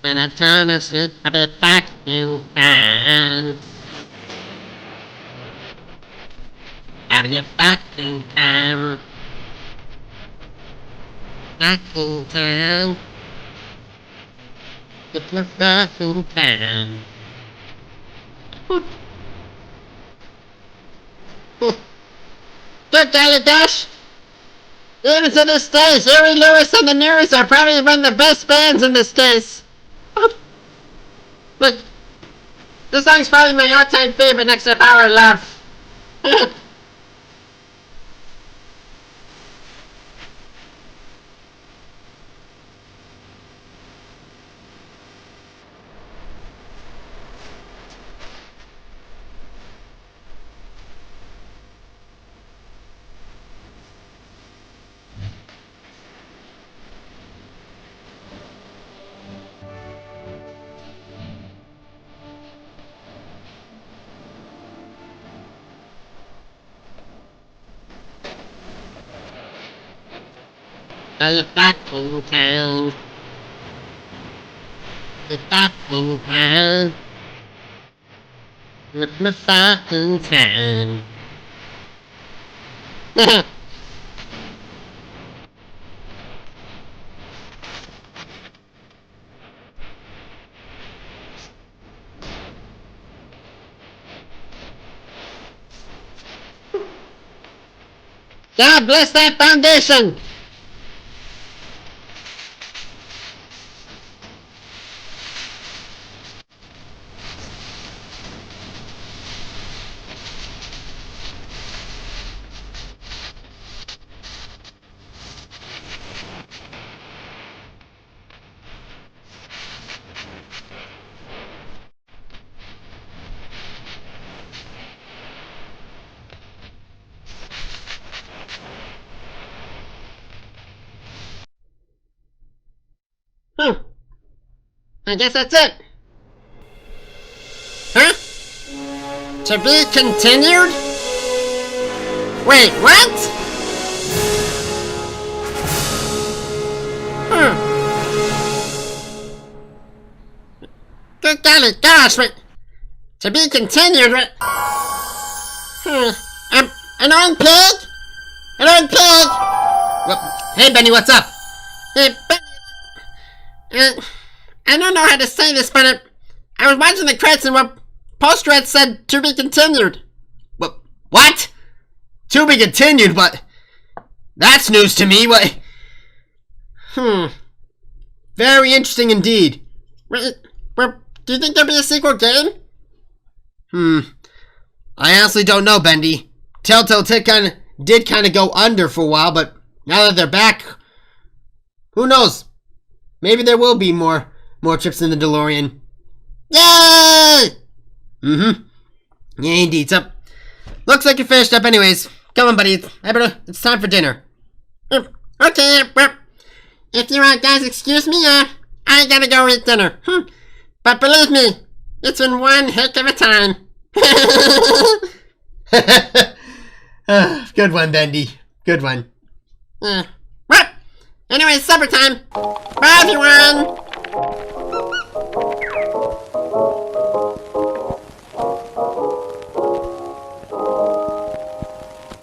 When I turn to sit, I'll be back in time. Gotta get back in time. Back in time. Get back in time. Good golly gosh! Even to this day, Jerry Lewis and the News are probably one of the best bands in this case. Look, this song's probably my all-time favorite next to Power of Love. Get back in town. Get back in town. Get me back in town. God bless that foundation! I guess that's it. Huh? To be continued? Wait, what? Good golly gosh, wait. To be continued, what? An old pig? An old pig? Well, hey, Benny, what's up? Hey, Benny. I don't know how to say this, but I was watching the credits and what post-credits said to be continued. What? To be continued? But that's news to me. What? Very interesting indeed. We're Do you think there'll be a sequel game? I honestly don't know, Bendy. Telltale did kind of go under for a while, but now that they're back, who knows? Maybe there will be more trips in the DeLorean. Yay! Yeah, indeed. So, looks like you're finished up anyways. Come on, buddy. It's time for dinner. Okay, well, if you guys excuse me, I gotta go eat dinner. But believe me, it's been one heck of a time. Good one, Bendy. Good one. Well, anyway, supper time. Bye, everyone.